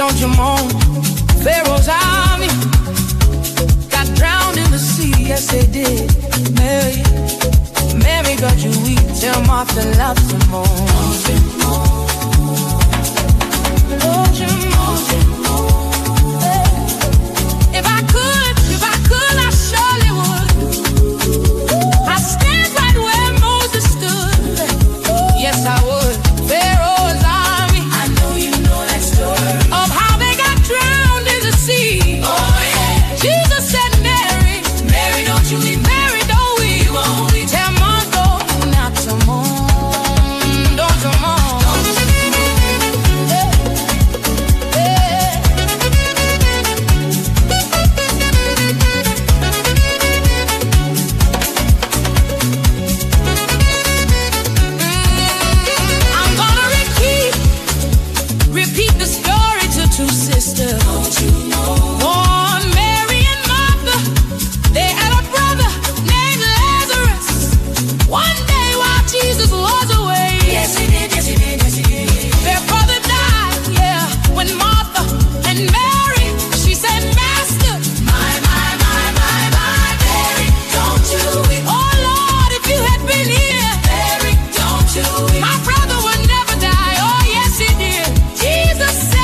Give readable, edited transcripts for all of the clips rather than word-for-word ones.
Don't you moan. Pharaoh's army got drowned in the sea. Yes, they did. Mary got you weak. Tell Martha loves you more. Don't you moan. If I could, I surely would. I stand right where Moses stood. Yes, I would. Pharaoh's army. I know you know that story of how they got drowned in the sea. Oh yeah. Jesus said, Mary, Mary, don't you weep. Mary, don't weep. You won't weep. Tell Martha not to mourn. Don't you mourn. I'm gonna repeat the story to two sisters. Don't you know? One, Mary and Martha, they had a brother named Lazarus. One day while Jesus was away, yes he did, yes he did, yes he did. Their brother died, yeah. When Martha and Mary, she said, Master, my, Mary, don't you weep. Oh Lord, if you had been here, Mary, don't you weep. My brother would never die. Oh yes he did. Jesus said,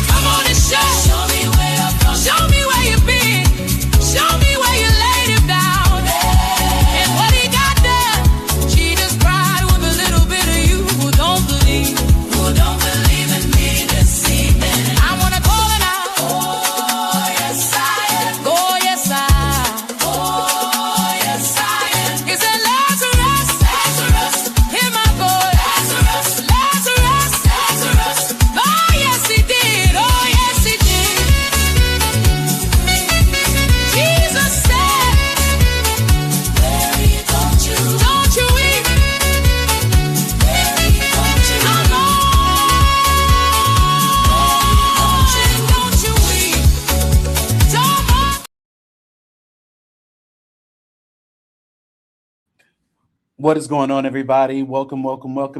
come on and show me where you're from. Show me where you've been. Show me where you laid him down. And what he got done, Jesus cried with a little bit of you who don't believe. Who don't believe in me this evening. I wanna call it out. Oh yes I am. Oh yes I am. Oh yes I am. He said, Lazarus, Lazarus, hear my voice. Lazarus, Lazarus, Lazarus. Oh yes he did. Oh yes he did. Jesus said, Mary, don't you weep. Mary, don't you come on. Don't you weep. Don't mourn. What is going on, everybody? Welcome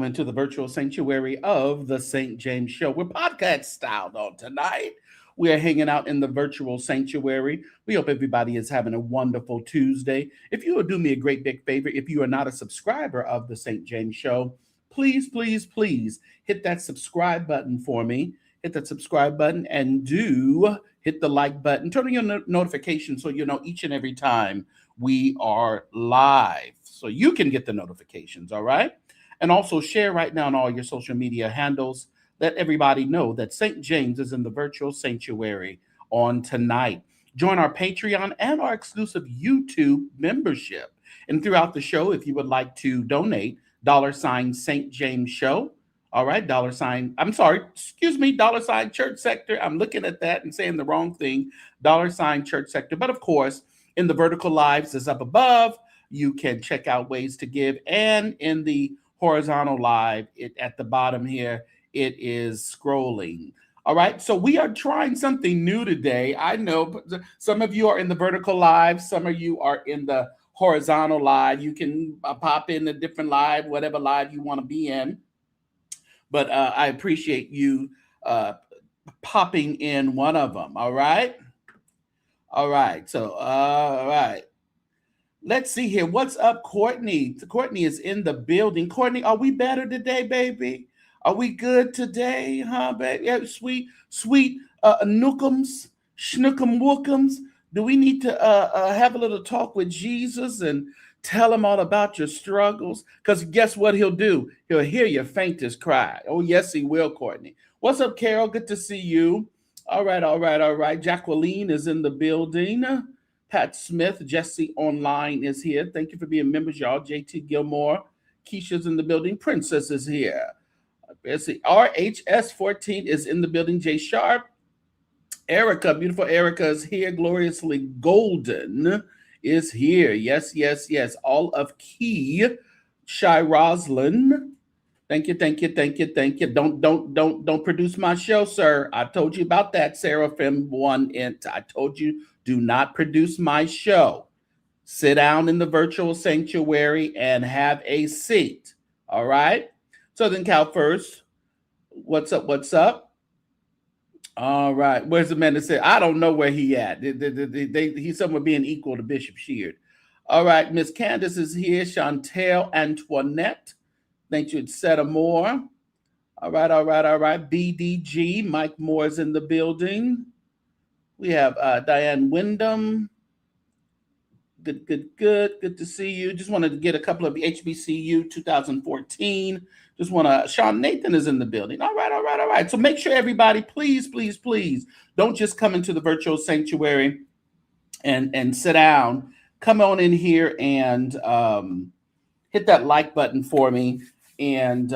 into the virtual sanctuary of the St. James Show. We're podcast styled on tonight. We are hanging out in the virtual sanctuary. We hope everybody is having a wonderful Tuesday. If you would do me a great big favor, if you are not a subscriber of the St. James Show, please hit that subscribe button for me. Hit that subscribe button and do hit the like button. Turn on your notifications so you know each and every time we are live, so you can get the notifications, all right? And also share right now on all your social media handles. Let everybody know that St. James is in the virtual sanctuary on tonight. Join our Patreon and our exclusive YouTube membership. And throughout the show, if you would like to donate, $ St. James Show. All right, $ChurchSector. I'm looking at that and saying the wrong thing. $ChurchSector. But of course, in the vertical lives is up above. You can check out ways to give. And in the horizontal live, at the bottom here, it is scrolling. All right, so we are trying something new today. I know some of you are in the vertical live. Some of you are in the horizontal live. You can pop in a different live, whatever live you want to be in. But I appreciate you popping in one of them. All right. All right. So, all right. Let's see here. What's up, Courtney? Courtney is in the building. Courtney, are we better today, baby? Are we good today, huh, baby? Yeah, sweet nookums, schnookum wookums. Do we need to have a little talk with Jesus and tell him all about your struggles? Because guess what he'll do? He'll hear your faintest cry. Oh, yes, he will, Courtney. What's up, Carol? Good to see you. All right. Jacqueline is in the building. Pat Smith, Jesse Online is here. Thank you for being members, y'all. JT Gilmore, Keisha's in the building. Princess is here. Let's see. RHS14 is in the building. Jay Sharp. Erica, beautiful Erica is here. Gloriously Golden is here. Yes. All of Key. Shy Roslyn. Thank you. Don't produce my show, sir. I told you about that, Seraphim One. And I told you, do not produce my show. Sit down in the virtual sanctuary and have a seat. All right. Southern Cal first. What's up? What's up? All right. Where's the man that said, I don't know where he at? He's somewhere being equal to Bishop Sheard. All right. Miss Candace is here. Chantel Antoinette. Thank you, etc. More. All right. All right. All right. BDG. Mike Moore is in the building. We have Diane Wyndham. Good, good, good. Good to see you. Just wanted to get a couple of HBCU 2014. Just want to, Sean Nathan is in the building. All right, all right, all right. So make sure everybody, please, please, please, don't just come into the virtual sanctuary and sit down. Come on in here and hit that like button for me, and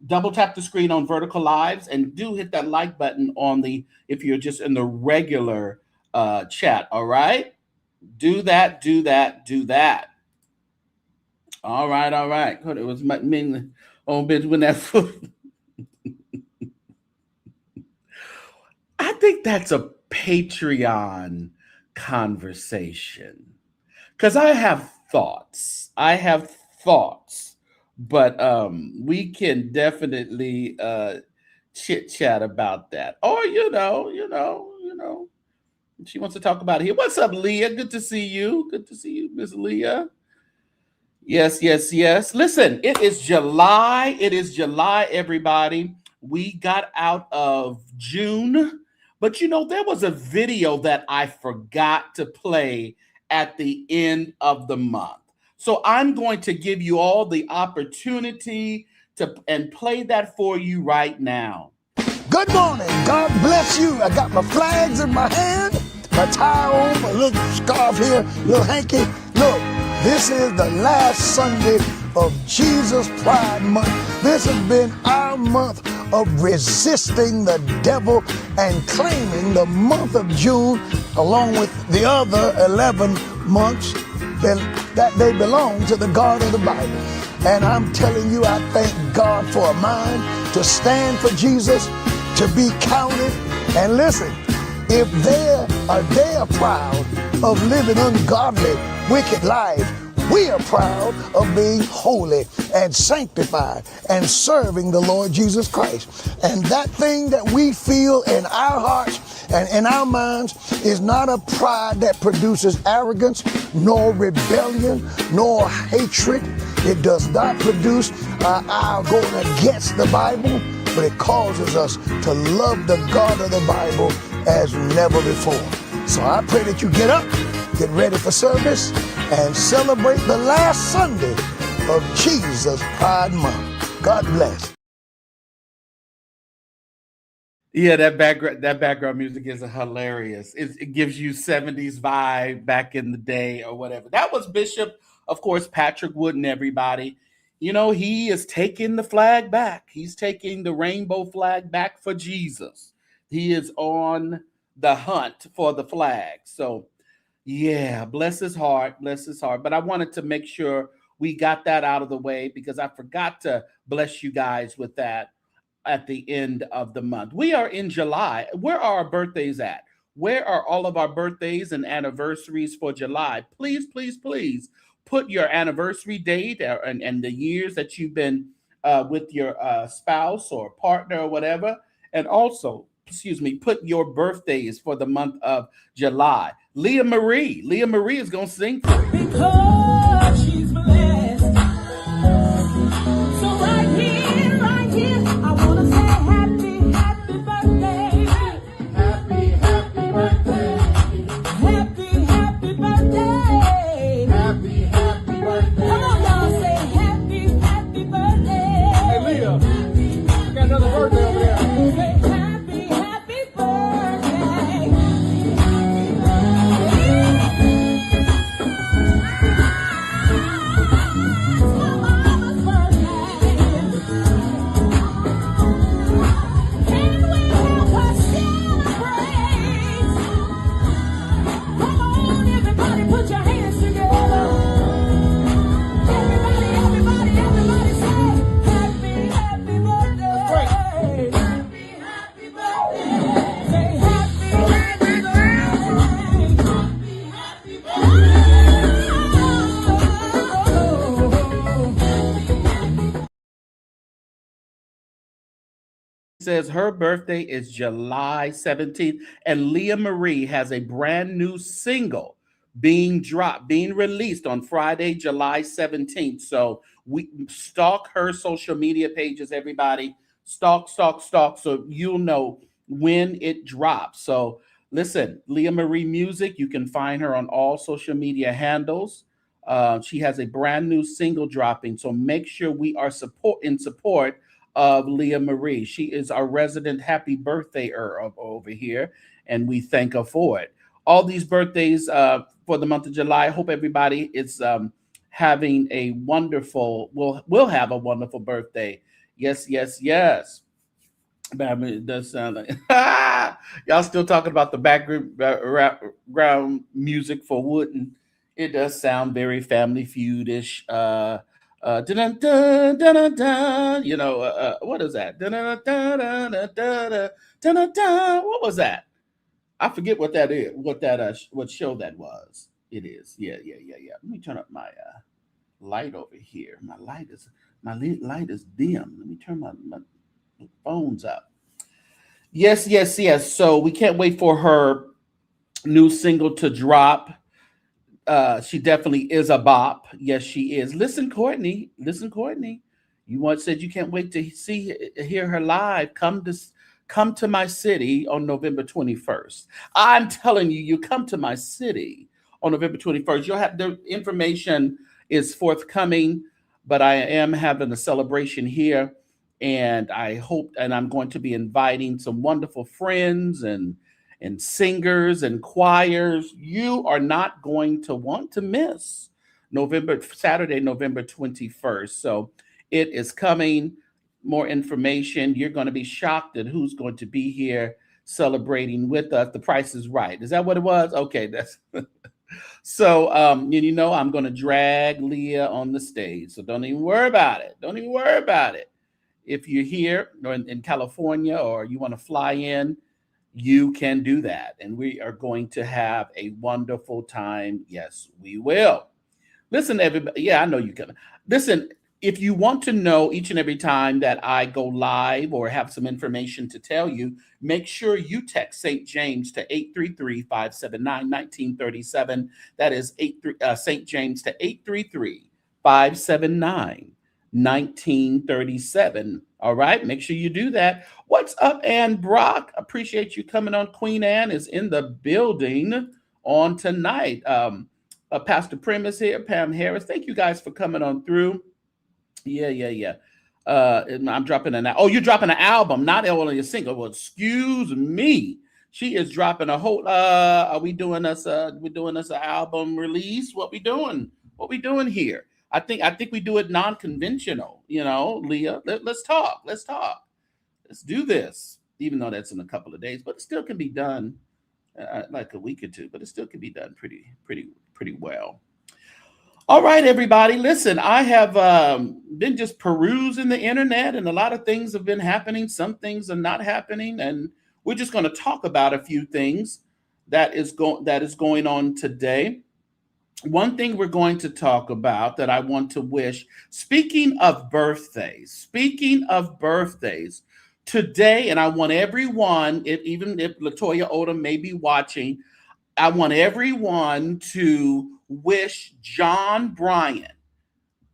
double tap the screen on Vertical Lives, and do hit that like button on the, if you're just in the regular chat. All right. Do that, do that, do that. All right, all right. It was my own bitch when that foot. I think that's a Patreon conversation, because I have thoughts. But we can definitely chit chat about that. Or you know. She wants to talk about it here. What's up, Leah? Good to see you. Good to see you, Miss Leah. Yes, yes, yes. Listen, it is July. It is July, everybody. We got out of June. But you know, there was a video that I forgot to play at the end of the month. So I'm going to give you all the opportunity to and play that for you right now. Good morning. God bless you. I got my flags in my hand, my tie on, my little scarf here, little hanky. Look, this is the last Sunday of Jesus Pride Month. This has been our month of resisting the devil and claiming the month of June, along with the other 11 months, that they belong to the God of the Bible. And I'm telling you, I thank God for a mind to stand for Jesus, to be counted. And listen, if they are proud of living ungodly, wicked lives, we are proud of being holy and sanctified and serving the Lord Jesus Christ. And that thing that we feel in our hearts and in our minds is not a pride that produces arrogance, nor rebellion, nor hatred. It does not produce our going against the Bible, but it causes us to love the God of the Bible as never before. So I pray that you get up, get ready for service, and celebrate the last Sunday of Jesus Pride Month. God bless. Yeah, that background music is hilarious. It gives you 70s vibe back in the day or whatever. That was Bishop, of course, Patrick Wooden, everybody. You know, he is taking the flag back. He's taking the rainbow flag back for Jesus. He is on the hunt for the flag. So, yeah, bless his heart, bless his heart. But I wanted to make sure we got that out of the way, because I forgot to bless you guys with that at the end of the month. We are in July. Where are our birthdays at? Where are all of our birthdays and anniversaries for July? Please, please, please put your anniversary date and the years that you've been with your spouse or partner or whatever. And also, put your birthdays for the month of July. Leah Marie is going to sing for you. Because she's blessed. So right here, I want to say happy birthday. Happy birthday. Happy birthday. Happy birthday. Come on, y'all, say happy birthday. Hey, Leah, I got another birthday over there. Happy birthday. says her birthday is July 17th, and Leah Marie has a brand new single being released on Friday, July 17th. So we stalk her social media pages, everybody. Stalk, stalk, stalk, so you'll know when it drops. So listen, Leah Marie Music, you can find her on all social media handles. She has a brand new single dropping, so make sure we are in support of Leah Marie. She is our resident happy birthday over here, and we thank her for it. All these birthdays for the month of July. I hope everybody is having a wonderful, will have a wonderful birthday. Yes, yes, yes. But I mean, it does sound like y'all still talking about the background music for Wooden. It does sound very Family Feud-ish. Dun, dun, dun, dun, dun, what is that? Dun, dun, dun, dun, dun, dun, dun, dun, dun. What was that? I forget what that is. What show that was? It is. Yeah, yeah, yeah, yeah. Let me turn up my light over here. My light is dim. Let me turn my phones up. Yes, yes, yes. So we can't wait for her new single to drop. She definitely is a bop. Yes, she is. Listen, Courtney. Listen, Courtney. You once said you can't wait to hear her live. Come to my city on November 21st. I'm telling you, you come to my city on November 21st. You'll have the information is forthcoming, but I am having a celebration here, and I hope, and I'm going to be inviting some wonderful friends and singers and choirs. You are not going to want to miss Saturday, November 21st. So it is coming. More information. You're going to be shocked at who's going to be here celebrating with us. The Price is Right. Is that what it was? Okay, that's so. I'm going to drag Leah on the stage. So don't even worry about it. Don't even worry about it. If you're here or in California or you want to fly in, you can do that. And we are going to have a wonderful time. Yes, we will. Listen, everybody. Yeah, I know you can. Listen, if you want to know each and every time that I go live or have some information to tell you, make sure you text St. James to 833-579-1937. That is St. James to 833-579-1937. All right, make sure you do that. What's up, Ann Brock? Appreciate you coming on. Queen Anne is in the building on tonight. Pastor Prim is here, Pam Harris. Thank you guys for coming on through. Yeah, yeah, yeah. I'm dropping you're dropping an album, not only a single. Well, excuse me. She is dropping a whole are we doing us we're doing us an album release? What we doing? What we doing here? I think we do it non-conventional, Leah. Let's talk. Let's talk. Let's do this. Even though that's in a couple of days, but it still can be done like a week or two, but it still can be done pretty well. All right, everybody. Listen, I have been just perusing the internet, and a lot of things have been happening. Some things are not happening, and we're just going to talk about a few things that is going on today. One thing we're going to talk about that I want to wish. Speaking of birthdays, today, and I want everyone, even if Latoya Odom may be watching, I want everyone to wish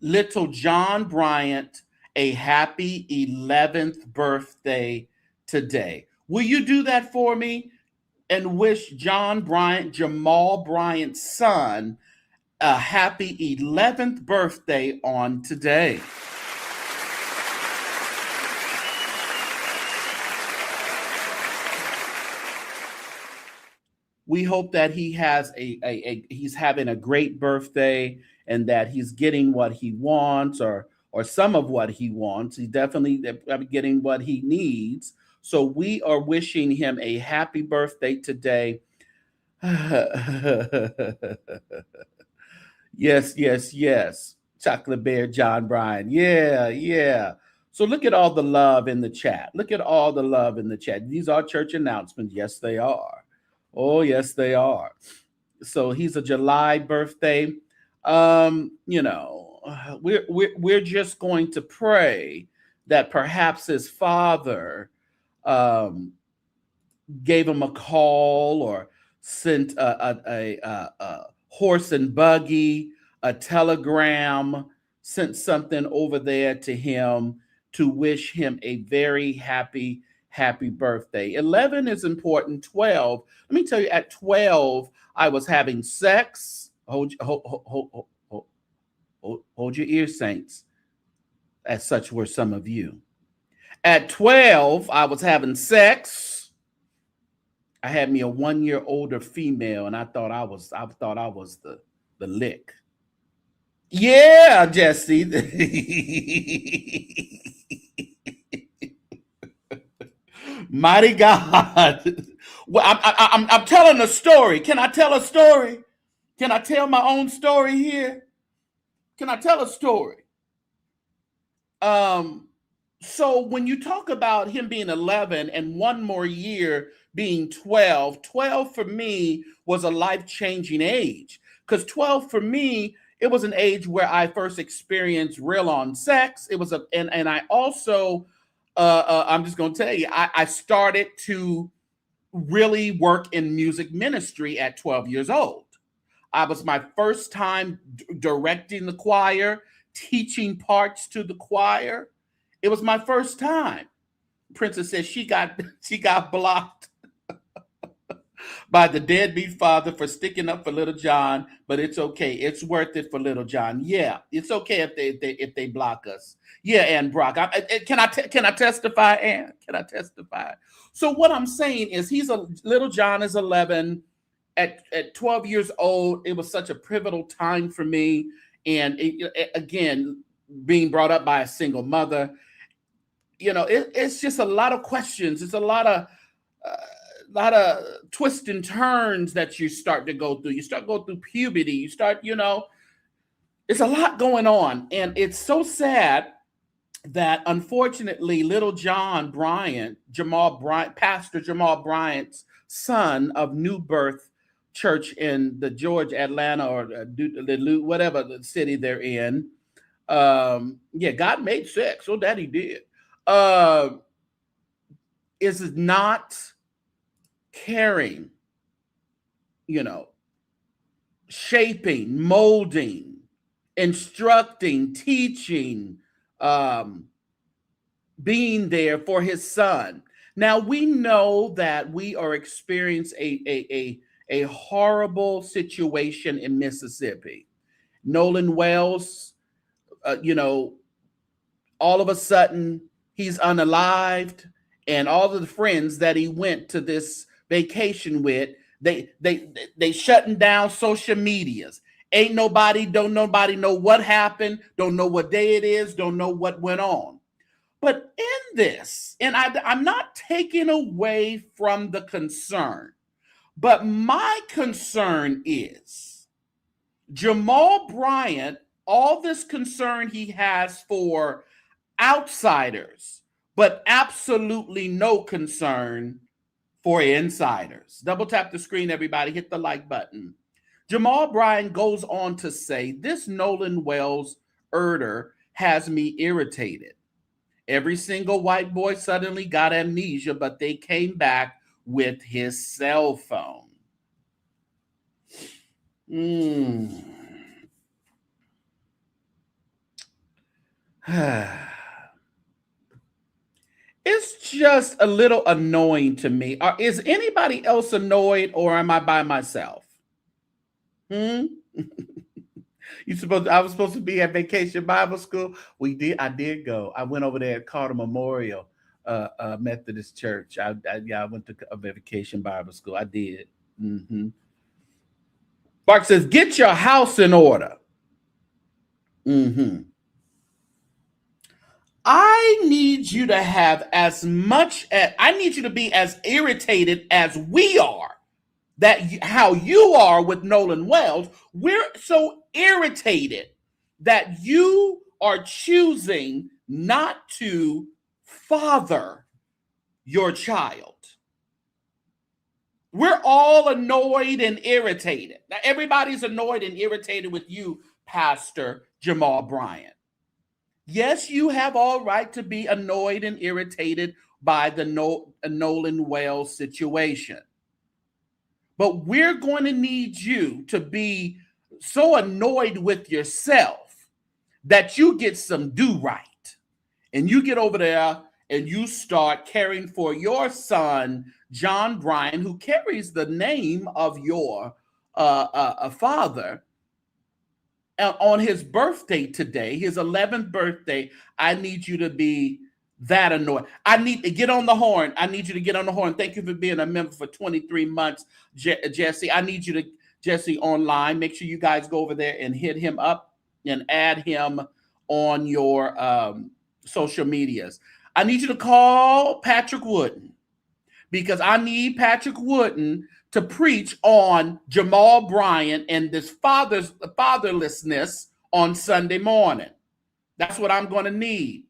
little John Bryant, a happy 11th birthday today. Will you do that for me and wish John Bryant, Jamal Bryant's son, a happy 11th birthday on today? We hope that he has he's having a great birthday and that he's getting what he wants or some of what he wants. He's definitely getting what he needs. So we are wishing him a happy birthday today. Yes, yes, yes. Chocolate Bear John Bryan. Yeah, yeah. So look at all the love in the chat. Look at all the love in the chat. These are church announcements. Yes, they are. Oh, yes, they are. So he's a July birthday. We're just going to pray that perhaps his father gave him a call or sent a horse and buggy, a telegram, sent something over there to him to wish him a very happy birthday. 11 is important. 12, let me tell you, at 12, I was having sex. Hold your ears, saints, as such were some of you. At 12, I was having sex. I had me a 1 year older female, and I thought I was the lick. Yeah, Jesse. Mighty God. Well, I'm telling a story. Can I tell a story? Can I tell my own story here? Can I tell a story? So when you talk about him being 11 and 1 more year being 12, 12 for me was a life-changing age. Because 12 for me, it was an age where I first experienced real on sex. It was and I also, I'm just going to tell you, I started to really work in music ministry at 12 years old. I was my first time directing the choir, teaching parts to the choir. It was my first time. Princess says she got blocked by the deadbeat father for sticking up for little John, but it's okay. It's worth it for little John. Yeah, it's okay if they block us. Yeah, Ann Brock. Can I testify, Ann? Can I testify? So what I'm saying is, little John is 11. At 12 years old, it was such a pivotal time for me. And again, being brought up by a single mother, it's just a lot of questions. It's a lot of twists and turns that you start to go through. You start going through puberty. You start, it's a lot going on. And it's so sad that unfortunately, little John Bryant, Pastor Jamal Bryant's son of New Birth Church in the George, Atlanta, or whatever the city they're in. God made sex. So that he did. Is not caring, shaping, molding, instructing, teaching, being there for his son. Now we know that we are experiencing a horrible situation in Mississippi. Nolan Wells, all of a sudden he's unalived, and all of the friends that he went to this vacation with, they shutting down social medias. Don't nobody know what happened, don't know what day it is, don't know what went on. But in this, and I'm not taking away from the concern, but my concern is Jamal Bryant, all this concern he has for outsiders, but absolutely no concern for insiders. Double tap the screen, everybody. Hit the like button. Jamal Bryant goes on to say, this Nolan Wells herder has me irritated. Every single white boy suddenly got amnesia, but they came back with his cell phone. It's just a little annoying to me. Is anybody else annoyed, or am I by myself? I was supposed to be at Vacation Bible School. I did go. I went over there at Carter Memorial Methodist Church. I went to a Vacation Bible School. I did. Mark says, get your house in order. I need you to have I need you to be as irritated as we are, how you are with Nolan Wells. We're so irritated that you are choosing not to father your child. We're all annoyed and irritated. Now, everybody's annoyed and irritated with you, Pastor Jamal Bryant. Yes, you have all right to be annoyed and irritated by the Nolan Wells situation. But we're going to need you to be so annoyed with yourself that you get some do-right. And you get over there and you start caring for your son, John Bryan, who carries the name of your father. On his birthday today, his 11th birthday, I need you to be that annoyed. I need to get on the horn. I need you to get on the horn. Thank you for being a member for 23 months, Jesse. I need you to, Jesse, online. Make sure you guys go over there and hit him up and add him on your social medias. I need you to call Patrick Wooden because I need Patrick Wooden to preach on Jamal Bryant and this fatherlessness on Sunday morning. That's what I'm going to need.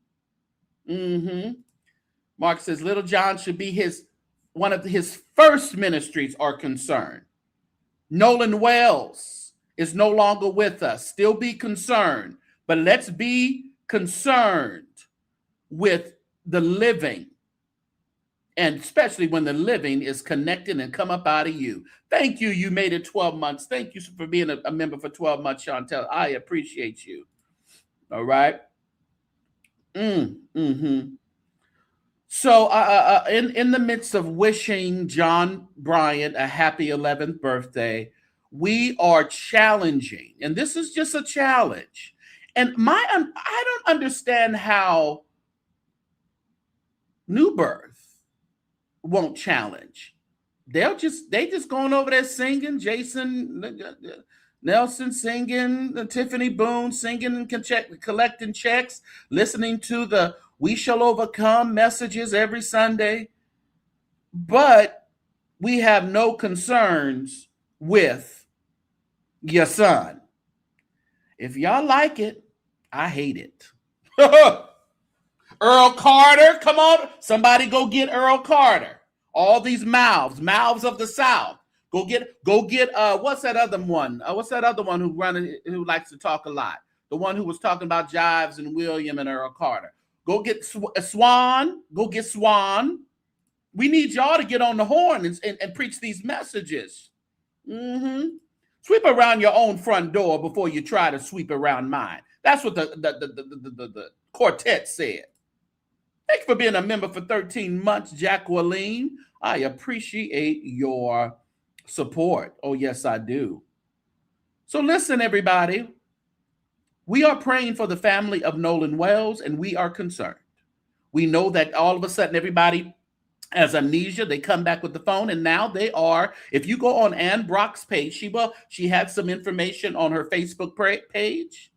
Mark says Little John should be one of his first ministries are concerned. Nolan Wells is no longer with us. Still be concerned, but let's be concerned with the living. And especially when the living is connected and come up out of you. Thank you. You made it 12 months. Thank you for being a member for 12 months, Chantel. I appreciate you. All right. So in the midst of wishing John Bryant a happy 11th birthday, we are challenging. And this is just a challenge. And I don't understand how New Birth won't challenge. They just going over there singing, Jason Nelson singing, Tiffany Boone singing and collecting checks, listening to the We Shall Overcome messages every Sunday. But we have no concerns with your son. If y'all like it, I hate it. Earl Carter, come on. Somebody go get Earl Carter. All these mouths of the South. Go get what's that other one? What's that other one who likes to talk a lot? The one who was talking about Jives and William and Earl Carter. Go get Swan. Go get Swan. We need y'all to get on the horn and preach these messages. Sweep around your own front door before you try to sweep around mine. That's what the quartet said. Thank you for being a member for 13 months, Jacqueline. I appreciate your support. Oh, yes, I do. So listen, everybody. We are praying for the family of Nolan Wells, and we are concerned. We know that all of a sudden everybody has amnesia. They come back with the phone, and now they are. If you go on Ann Brock's page, she had some information on her Facebook page.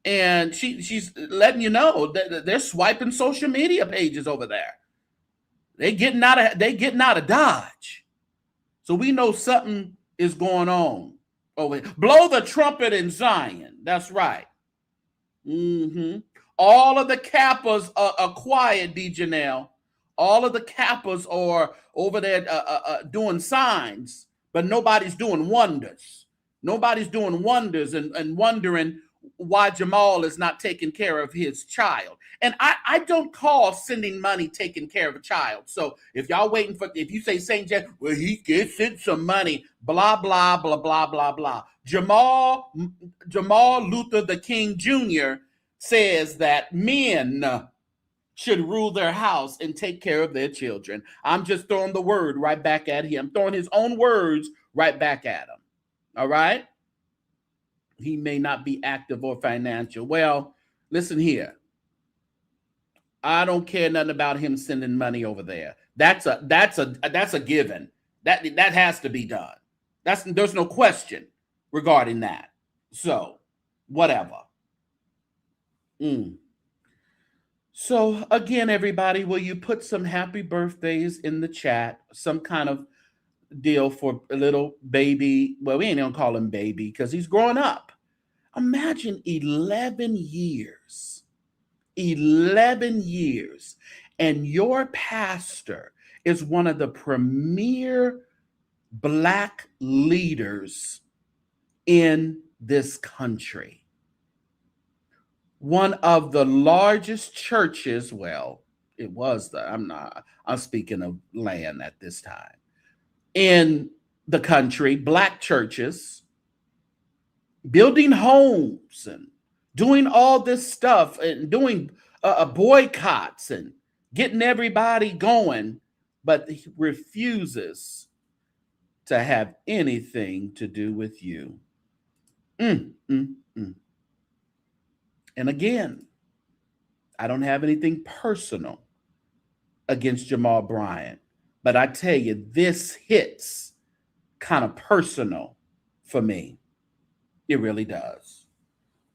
And she's letting you know that they're swiping social media pages over there. They getting out of Dodge. So we know something is going on over here. Blow the trumpet in Zion. That's right. All of the Kappas are quiet, D. Janelle. All of the Kappas are over there doing signs, but nobody's doing wonders. Nobody's doing wonders and wondering why Jamal is not taking care of his child. And I don't call sending money taking care of a child. So if y'all waiting if you say St. James, well, he gets sent some money, blah, blah, blah, blah, blah, blah. Jamal Luther the King Jr. says that men should rule their house and take care of their children. I'm just throwing the word right back at him, throwing his own words right back at him. All right? He may not be active or financial. Well, listen here. I don't care nothing about him sending money over there. That's a given. That has to be done. There's no question regarding that. So, whatever. So again, everybody, will you put some happy birthdays in the chat? Some kind of deal for a little baby. Well, we ain't gonna call him baby because he's growing up. Imagine 11 years. 11 years. And your pastor is one of the premier Black leaders in this country. One of the largest churches, well, It was I'm speaking of land at this time. In the country, black churches building homes and doing all this stuff and doing boycotts and getting everybody going, but he refuses to have anything to do with you. And again, I don't have anything personal against Jamal Bryant, but I tell you, this hits kind of personal for me. It really does.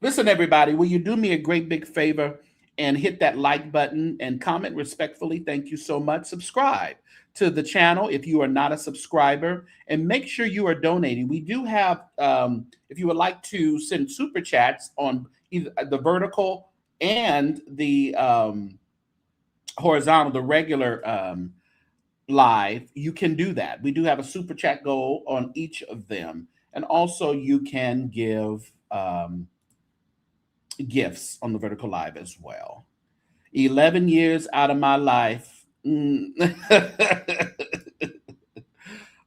Listen, everybody, will you do me a great big favor and hit that like button and comment respectfully? Thank you so much. Subscribe to the channel if you are not a subscriber, and make sure you are donating. We do have, if you would like to send super chats on either the vertical and the horizontal, the regular live, you can do that. We do have a super chat goal on each of them. And also you can give gifts on the vertical live as well. 11 years out of my life. I'm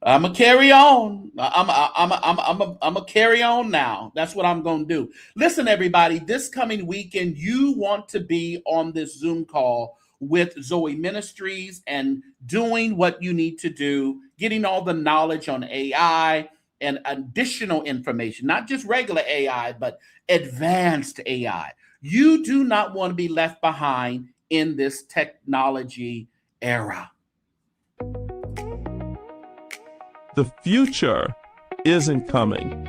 gonna carry on. I'm gonna carry on now. That's what I'm gonna do. Listen, everybody, this coming weekend, you want to be on this Zoom call with Zoe Ministries and doing what you need to do, getting all the knowledge on AI and additional information, not just regular AI, but advanced AI. You do not want to be left behind in this technology era. The future isn't coming.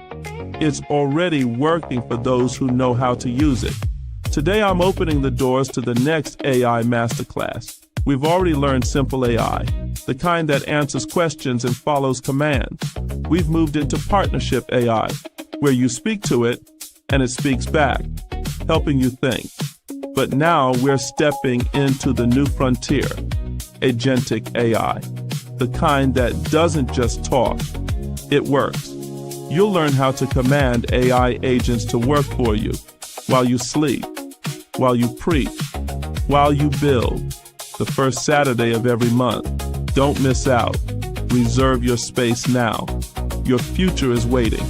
It's already working for those who know how to use it. Today, I'm opening the doors to the next AI Masterclass. We've already learned simple AI, the kind that answers questions and follows commands. We've moved into partnership AI, where you speak to it and it speaks back, helping you think. But now we're stepping into the new frontier, agentic AI, the kind that doesn't just talk, it works. You'll learn how to command AI agents to work for you while you sleep, while you preach, while you build. The first Saturday of every month. Don't miss out. Reserve your space now. Your future is waiting.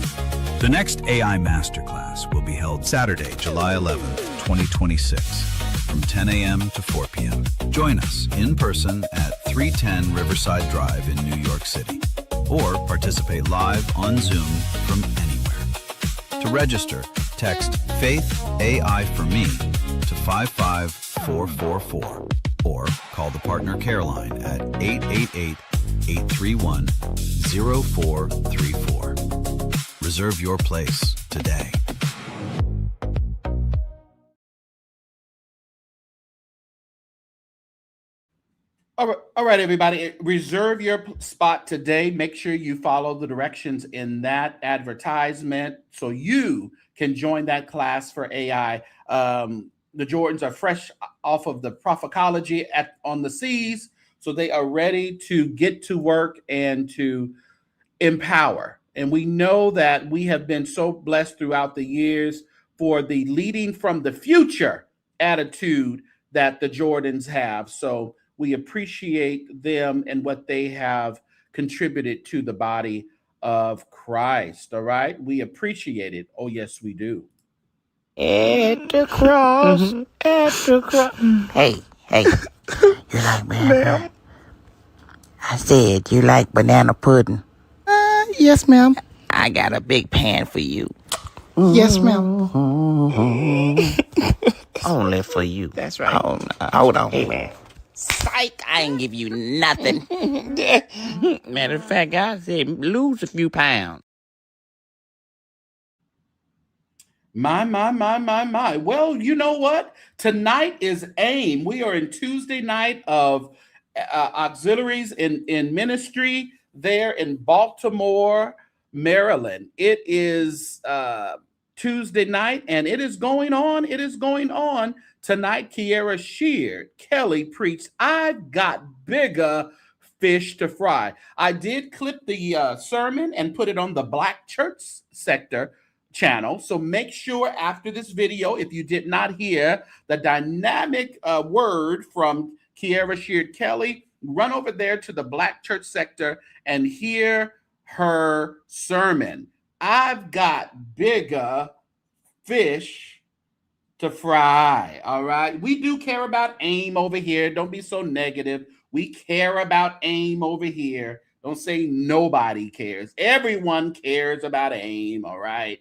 The next AI Masterclass will be held Saturday, July 11th, 2026, from 10 a.m. to 4 p.m. Join us in person at 310 Riverside Drive in New York City, or participate live on Zoom from anywhere. To register, text Faith AI for Me to 55444. Or call the partner care line at 888-831-0434. Reserve your place today. All right, everybody, reserve your spot today. Make sure you follow the directions in that advertisement so you can join that class for AI. The Jordans are fresh off of the prophycology on the seas, so they are ready to get to work and to empower. And we know that we have been so blessed throughout the years for the leading from the future attitude that the Jordans have. So we appreciate them and what they have contributed to the body of Christ. All right, we appreciate it. Oh, yes, we do. At the cross, at the cross. Hey, you like banana pudding? I said, you like banana pudding? Yes, ma'am. I got a big pan for you. Yes, ma'am. Only for you. That's right. Hold on. Hey, man. Psych, I ain't give you nothing. Matter of fact, I said lose a few pounds. My. Well, you know what? Tonight is AIM. We are in Tuesday night of auxiliaries in ministry there in Baltimore, Maryland. It is Tuesday night, and it is going on. It is going on. Tonight, Kierra shared. Kelly preached, I've got bigger fish to fry. I did clip the sermon and put it on the Black ChurchSector channel. So make sure after this video, if you did not hear the dynamic word from Kierra Sheard Kelly, run over there to the Black Church Sector and hear her sermon. I've got bigger fish to fry. All right. We do care about AIM over here. Don't be so negative. We care about AIM over here. Don't say nobody cares. Everyone cares about AIM. All right.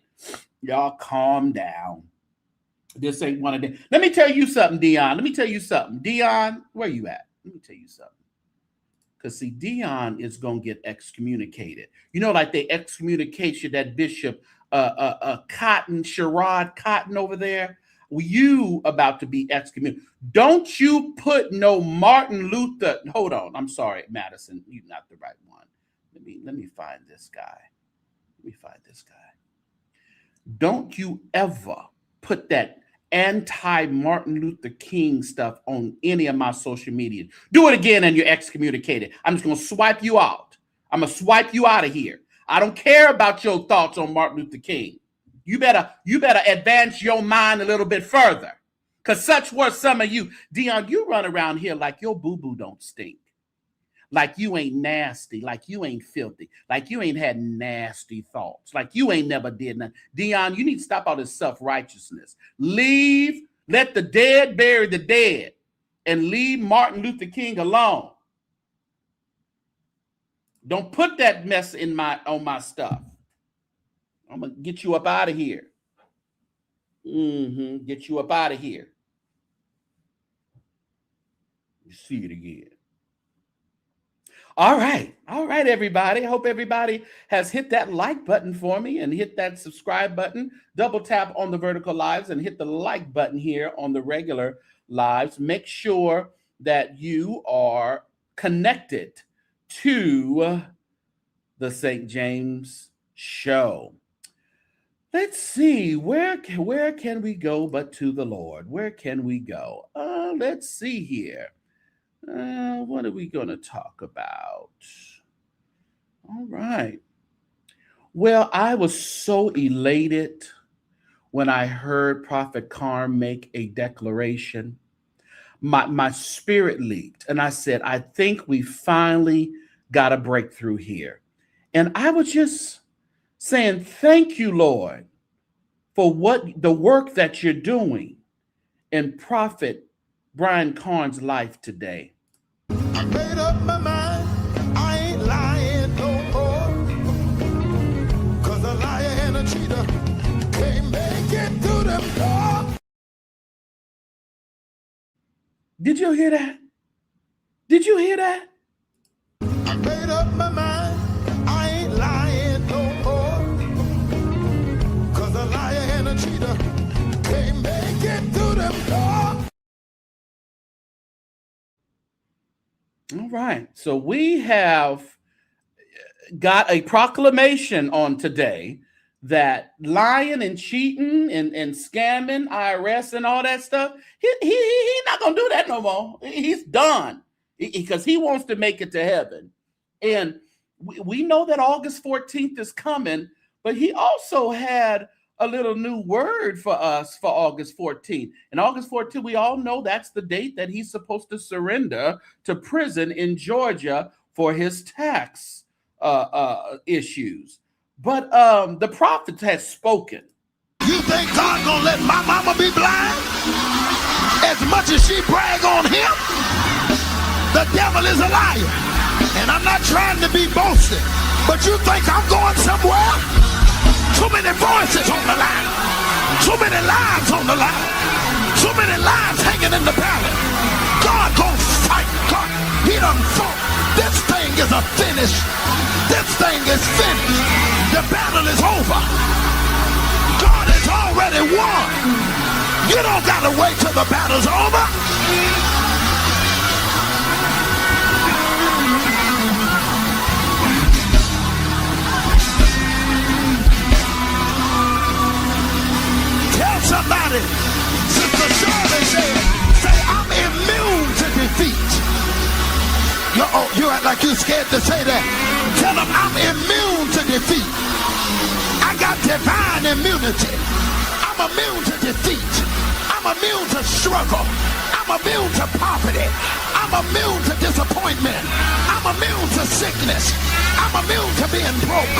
Y'all calm down. This ain't one of them. Let me tell you something, Dion. Let me tell you something. Dion, where you at? Let me tell you something. Because, see, Dion is going to get excommunicated. You know, like they excommunication that Bishop Cotton, Sherrod Cotton over there. You about to be excommunicated. Don't you put no Martin Luther. Hold on. I'm sorry, Madison. You're not the right one. Let me find this guy. Don't you ever put that anti-Martin Luther King stuff on any of my social media. Do it again and you're excommunicated. I'm just going to swipe you out. I'm going to swipe you out of here. I don't care about your thoughts on Martin Luther King. You better advance your mind a little bit further, because such were some of you. Dion, you run around here like your boo-boo don't stink, like you ain't nasty, like you ain't filthy, like you ain't had nasty thoughts, like you ain't never did nothing. Dion, you need to stop all this self-righteousness. Let the dead bury the dead, and leave Martin Luther King alone. Don't put that mess on my stuff. I'm going to get you up out of here. Get you up out of here. You see it again. All right, everybody. I hope everybody has hit that like button for me and hit that subscribe button. Double tap on the vertical lives and hit the like button here on the regular lives. Make sure that you are connected to the St. James Show. Let's see, where can we go but to the Lord? Where can we go? Let's see here. What are we going to talk about? All right. Well, I was so elated when I heard Prophet Carm make a declaration. My spirit leaped, and I said, I think we finally got a breakthrough here. And I was just saying, thank you, Lord, for the work that you're doing in Prophet Brian Carn's life today. I made up my mind, I ain't lying no more. 'Cause a liar and a cheater can't make it through them doors. Did you hear that? Did you hear that? I made up my mind, I ain't lying no more. 'Cause a liar and a cheater can't make it through them doors. All right. So we have got a proclamation on today that lying and cheating and scamming IRS and all that stuff, he's not going to do that no more. He's done because he wants to make it to heaven. And we know that August 14th is coming, but he also had a little new word for us for August 14th. And August 14th, we all know that's the date that he's supposed to surrender to prison in Georgia for his tax issues. But the prophet has spoken. You think God gonna let my mama be blind? As much as she brag on him, the devil is a liar. And I'm not trying to be boasting, but you think I'm going somewhere? Too many voices on the line. Too many lives on the line. Too many lives hanging in the balance. God gonna fight. God, he done fought. This thing is a finish. This thing is finished. The battle is over. God has already won. You don't gotta wait till the battle's over. Somebody, Sister Shirley say, I'm immune to defeat. You act like you're scared to say that. Tell them I'm immune to defeat. I got divine immunity. I'm immune to defeat. I'm immune to struggle. I'm immune to poverty. I'm I'm immune to disappointment. I'm immune to sickness. I'm immune to being broke.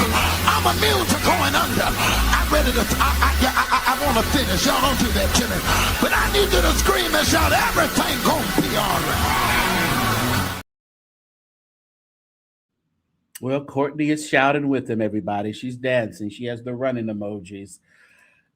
I'm immune to going under. I'm ready to, I want to finish. Y'all don't do that to me. But I need you to scream and shout, everything gonna be all right. Well, Courtney is shouting with him, everybody. She's dancing. She has the running emojis.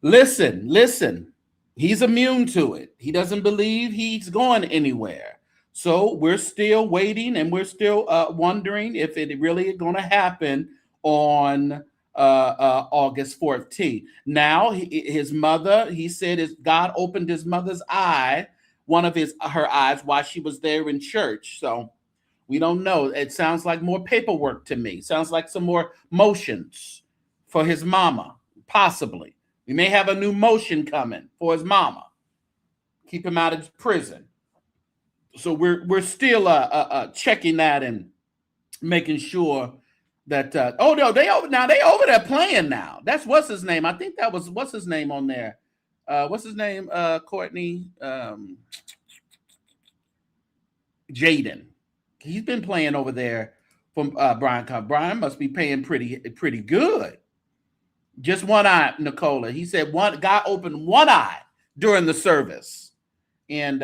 Listen. He's immune to it. He doesn't believe he's going anywhere. So we're still waiting, and we're still wondering if it really is going to happen on August 14th. Now, his mother, he said, God opened his mother's eye, one of her eyes, while she was there in church. So we don't know. It sounds like more paperwork to me. Sounds like some more motions for his mama, possibly. We may have a new motion coming for his mama. Keep him out of prison. So we're still checking that and making sure that oh no, they over there playing now. That's what's his name. I think that was what's his name on there. What's his name? Courtney Jaden. He's been playing over there from Brian Cobb. Brian must be paying pretty good. Just one eye, Nicola. He said God opened one eye during the service. And,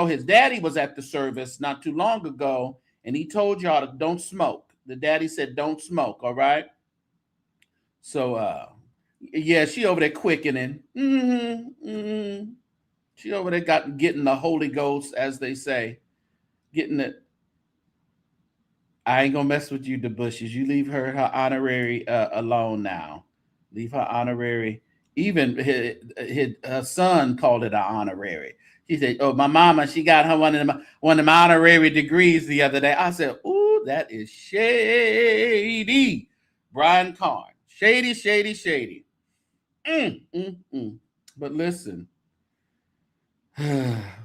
his daddy was at the service not too long ago, and he told y'all to don't smoke. The daddy said don't smoke, all right? So, yeah, she over there quickening. She over there getting the Holy Ghost, as they say. Getting it. I ain't going to mess with you, the Bushes. You leave her honorary alone now. Leave her honorary. Even her son called it an honorary. She said, "Oh, my mama, she got her one of them honorary degrees the other day." I said, "Ooh, that is shady, Brian Carn. Shady. But listen,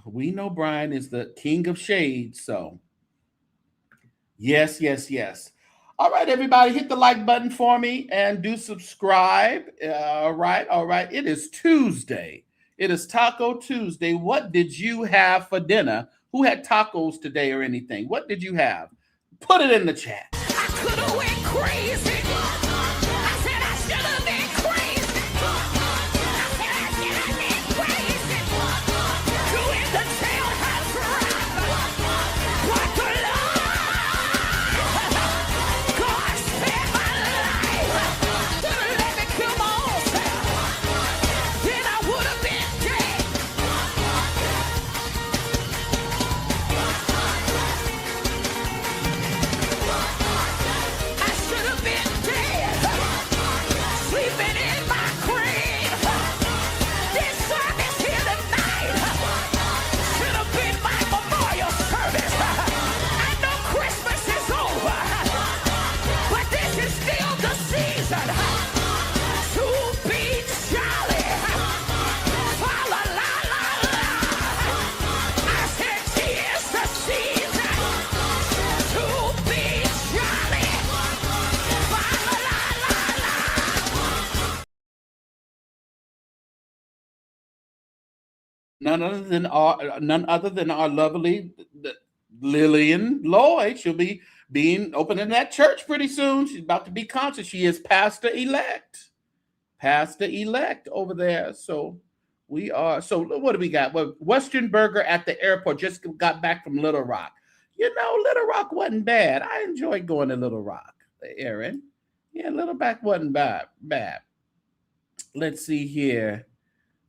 we know Brian is the king of shade, so yes. All right, everybody, hit the like button for me and do subscribe. All right. It is Tuesday. It is Taco Tuesday. What did you have for dinner? Who had tacos today or anything? What did you have? Put it in the chat. I could have went crazy. I said I should have been crazy. I said I should have been crazy. Doing the jailhouse ride. But the Lord, God spared my life. Didn't let me kill my own self. Then I would have been dead. I should have been dead, sleeping in my grave. This service here tonight should have been my memorial service. I know Christmas is over, but this is still the season to be jolly. Fa la la la la. I said, tis the season to be jolly. Fa la la la la. None other than our lovely Lillian Lloyd. She'll be opening that church pretty soon. She's about to be conscious. She is pastor elect over there. So we are. So what do we got? Well, Western Burger at the airport. Just got back from Little Rock. Little Rock wasn't bad. I enjoyed going to Little Rock, Aaron. Yeah, Little Rock wasn't bad. Let's see here.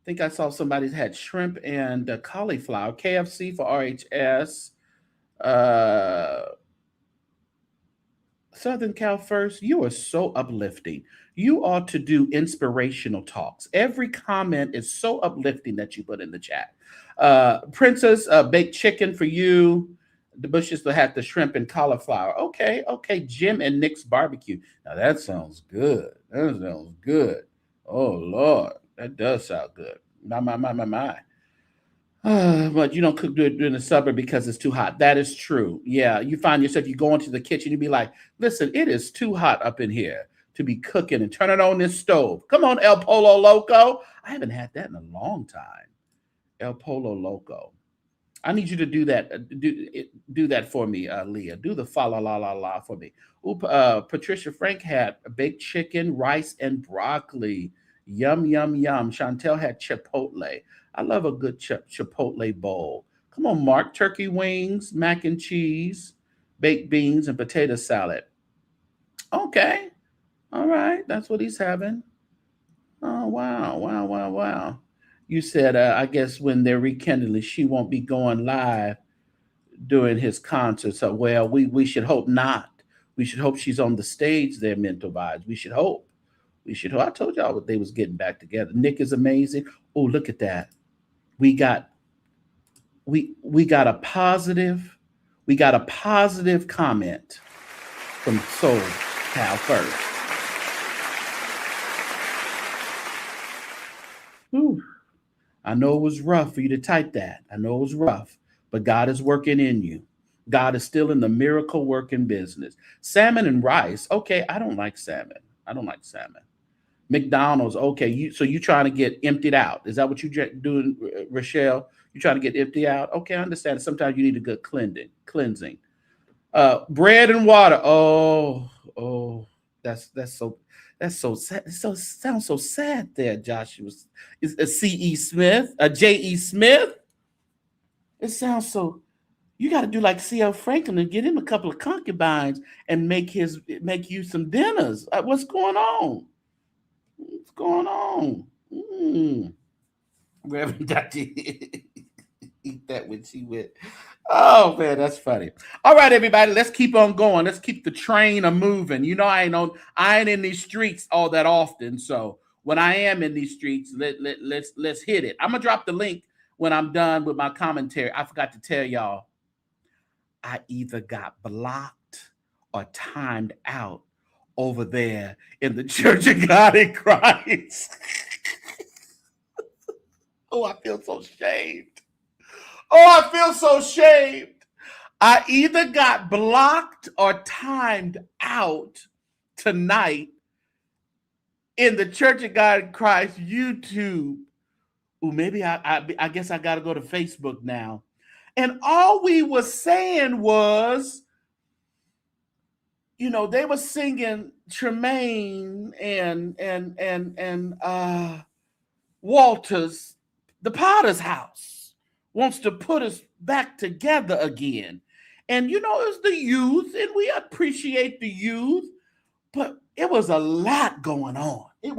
I think I saw somebody had shrimp and cauliflower. KFC for RHS. Southern Cal First, you are so uplifting. You ought to do inspirational talks. Every comment is so uplifting that you put in the chat. Princess, baked chicken for you. The Bushes will have the shrimp and cauliflower. Okay. Jim and Nick's barbecue. Now that sounds good. Oh, Lord. That does sound good. My. But you don't cook in the summer because it's too hot. That is true. Yeah, you find yourself, you go into the kitchen, you be like, listen, it is too hot up in here to be cooking, and turn it on this stove. Come on, El Polo Loco. I haven't had that in a long time. El Polo Loco. I need you to do that. Do that for me, Leah. Do the fa la la la la for me. Oop, Patricia Frank had baked chicken, rice, and broccoli. Yum yum yum. Chantel had chipotle. I love a good chipotle bowl. Come on, Mark. Turkey wings, mac and cheese, baked beans, and potato salad. Okay, all right. That's what he's having. Oh wow, wow, wow, wow. You said, I guess when they're rekindling, she won't be going live during his concert. So, well, we should hope not. We should hope she's on the stage there, Mental Vibes. We should hope. We should hope. I told y'all what they was getting back together. Nick is amazing. Oh, look at that. We got we got a positive, comment from Soul Cal first. Whew. I know it was rough for you to type that. I know it was rough, but God is working in you. God is still in the miracle working business. Salmon and rice. Okay, I don't like salmon. McDonald's. Okay, so you trying to get emptied out. Is that what you doing, Rochelle? You trying to get emptied out? Okay, I understand. Sometimes you need a good cleansing. Bread and water. Oh, that's so sad. It sounds so sad there, Josh. Is a C.E. Smith, a J.E. Smith. It sounds so. You got to do like C.L. Franklin and get him a couple of concubines and make you some dinners. What's going on? What's going on? Reverend Dr. Eat that when she went. Oh man, that's funny. All right, everybody, let's keep on going. Let's keep the train a moving. You know, I ain't in these streets all that often. So when I am in these streets, let's hit it. I'm gonna drop the link when I'm done with my commentary. I forgot to tell y'all, I either got blocked or timed out over there in the Church of God in Christ. Oh, I feel so shamed. Oh, I feel so shamed. I either got blocked or timed out tonight in the Church of God in Christ YouTube. Ooh, maybe I guess I got to go to Facebook now. And all we were saying was, you know, they were singing Tremaine and Walter's The Potter's House wants to put us back together again. And, you know, it's the youth, and we appreciate the youth, but it was a lot going on. It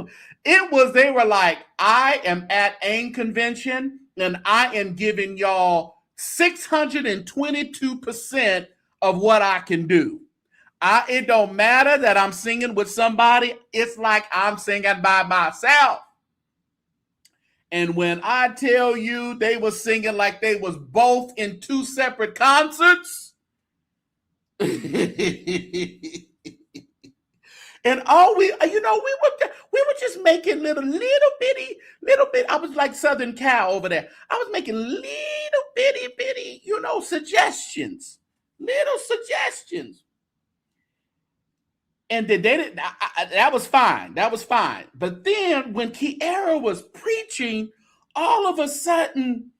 was, they were like, I am at AIM convention, and I am giving y'all 622% of what I can do. It don't matter that I'm singing with somebody. It's like I'm singing by myself. And when I tell you they were singing like they was both in two separate concerts, and all we were just making little bitty. I was like Southern Cal over there. I was making little bitty, suggestions, little suggestions. And they didn't. That was fine. But then when Kierra was preaching, all of a sudden,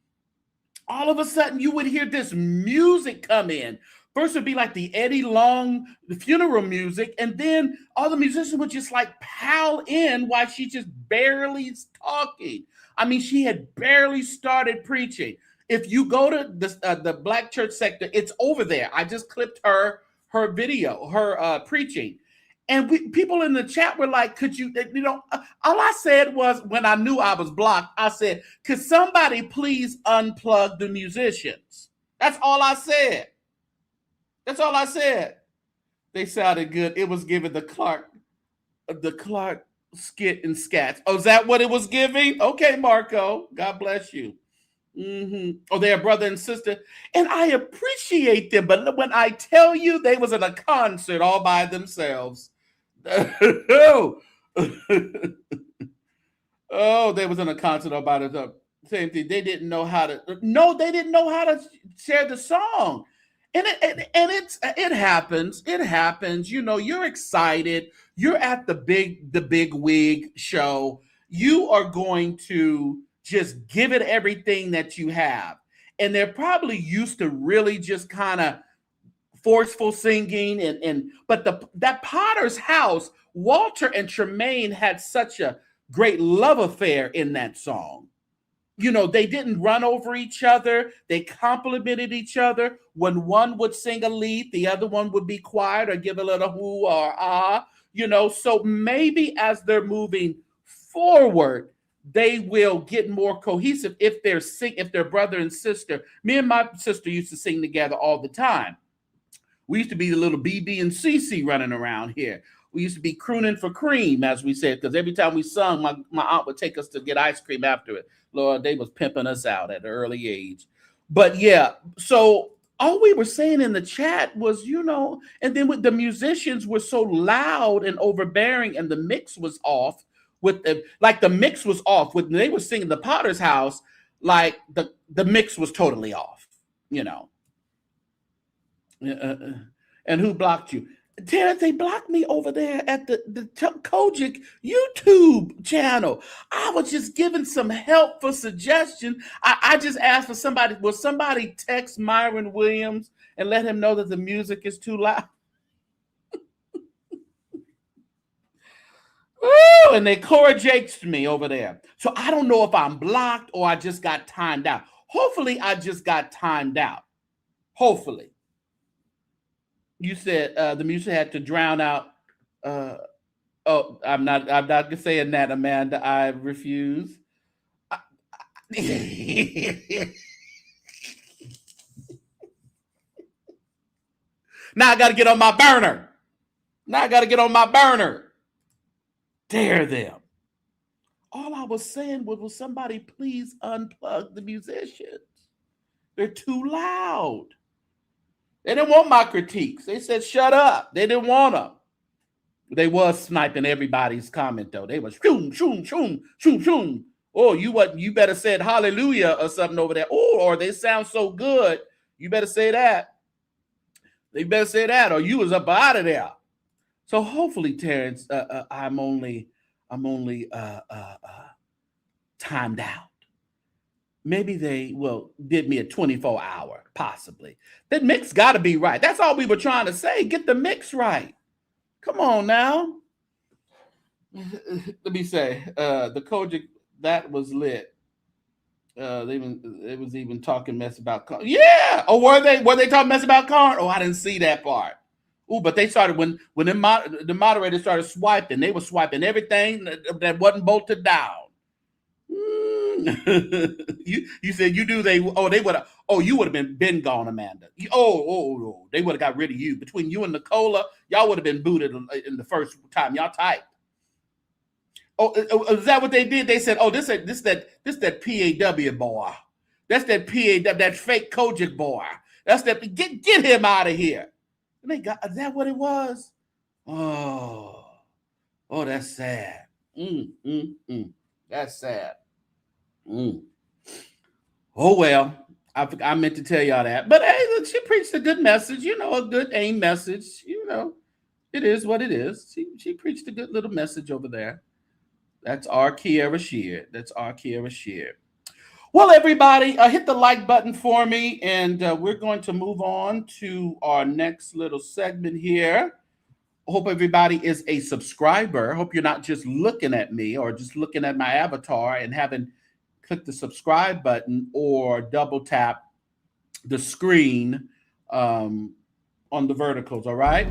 you would hear this music come in. First, it'd be like the Eddie Long, the funeral music, and then all the musicians would just like pile in while she just barely talking. I mean, she had barely started preaching. If you go to the Black Church Sector, it's over there. I just clipped her video, her preaching. And people in the chat were like, could you, all I said was, when I knew I was blocked, I said, could somebody please unplug the musicians? That's all I said. They sounded good. It was giving the Clark skit and scats. Oh, is that what it was giving? Okay, Marco. God bless you. Mm-hmm. Oh, they're brother and sister. And I appreciate them. But when I tell you they was in a concert all by themselves. Oh, they was in a concert all by themselves. Same thing. They didn't know how to share the song. And it happens. It happens. You know, you're excited. You're at the big wig show. You are going to just give it everything that you have. and they're probably used to really just kind of forceful singing. But that Potter's House, Walter and Tremaine had such a great love affair in that song. You know, they didn't run over each other. They complimented each other. When one would sing a lead, the other one would be quiet or give a little whoo or ah, you know. So maybe as they're moving forward, they will get more cohesive if they're brother and sister. Me and my sister used to sing together all the time. We used to be the little BB and CC running around here. We used to be crooning for cream, as we said, because every time we sung, my aunt would take us to get ice cream after it. Lord, they was pimping us out at an early age. But yeah, so all we were saying in the chat was, you know, and then with the musicians were so loud and overbearing, and the mix was off. The mix was off when they were singing the Potter's House. Like the mix was totally off, you know. And who blocked you? Terrence, they blocked me over there at the COGIC YouTube channel. I was just giving some helpful suggestion. I just asked for somebody. Will somebody text Myron Williams and let him know that the music is too loud? Ooh, and they Cora Jakes me over there. So I don't know if I'm blocked or I just got timed out. Hopefully, I just got timed out. Hopefully. You said the music had to drown out. I'm not saying that, Amanda. I refuse. Now I got to get on my burner. Dare them. All I was saying was, will somebody please unplug the musicians? They're too loud. They didn't want my critiques. They said, shut up. They didn't want them. They was sniping everybody's comment, though. They was shoom, shoom, shoom, shoom, shoom. Oh, you better said hallelujah or something over there. Oh, or they sound so good. You better say that. They better say that, or you was up out of there. So hopefully, Terrence, I'm only timed out. Maybe they did me a 24-hour, possibly. That mix got to be right. That's all we were trying to say. Get the mix right. Come on now. Let me say, the COGIC, that was lit. It was even talking mess about corn. Yeah. Oh, were they talking mess about corn? Oh, I didn't see that part. Oh, but they started when the moderator started swiping. They were swiping everything that wasn't bolted down. You said you do. They would have. Oh, you would have been gone, Amanda. They would have got rid of you. Between you and Nicola, y'all would have been booted in the first time y'all typed. Oh, is that what they did? They said, oh, this that PAW boy. That's that PAW, that fake COGIC boy. That's that. Get him out of here. And they got. Is that what it was? Oh, that's sad. That's sad. Oh, well, I meant to tell y'all that. But hey, look, she preached a good message, a good AIM message. It is what it is. She preached a good little message over there. That's our Kierra Shear. Well, everybody, hit the like button for me, and we're going to move on to our next little segment here. I hope everybody is a subscriber. I hope you're not just looking at me or just looking at my avatar and haven't clicked the subscribe button or double tap the screen on the verticals, all right?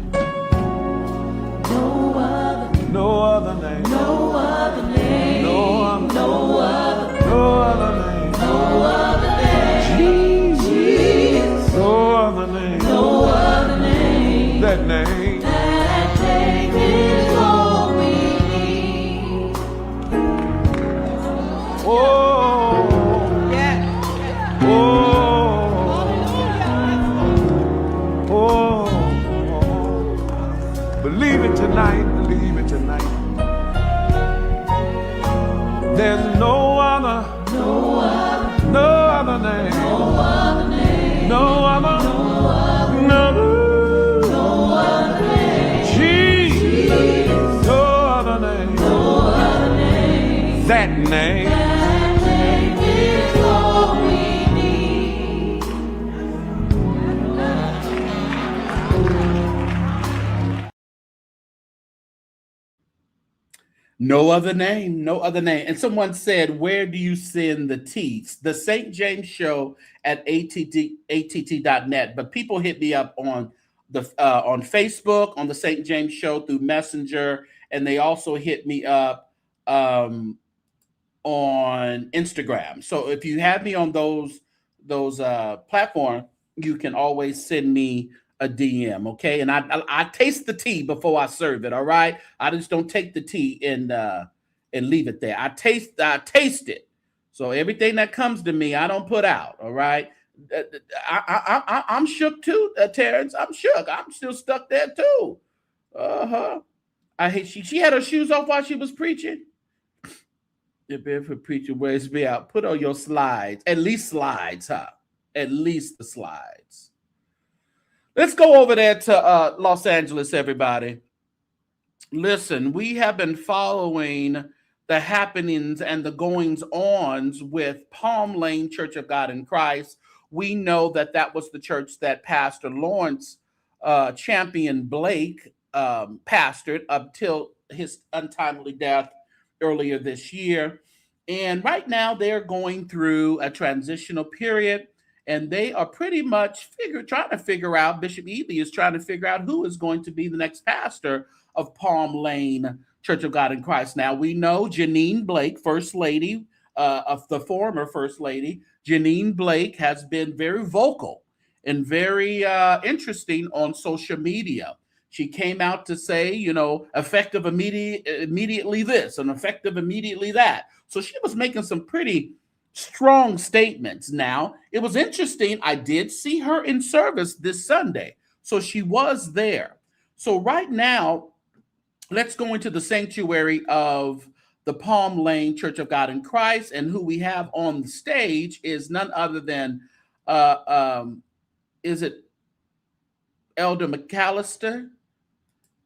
No other name. No other name. No other. No other. No other name. No other name. Jesus. No other name. No other name. That name. That name is all we need. Oh. Yeah. Oh. Oh. Believe it tonight. There's no other name, no other name, Jesus, no other name, that name is all we need. No other name, no other name. And someone said, where do you send the teats? The St. James Show at att.net. But people hit me up on on Facebook, on the St. James Show through Messenger, and they also hit me up on Instagram. So if you have me on those platforms, you can always send me a DM, okay? And I taste the tea before I serve it, all right? I just don't take the tea and leave it there. I taste it. So everything that comes to me, I don't put out, all right? I'm shook too, Terrence. I'm shook. I'm still stuck there too. I hate she had her shoes off while she was preaching. If ever preacher wears me out, put on your slides. At least slides, huh? At least the slides. Let's go over there to Los Angeles, everybody. Listen, we have been following the happenings and the goings-ons with Palm Lane Church of God in Christ. We know that was the church that Pastor Lawrence Champion Blake pastored up till his untimely death earlier this year. And right now they're going through a transitional period, and they are pretty much trying to figure out, Bishop Eby is trying to figure out who is going to be the next pastor of Palm Lane Church of God in Christ. Now, we know Janine Blake, First Lady of the former First Lady. Janine Blake has been very vocal and very interesting on social media. She came out to say, effective immediately this and effective immediately that. So she was making some pretty strong statements. Now, it was interesting. I did see her in service this Sunday. So she was there. So right now, let's go into the sanctuary of the Palm Lane Church of God in Christ. And who we have on the stage is none other than, is it Elder McAllister?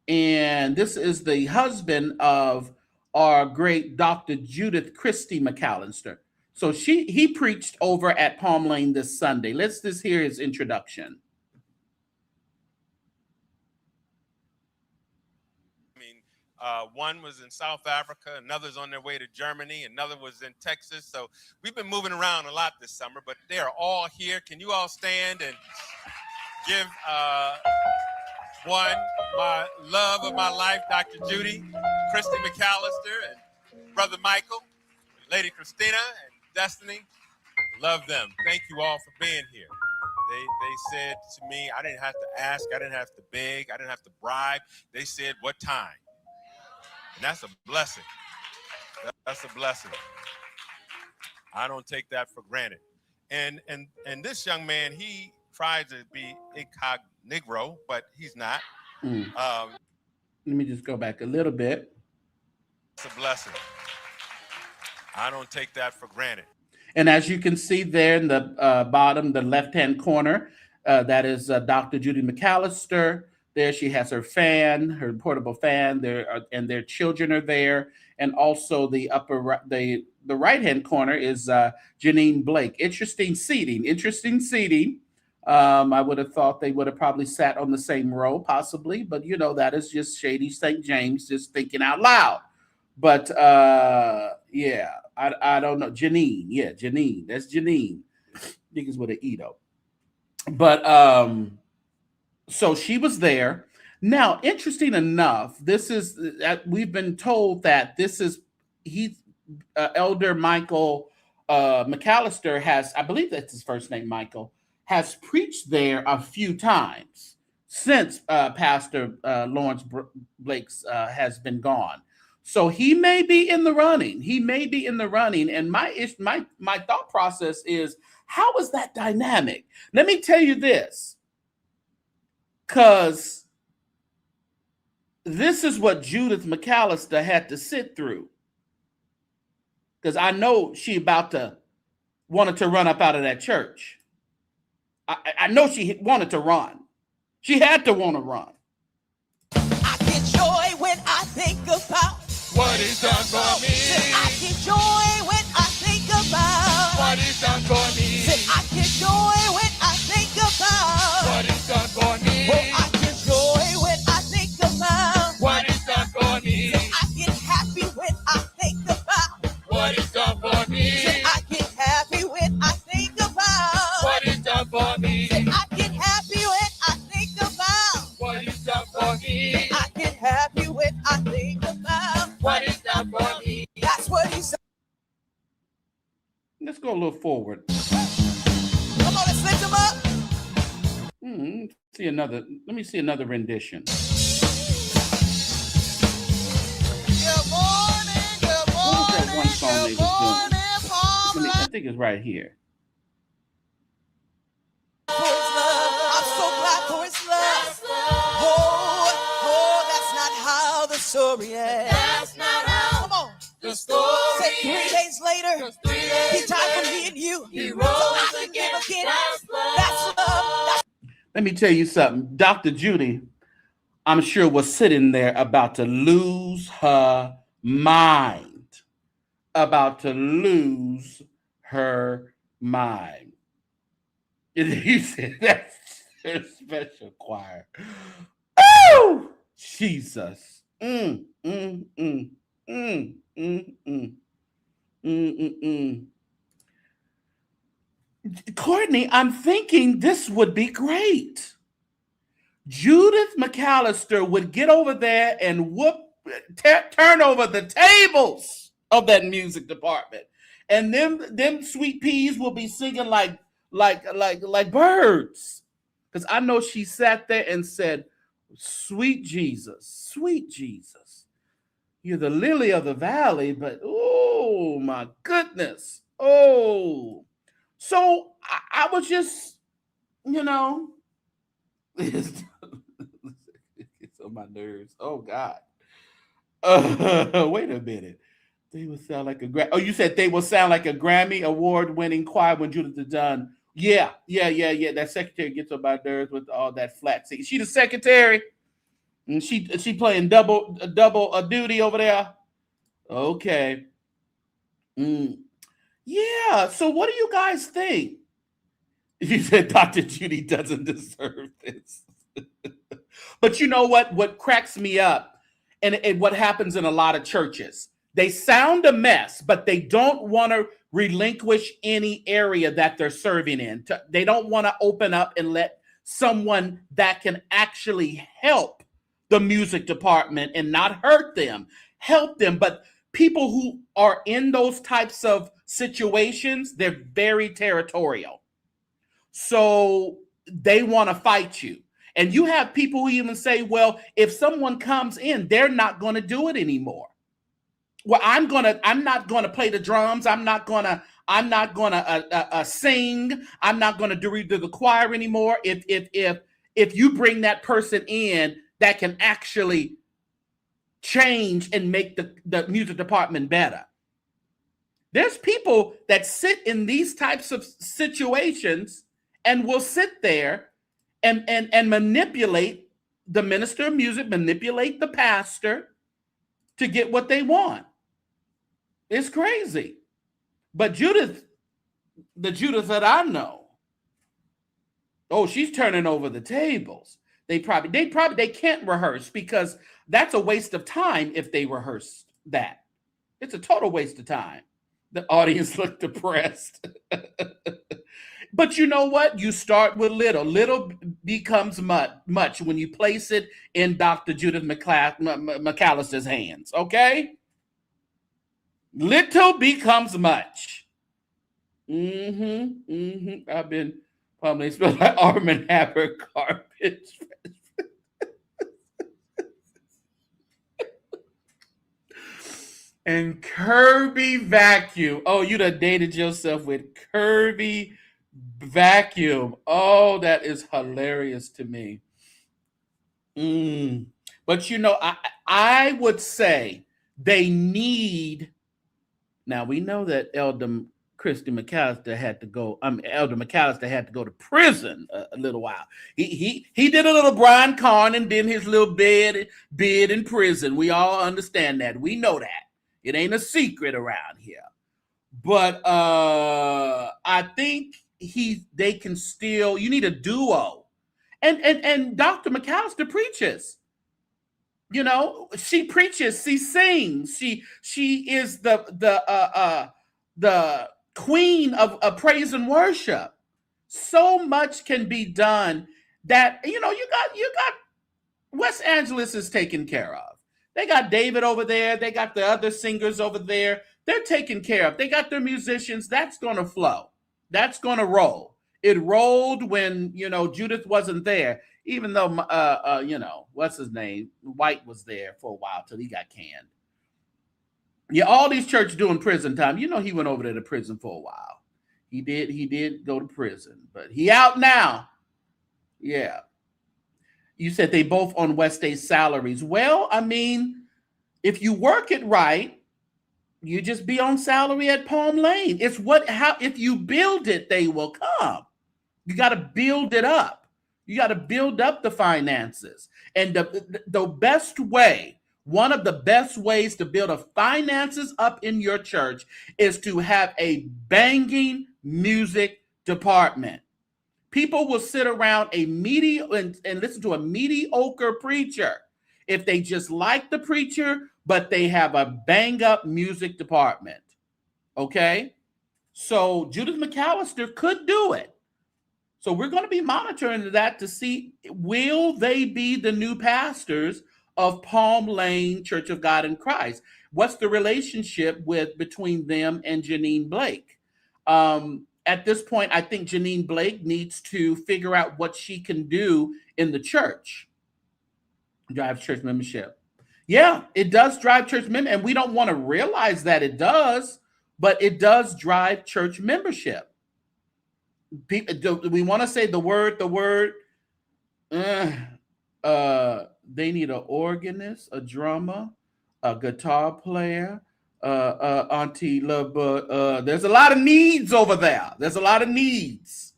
And this is the husband of our great Dr. Judith Christie McAllister. So he preached over at Palm Lane this Sunday. Let's just hear his introduction. One was in South Africa, another's on their way to Germany, another was in Texas. So we've been moving around a lot this summer, but they are all here. Can you all stand and give one, my love of my life, Dr. Judy, Christy McAllister, and Brother Michael, Lady Christina, and Destiny. Love them. Thank you all for being here. They said to me, I didn't have to ask, I didn't have to beg, I didn't have to bribe. They said, what time? And that's a blessing. That's a blessing. I don't take that for granted. And this young man, he tried to be incognito, but he's not. Let me just go back a little bit. It's a blessing. I don't take that for granted. And as you can see there in the bottom, the left-hand corner, that is Dr. Judy McAllister. There she has her fan, her portable fan there, and their children are there. And also the the right-hand corner is Janine Blake. Interesting seating. I would have thought they would have probably sat on the same row, possibly. But, that is just shady St. James just thinking out loud. But, yeah, I don't know. Janine. Yeah, Janine. That's Janine. Niggas with an E, though. But, so she was there. Now, interesting enough, this is we've been told that this is Elder Michael McAllister has, I believe that's his first name, Michael, has preached there a few times since Pastor Lawrence Blake's has been gone. So he may be in the running. And my thought process is, how is that dynamic? Let me tell you this. Because this is what Judith McAllister had to sit through. Because I know she wanted to run up out of that church. I know she wanted to run. She had to want to run. I get joy when I think about What he's done for me. I get joy when I think about What he's done for me. I get joy when I think about What he's done for me. I get joy when I think about What he's done for me. I get happy when when I think about what he's done for me. That's what he said. Let's go a little forward. Come on, let's lift him up. Let me see another rendition. Good morning, good What was that morning, one song they good was morning, doing? I think it's right here. For his love, I'm so glad for his love. Oh, that's not how the story ends. That's not how. Come on. The story. Say 3 days later, he died for me and you. He rose again. That's love. Let me tell you something. Dr. Judy, I'm sure, was sitting there about to lose her mind. About to lose her mind. He said, that's a special choir. Oh, Jesus. Courtney, I'm thinking this would be great. Judith McAllister would get over there and turn over the tables of that music department, and them sweet peas will be singing like birds. Because I know she sat there and said, "Sweet Jesus, you're the lily of the valley, but oh my goodness, oh." So I was just, it's on my nerves. Oh God. Wait a minute. They will sound like you said they will sound like a Grammy award-winning choir when Judith is done. Yeah. That secretary gets on my nerves with all that flat singing. She the secretary, and she playing double duty over there. Okay. Yeah. So what do you guys think? You said Dr. Judy doesn't deserve this. But you know what cracks me up, and what happens in a lot of churches, they sound a mess, but they don't want to relinquish any area that they're serving in. They don't want to open up and let someone that can actually help the music department and not hurt them, help them. But people who are in those types of situations, they're very territorial. So they want to fight you. And you have people who even say, well, if someone comes in, they're not going to do it anymore. Well, I'm not going to play the drums. I'm not going to sing. I'm not going to do the choir anymore. If you bring that person in that can actually change and make the music department better. There's people that sit in these types of situations and will sit there and manipulate the minister of music, manipulate the pastor to get what they want. It's crazy. But the Judith that I know, oh, she's turning over the tables. They can't rehearse, because that's a waste of time if they rehearse that. It's a total waste of time. The audience looked depressed. But you know what? You start with little. Little becomes much when you place it in Dr. Judith McAllister's hands, okay? Little becomes much. I've been probably spelled like Arm & Hammer carpet. And Kirby Vacuum. Oh, you done dated yourself with Kirby Vacuum. Oh, that is hilarious to me. But I would say they need. Now we know that Elder McAllister had to go to prison a little while. He did a little Brian Carn and did his little bid in prison. We all understand that. We know that. It ain't a secret around here. But I think they can still. You need a duo, and Dr. McAllister preaches. She preaches. She sings. She is the queen of praise and worship. So much can be done that you got West Angeles is taken care of. They got David over there. They got the other singers over there. They're taken care of. They got their musicians. That's going to flow. That's going to roll. It rolled when, Judith wasn't there, even though, what's his name? White was there for a while till he got canned. Yeah, all these churches doing prison time. He went over there to prison for a while. He did go to prison, but he out now. Yeah. You said they both on West State salaries. Well, I mean, if you work it right, you just be on salary at Palm Lane. It's if you build it, they will come. You got to build it up. You got to build up the finances. And the best way, one of the best ways to build the finances up in your church is to have a banging music department. People will sit around and listen to a mediocre preacher if they just like the preacher, but they have a bang-up music department. Okay? So Judith McAllister could do it. So we're going to be monitoring that to see, will they be the new pastors of Palm Lane Church of God in Christ? What's the relationship between them and Janine Blake? At this point, I think Janine Blake needs to figure out what she can do in the church. Drives church membership. Yeah, it does drive church membership, and we don't want to realize that it does, but it does drive church membership. We want to say the word. They need an organist, a drummer, a guitar player, Auntie Love. There's a lot of needs over there. There's a lot of needs.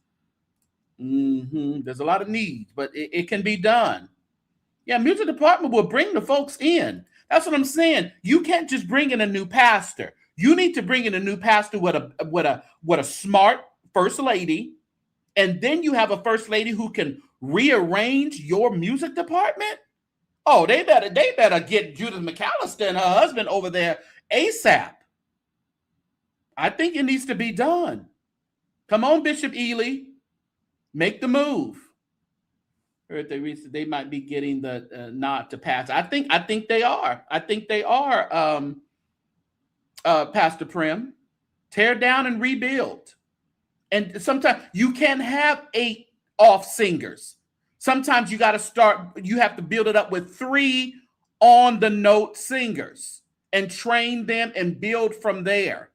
There's a lot of needs, but it can be done. Yeah, music department will bring the folks in. That's what I'm saying. You can't just bring in a new pastor. You need to bring in a new pastor with a smart first lady, and then you have a first lady who can rearrange your music department. Oh, they better get Judith McAllister and her husband over there ASAP. I think it needs to be done. Come on, Bishop Ely, make the move. Heard they might be getting the nod to pass. I think they are. I think they are. Pastor Prim, tear down and rebuild. And sometimes you can't have 8 off singers. Sometimes you have to build it up with 3 on the note singers and train them and build from there.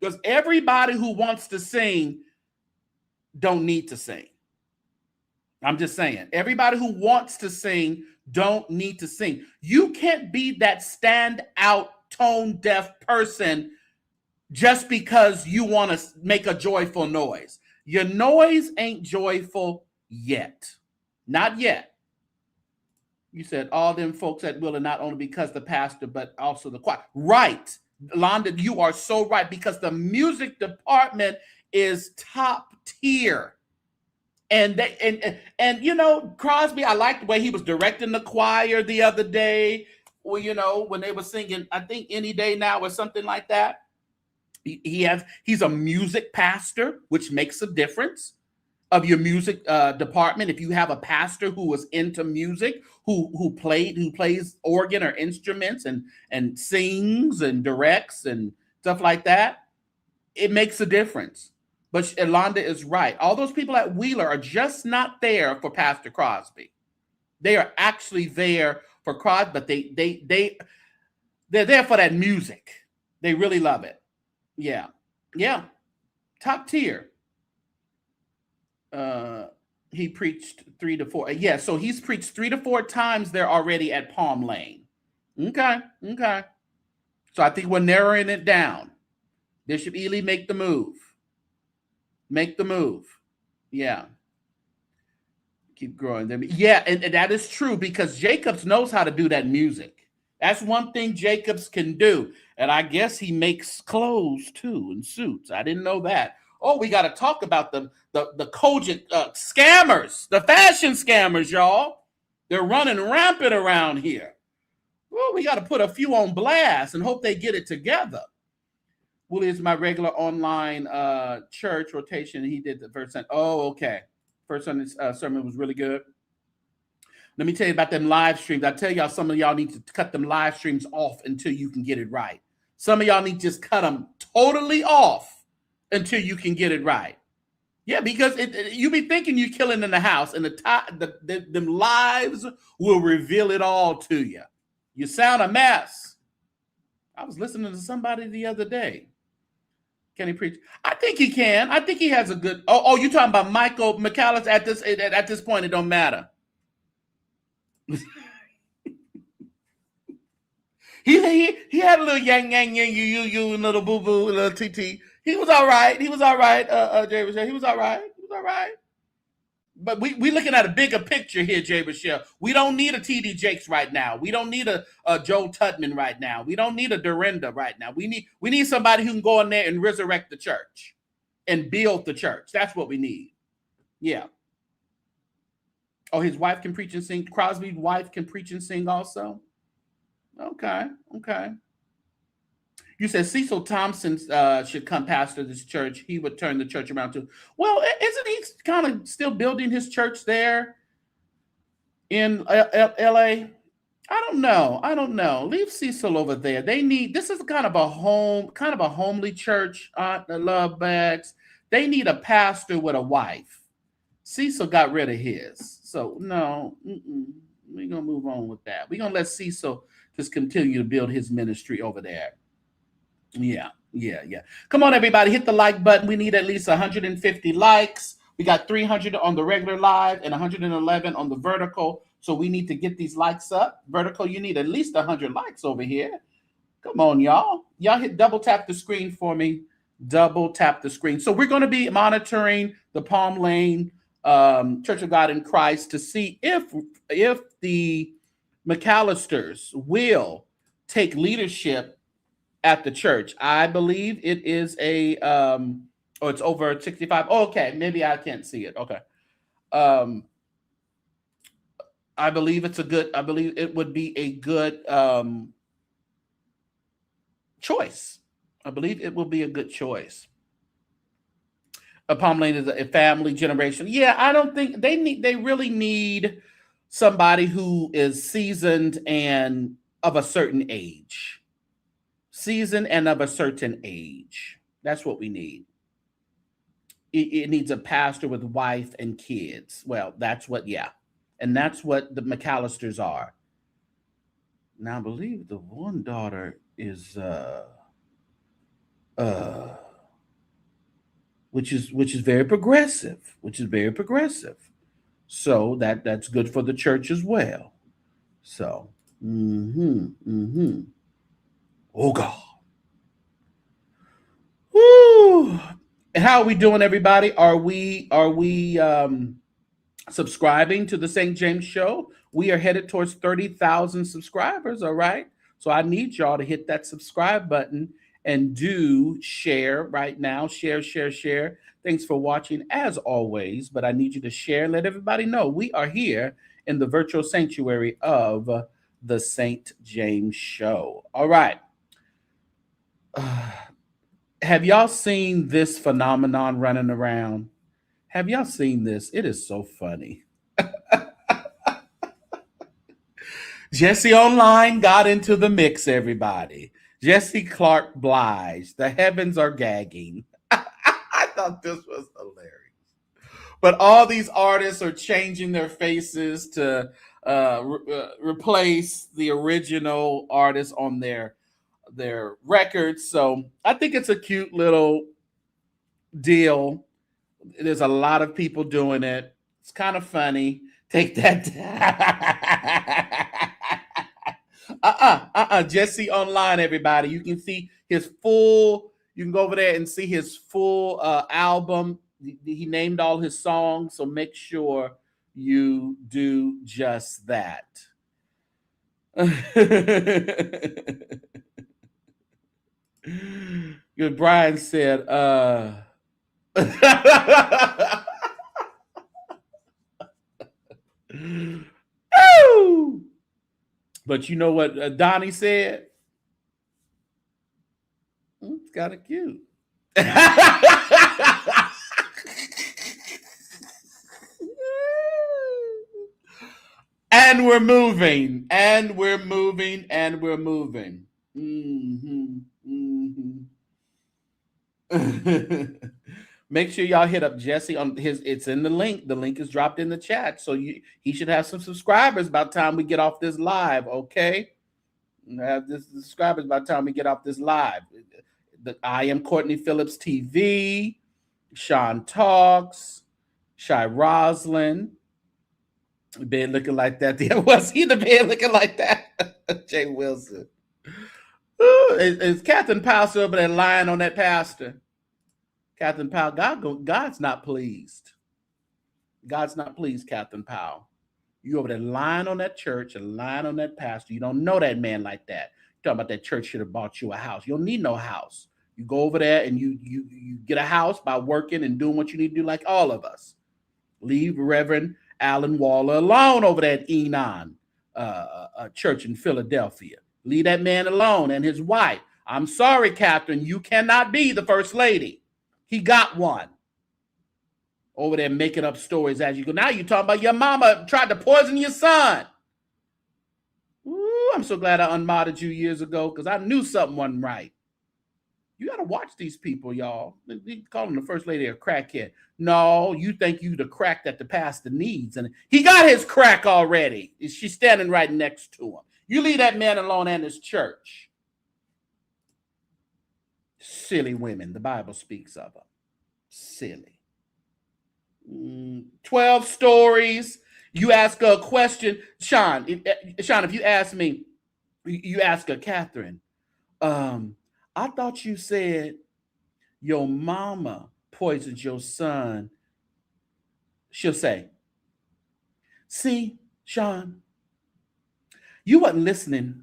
Because everybody who wants to sing don't need to sing. I'm just saying, everybody who wants to sing don't need to sing. You can't be that standout tone deaf person just because you want to make a joyful noise. Your noise ain't joyful yet. Not yet. You said all them folks at Wheeler, not only because the pastor, but also the choir. Right. Londa, you are so right, because the music department is top tier. And Crosby, I like the way he was directing the choir the other day. Well, when they were singing, I think Any Day Now or something like that. He's a music pastor, which makes a difference of your music department. If you have a pastor who was into music, who plays organ or instruments and sings and directs and stuff like that, it makes a difference. But Yolanda is right. All those people at Wheeler are just not there for Pastor Crosby. They are actually there for Crosby, but they're there for that music. They really love it. Yeah. Top tier. He preached 3 to 4. Yeah, so he's preached 3 to 4 times there already at Palm Lane. Okay. So I think we're narrowing it down. Bishop Ely, make the move. Yeah. Keep growing. Yeah, and that is true, because Jacobs knows how to do that music. That's one thing Jacobs can do. And I guess he makes clothes too, and suits. I didn't know that. Oh, we got to talk about the COGIC scammers, the fashion scammers, y'all. They're running rampant around here. Well, we got to put a few on blast and hope they get it together. Willie is my regular online church rotation. He did the first Sunday. Oh, okay. First Sunday's sermon was really good. Let me tell you about them live streams. I tell y'all, some of y'all need to cut them live streams off until you can get it right. Some of y'all need to just cut them totally off until you can get it right. Yeah, because you be thinking you're killing in the house, and them lives will reveal it all to you. You sound a mess. I was listening to somebody the other day. Can he preach? I think he can. I think he has a good. Oh, you're talking about Michael McAllister at this point. It don't matter. He had a little yang you little boo boo little TT. He was all right. He was all right. Jay Rochelle. He was all right. He was all right. But we looking at a bigger picture here, Jay Rochelle. We don't need a TD Jakes right now. We don't need a Joe Tudman right now. We don't need a Dorinda right now. We need somebody who can go in there and resurrect the church and build the church. That's what we need. Yeah. Oh, his wife can preach and sing. Crosby's wife can preach and sing also. Okay. You said Cecil Thompson should come pastor this church. He would turn the church around too. Well, isn't he kind of still building his church there in L.A.? I don't know. Leave Cecil over there. This is kind of a homely church. The love bags. They need a pastor with a wife. Cecil got rid of his. So no, we're gonna move on with that. We're gonna let Cecil just continue to build his ministry over there. Yeah. Come on, everybody, hit the like button. We need at least 150 likes. We got 300 on the regular live and 111 on the vertical. So we need to get these likes up. Vertical, you need at least 100 likes over here. Come on, y'all. Y'all hit double tap the screen for me. Double tap the screen. So we're going to be monitoring the Palm Lane Church of God in Christ to see if the McAllisters will take leadership at the church. I believe it is it's over 65. Oh, okay, maybe I can't see it. Okay. I believe it would be a good choice. I believe it will be a good choice. Palm Lane is a family generation. Yeah, I don't think they really need somebody who is seasoned and of a certain age. Seasoned and of a certain age. That's what we need. It needs a pastor with wife and kids. Well, and that's what the McAllisters are. Now, I believe the one daughter is which is very progressive, So that's good for the church as well. So, Oh God. Woo. How are we doing, everybody? Are we subscribing to the St. James Show? We are headed towards 30,000 subscribers, all right? So I need y'all to hit that subscribe button and do share right now. Share. Thanks for watching as always, but I need you to share. Let everybody know we are here in the virtual sanctuary of the St. James Show. All right. Have y'all seen this phenomenon running around? Have y'all seen this? It is so funny. Jesse Online got into the mix, everybody. Jesse Clark Blige. The heavens are gagging. I thought this was hilarious. But all these artists are changing their faces to replace the original artists on their records. So I think it's a cute little deal. There's a lot of people doing it. It's kind of funny. Take that Jesse Online, everybody. You can see his full, you can go over there and see his full album. He named all his songs, so make sure you do just that. Good. Brian said, but you know what Donnie said? It's kind of cute. And we're moving. And we're moving. And we're moving. Make sure y'all hit up Jesse on his. It's in the link. The link is dropped in the chat. So he should have some subscribers by the time we get off this live. Okay, have this subscribers by the time we get off this live. I am Courtney Phillips TV. Sean Talks. Shy Roslyn. Bed looking like that. Was he the bed looking like that? Jay Wilson. Ooh, is Catherine Powell still over there lying on that pastor? Catherine Powell, God's not pleased. God's not pleased, Catherine Powell. You over there lying on that church and lying on that pastor. You don't know that man like that. You're talking about that church should have bought you a house. You don't need no house. You go over there and you get a house by working and doing what you need to do, like all of us. Leave Reverend Alan Waller alone over there at Enon Church in Philadelphia. Leave that man alone and his wife. I'm sorry, Catherine, you cannot be the first lady. He got one. Over there making up stories as you go. Now you're talking about your mama tried to poison your son. Ooh, I'm so glad I unmodded you years ago because I knew something wasn't right. You got to watch these people, y'all. They call them the first lady a crackhead. No, you think you the crack that the pastor needs. And he got his crack already. She's standing right next to him. You leave that man alone and his church. Silly women. The Bible speaks of them. Silly. 12 stories. You ask her a question. Sean, if you ask me, you ask her, Catherine, I thought you said your mama poisoned your son. She'll say, see, Sean, you wasn't listening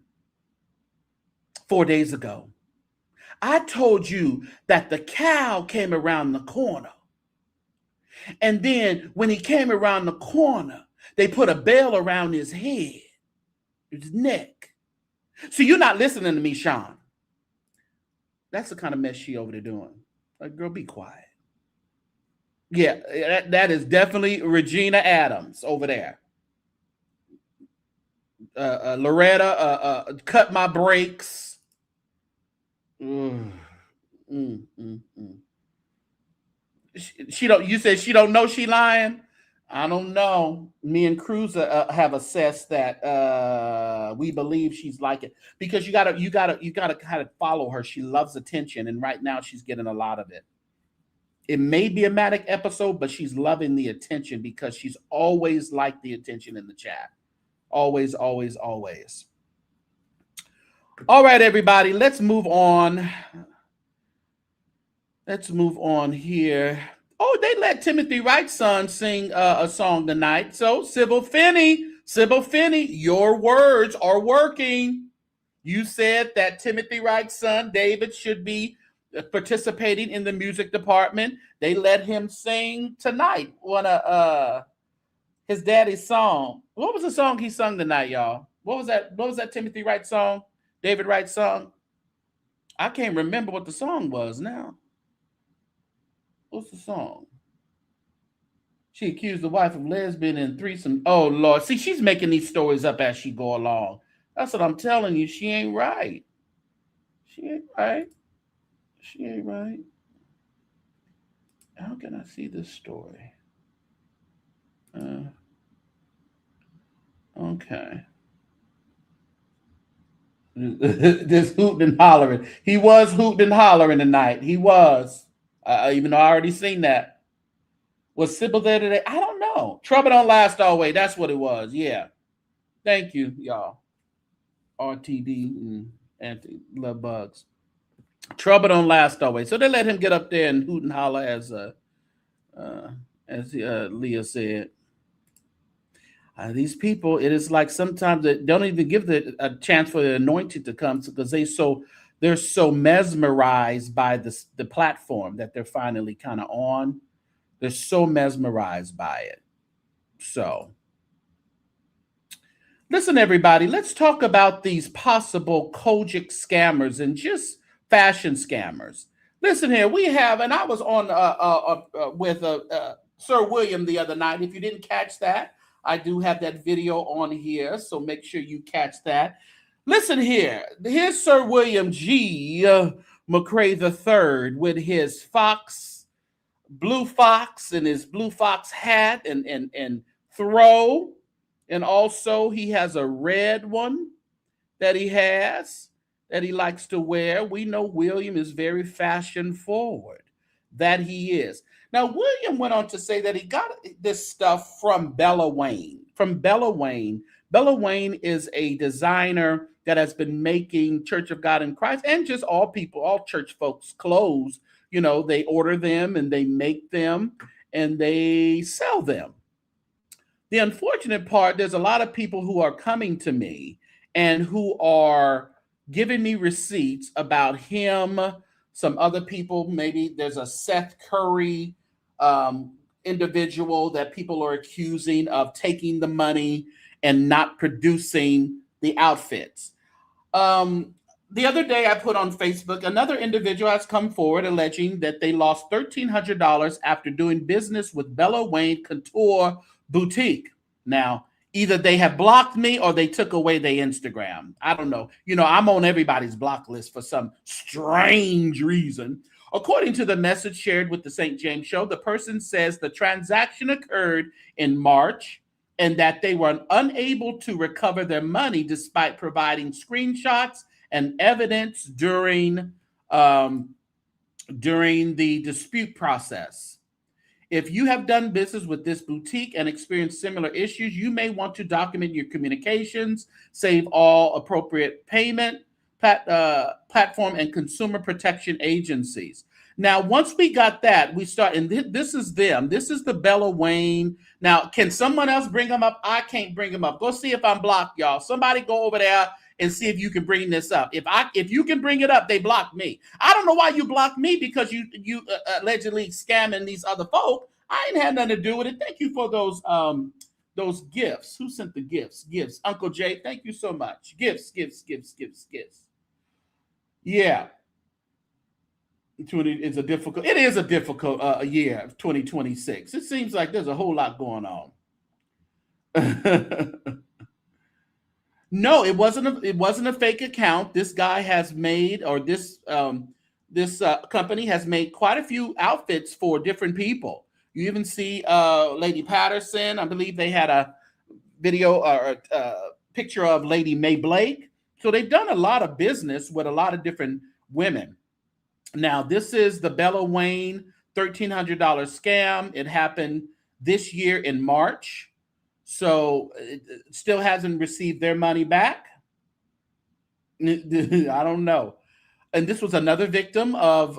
4 days ago. I told you that the cow came around the corner. And then when he came around the corner, they put a bell around his head, his neck. So you're not listening to me, Sean. That's the kind of mess she over there doing. Like, girl, be quiet. Yeah, that is definitely Regina Adams over there. Loretta, cut my brakes. She don't. You said she don't know she lying. I don't know. Me and Cruz have assessed that we believe she's like it because you gotta kind of follow her. She loves attention, and right now she's getting a lot of it. It may be a manic episode, but she's loving the attention because she's always liked the attention in the chat. Always, always, always. All right, everybody, let's move on. Let's move on here. Oh, they let Timothy Wright's son sing a song tonight. So, Sybil Finney, your words are working. You said that Timothy Wright's son, David, should be participating in the music department. They let him sing tonight one of his daddy's song. What was the song he sung tonight, y'all? What was that Timothy Wright song? David Wright's song? I can't remember what the song was now. What's the song? She accused the wife of lesbian and threesome. Oh, Lord. See, she's making these stories up as she go along. That's what I'm telling you. She ain't right. She ain't right. She ain't right. How can I see this story? Okay. This hooting and hollering. He was hooting and hollering tonight. He was. Even though I already seen that. Was Sybil there today? I don't know. Trouble don't last always. That's what it was. Yeah. Thank you, y'all. RTD and anti-love bugs. Trouble don't last always. So they let him get up there and hoot and holler as Leah said. These people, it is like sometimes they don't even give a chance for the anointing to come because they're so mesmerized by the platform that they're finally kind of on. They're so mesmerized by it. So, listen, everybody, let's talk about these possible COGIC scammers and just fashion scammers. Listen here, we have, and I was on with Sir William the other night. If you didn't catch that, I do have that video on here, so make sure you catch that. Listen here. Here's Sir William G. McCrae III with his blue fox and his blue fox hat and throw. And also he has a red one that he likes to wear. We know William is very fashion forward. That he is. Now, William went on to say that he got this stuff from Bella Wayne. From Bella Wayne. Bella Wayne is a designer that has been making Church of God in Christ and just all people, all church folks, clothes. You know, they order them and they make them and they sell them. The unfortunate part, there's a lot of people who are coming to me and who are giving me receipts about him, some other people. Maybe there's a Seth Curry individual that people are accusing of taking the money and not producing the outfits. The other day I put on Facebook, another individual has come forward alleging that they lost $1,300 after doing business with Bella Wayne Couture Boutique. Now, either they have blocked me or they took away their Instagram. I don't know. You know, I'm on everybody's block list for some strange reason. According to the message shared with the St. James Show, the person says the transaction occurred in March and that they were unable to recover their money despite providing screenshots and evidence during the dispute process. If you have done business with this boutique and experienced similar issues, you may want to document your communications, save all appropriate payment platform and consumer protection agencies. Now, once we got that, we start, and this is them. This is the Bella Wayne. Now, can someone else bring them up? I can't bring them up. Go see if I'm blocked, y'all. Somebody go over there and see if you can bring this up. If you can bring it up, they blocked me. I don't know why you blocked me, because you allegedly scamming these other folk. I ain't had nothing to do with it. Thank you for those gifts. Who sent the gifts? Gifts. Uncle Jay, thank you so much. Gifts. Yeah. It is a difficult year, 2026. It seems like there's a whole lot going on. No, it wasn't a fake account. This guy has made, or this company has made quite a few outfits for different people. You even see Lady Patterson. I believe they had a video or a picture of Lady May Blake. So they've done a lot of business with a lot of different women. Now, this is the Bella Wayne $1,300 scam. It happened this year in March. So it still hasn't received their money back. I don't know. And this was another victim of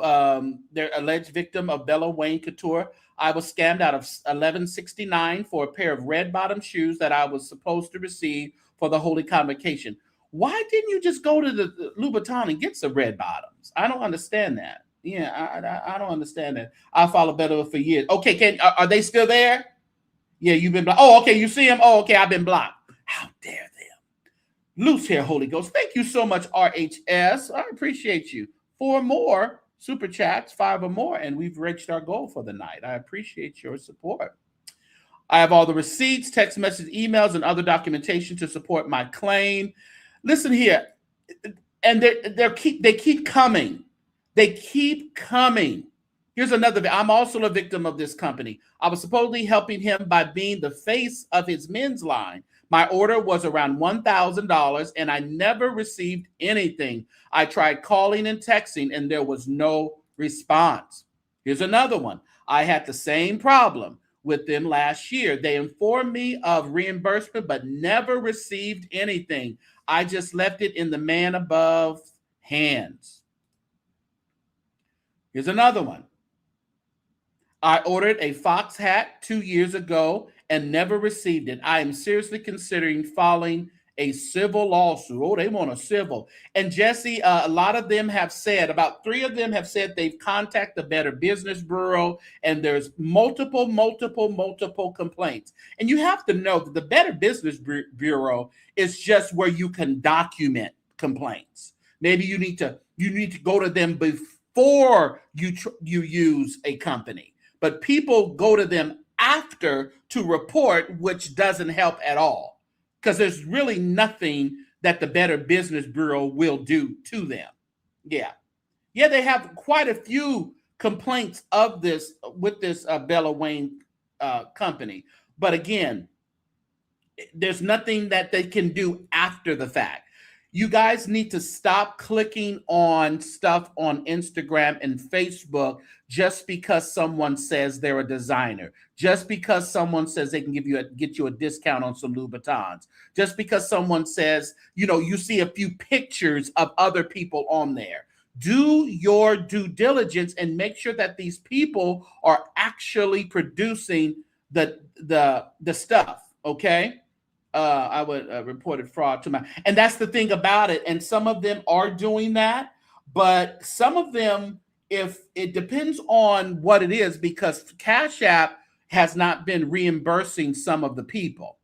their alleged victim of Bella Wayne Couture. I was scammed out of $1,169 for a pair of red bottom shoes that I was supposed to receive for the Holy Convocation. Why didn't you just go to the Louboutin and get some red bottoms? I don't understand that. Yeah, I don't understand that. I followed Bella for years. Okay, are they still there? Yeah, you've been blocked. Oh, okay, you see him? Oh, okay, I've been blocked. How dare them? Loose hair, Holy Ghost. Thank you so much, RHS. I appreciate you. 4 more super chats, 5 or more, and we've reached our goal for the night. I appreciate your support. I have all the receipts, text messages, emails, and other documentation to support my claim. Listen here, and they keep coming. They keep coming. Here's another. I'm also a victim of this company. I was supposedly helping him by being the face of his men's line. My order was around $1,000, and I never received anything. I tried calling and texting, and there was no response. Here's another one. I had the same problem with them last year. They informed me of reimbursement, but never received anything. I just left it in the man above hands. Here's another one. I ordered a fox hat 2 years ago and never received it. I am seriously considering filing a civil lawsuit. Oh, they want a civil. And Jesse, a lot of them have said, about 3 of them have said they've contacted the Better Business Bureau, and there's multiple complaints. And you have to know that the Better Business Bureau is just where you can document complaints. Maybe you need to go to them before you use a company. But people go to them after to report, which doesn't help at all, because there's really nothing that the Better Business Bureau will do to them. Yeah, they have quite a few complaints of this with this Bella Wayne company, but again, there's nothing that they can do after the fact. You guys need to stop clicking on stuff on Instagram and Facebook just because someone says they're a designer, just because someone says they can get you a discount on some Louboutins, just because someone says, you see a few pictures of other people on there. Do your due diligence and make sure that these people are actually producing the stuff, okay? I would reported fraud to and that's the thing about it. And some of them are doing that, but some of them, if it depends on what it is, because CashApp has not been reimbursing some of the people.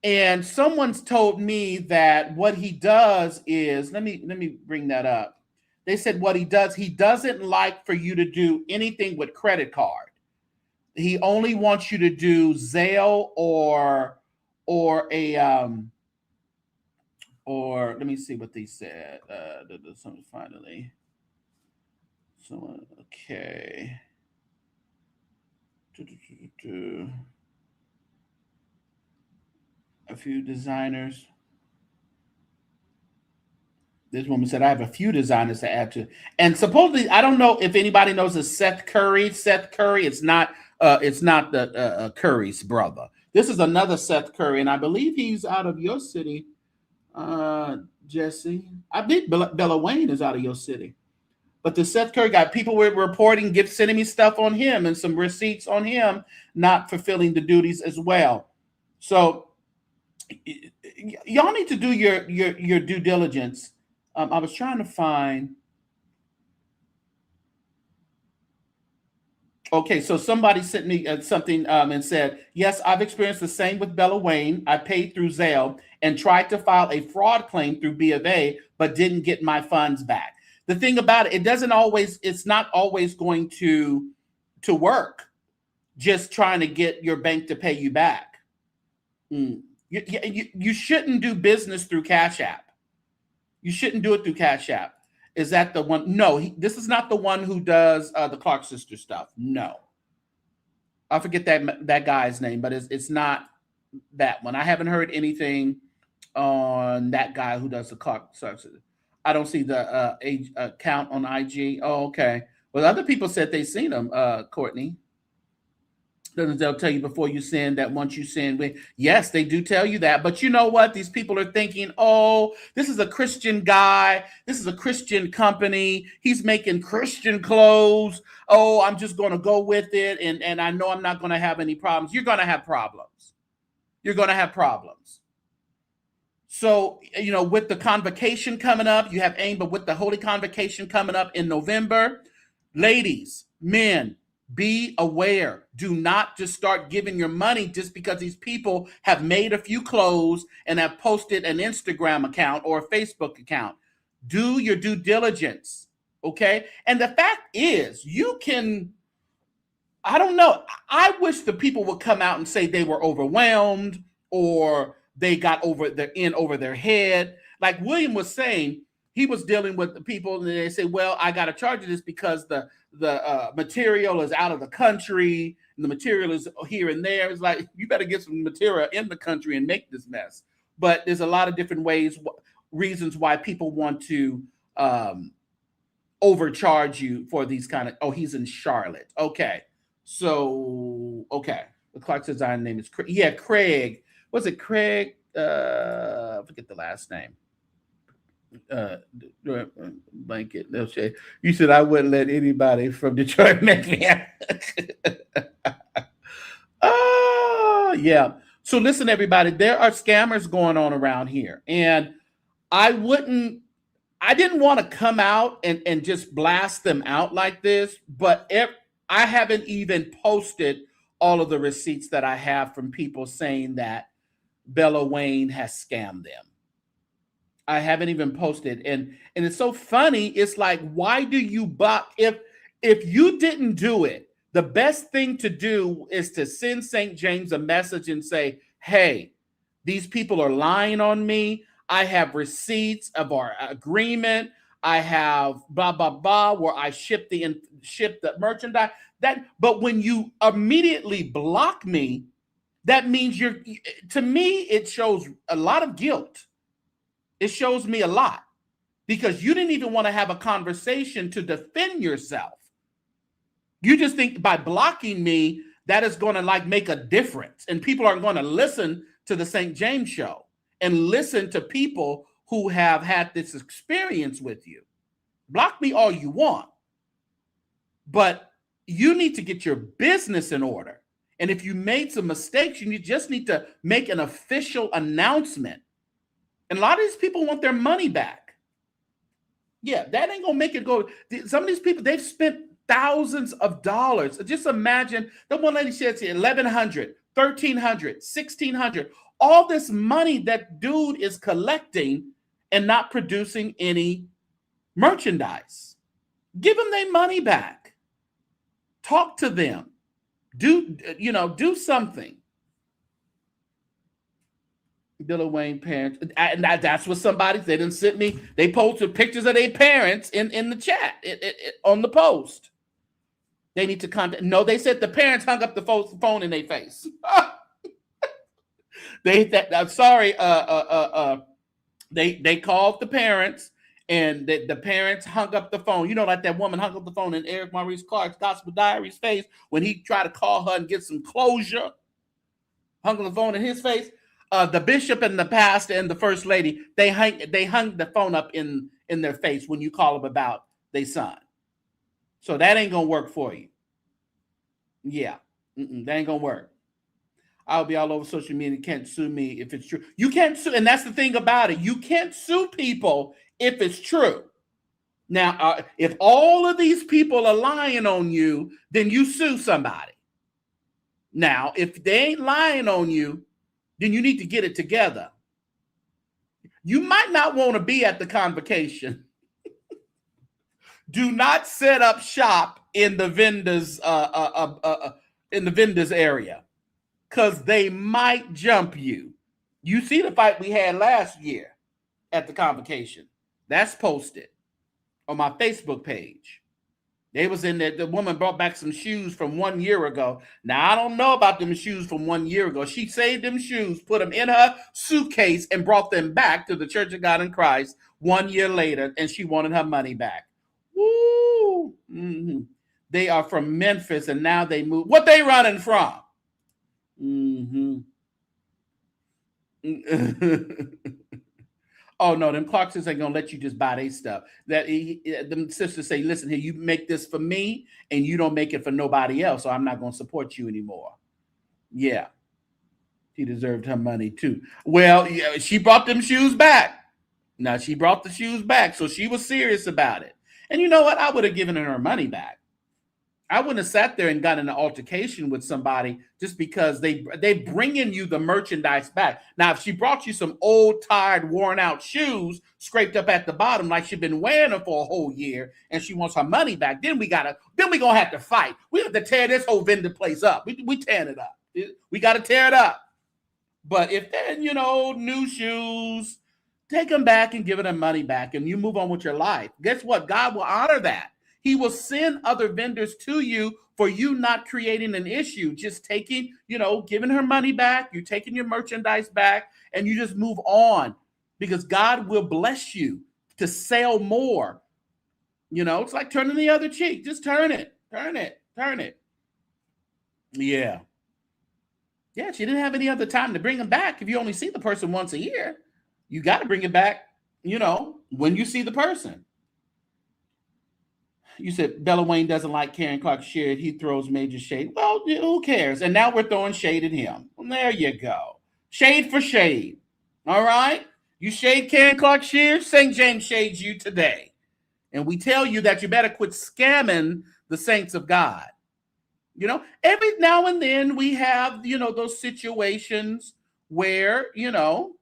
And someone's told me that what he does is, let me bring that up. They said what he doesn't like for you to do anything with credit card. He only wants you to do Zelle or let me see what they said. Finally. So okay. A few designers. This woman said, I have a few designers to add to. And supposedly, I don't know if anybody knows a Seth Curry. Seth Curry, it's not the Curry's brother. This is another Seth Curry, and I believe he's out of your city, Jesse. I believe Bella Wayne is out of your city. But the Seth Curry guy, people were reporting, sending me stuff on him and some receipts on him not fulfilling the duties as well. So y'all need to do your due diligence. I was trying to find. Okay, so somebody sent me something and said, yes, I've experienced the same with Bella Wayne. I paid through Zelle and tried to file a fraud claim through B of A, but didn't get my funds back. The thing about it, it's not always going to work just trying to get your bank to pay you back. You shouldn't do business through CashApp. You shouldn't do it through CashApp. Is that the one? No, this is not the one who does the Clark sister stuff. No. I forget that guy's name, but it's not that one. I haven't heard anything on that guy who does the Clark sister. I don't see the account on IG. Oh, okay. Well, other people said they seen him, Courtney. They'll tell you before you send that once you send. Yes, they do tell you that. But you know what? These people are thinking, oh, this is a Christian guy. This is a Christian company. He's making Christian clothes. Oh, I'm just going to go with it. And I know I'm not going to have any problems. You're going to have problems. You're going to have problems. So, with the convocation coming up, you have AIM, but with the Holy Convocation coming up in November, ladies, men, be aware. Do not just start giving your money just because these people have made a few clothes and have posted an Instagram account or a Facebook account. Do your due diligence, okay? And the fact is, I don't know. I wish the people would come out and say they were overwhelmed or they got over their head. Like William was saying, he was dealing with the people and they say, well, I got to charge you this because the material is out of the country and the material is here and there. It's like, you better get some material in the country and make this mess. But there's a lot of different reasons why people want to overcharge you for these kind of, he's in Charlotte. Okay. So, okay. The Clark design name is Craig. Yeah, Craig. Was it Craig? I forget the last name. Blanket. No shade. You said I wouldn't let anybody from Detroit make me. Oh, yeah. So listen, everybody, there are scammers going on around here. And I didn't want to come out and just blast them out like this, but I haven't even posted all of the receipts that I have from people saying that Bella Wayne has scammed them. I haven't even posted. And it's so funny. It's like, why do you if you didn't do it, The best thing to do is to send St. James a message and say, hey, these people are lying on me. I have receipts of our agreement. I have blah, blah, blah, where I ship the merchandise. But when you immediately block me, that means to me, it shows a lot of guilt. It shows me a lot because you didn't even want to have a conversation to defend yourself. You just think by blocking me, that is going to like make a difference. And people are going to listen to the St. James Show and listen to people who have had this experience with you. Block me all you want. But you need to get your business in order. And if you made some mistakes, you just need to make an official announcement. And a lot of these people want their money back. Yeah, that ain't going to make it go. Some of these people, they've spent thousands of dollars. Just imagine the one lady said $1,100, $1,300, $1,600. All this money that dude is collecting and not producing any merchandise. Give them their money back. Talk to them. Do something. Bill Wayne parents. And that's what somebody, they didn't send me. They posted pictures of their parents in the chat on the post. They need to contact. No, they said the parents hung up the phone in their face. I'm sorry. They called the parents, and the parents hung up the phone. You know, like that woman hung up the phone in Eric Maurice Clark's Gospel Diaries face when he tried to call her and get some closure. Hung up the phone in his face. The bishop and the pastor and the first lady, they hung the phone up in their face when you call them about their son. So that ain't gonna work for you. Yeah, that ain't gonna work. I'll be all over social media. You can't sue me if it's true. You can't sue, and that's the thing about it. You can't sue people if it's true. Now, if all of these people are lying on you, then you sue somebody. Now, if they ain't lying on you, then you need to get it together. You might not want to be at the convocation. Do not set up shop in the vendors area, because they might jump you. You see the fight we had last year at the convocation. That's posted on my Facebook page. They was in there. The woman brought back some shoes from 1 year ago. Now, I don't know about them shoes from 1 year ago. She saved them shoes, put them in her suitcase, and brought them back to the Church of God in Christ 1 year later, and she wanted her money back. Woo! Mm-hmm. They are from Memphis, and now they moved. What they running from? Mm-hmm. Oh, no, them Clarksons ain't going to let you just buy their stuff. Them sisters say, listen here, you make this for me, and you don't make it for nobody else, so I'm not going to support you anymore. Yeah. She deserved her money, too. Well, yeah, she brought them shoes back. Now, she brought the shoes back, so she was serious about it. And you know what? I would have given her money back. I wouldn't have sat there and got in an altercation with somebody just because they bringing you the merchandise back. Now, if she brought you some old, tired, worn out shoes scraped up at the bottom like she'd been wearing them for a whole year and she wants her money back, then we're gonna have to fight. We have to tear this whole vendor place up. We tearing it up. We got to tear it up. But if they're, new shoes, take them back and give them money back and you move on with your life. Guess what? God will honor that. He will send other vendors to you for you not creating an issue, just taking, giving her money back, you taking your merchandise back, and you just move on because God will bless you to sell more. It's like turning the other cheek. Just turn it. Yeah. Yeah, she didn't have any other time to bring them back. If you only see the person once a year, you got to bring it back, when you see the person. You said Bella Wayne doesn't like Karen Clark shared. He throws major shade. Well, who cares? And now we're throwing shade at him. Well, there you go. Shade for shade. All right? You shade Karen Clark shared, St. James shades you today. And we tell you that you better quit scamming the saints of God. Every now and then we have, those situations where, the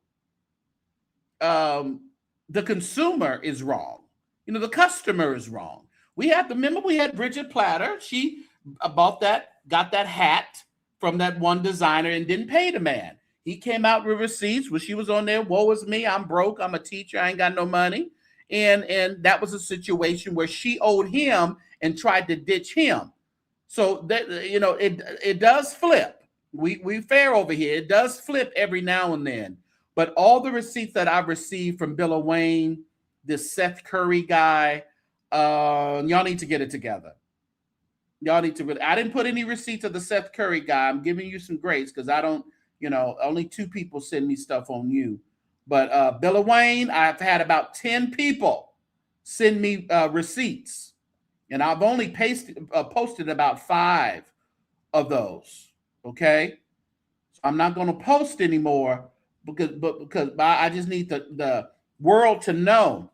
consumer is wrong. The customer is wrong. We had Bridget Platter. She I bought that, got that hat from that one designer and didn't pay the man. He came out with receipts when she was on there. Woe is me. I'm broke. I'm a teacher. I ain't got no money. And that was a situation where she owed him and tried to ditch him. So that, it does flip. We fair over here. It does flip every now and then. But all the receipts that I've received from Bill Wayne, this Seth Curry guy, y'all need to get it together. Y'all need to really. I didn't put any receipts of the Seth Curry guy. I'm giving you some grace because I don't. Only 2 people send me stuff on you. But Bill Wayne, I've had about 10 people send me receipts, and I've only posted about 5 of those. Okay, so I'm not going to post anymore because I just need the world to know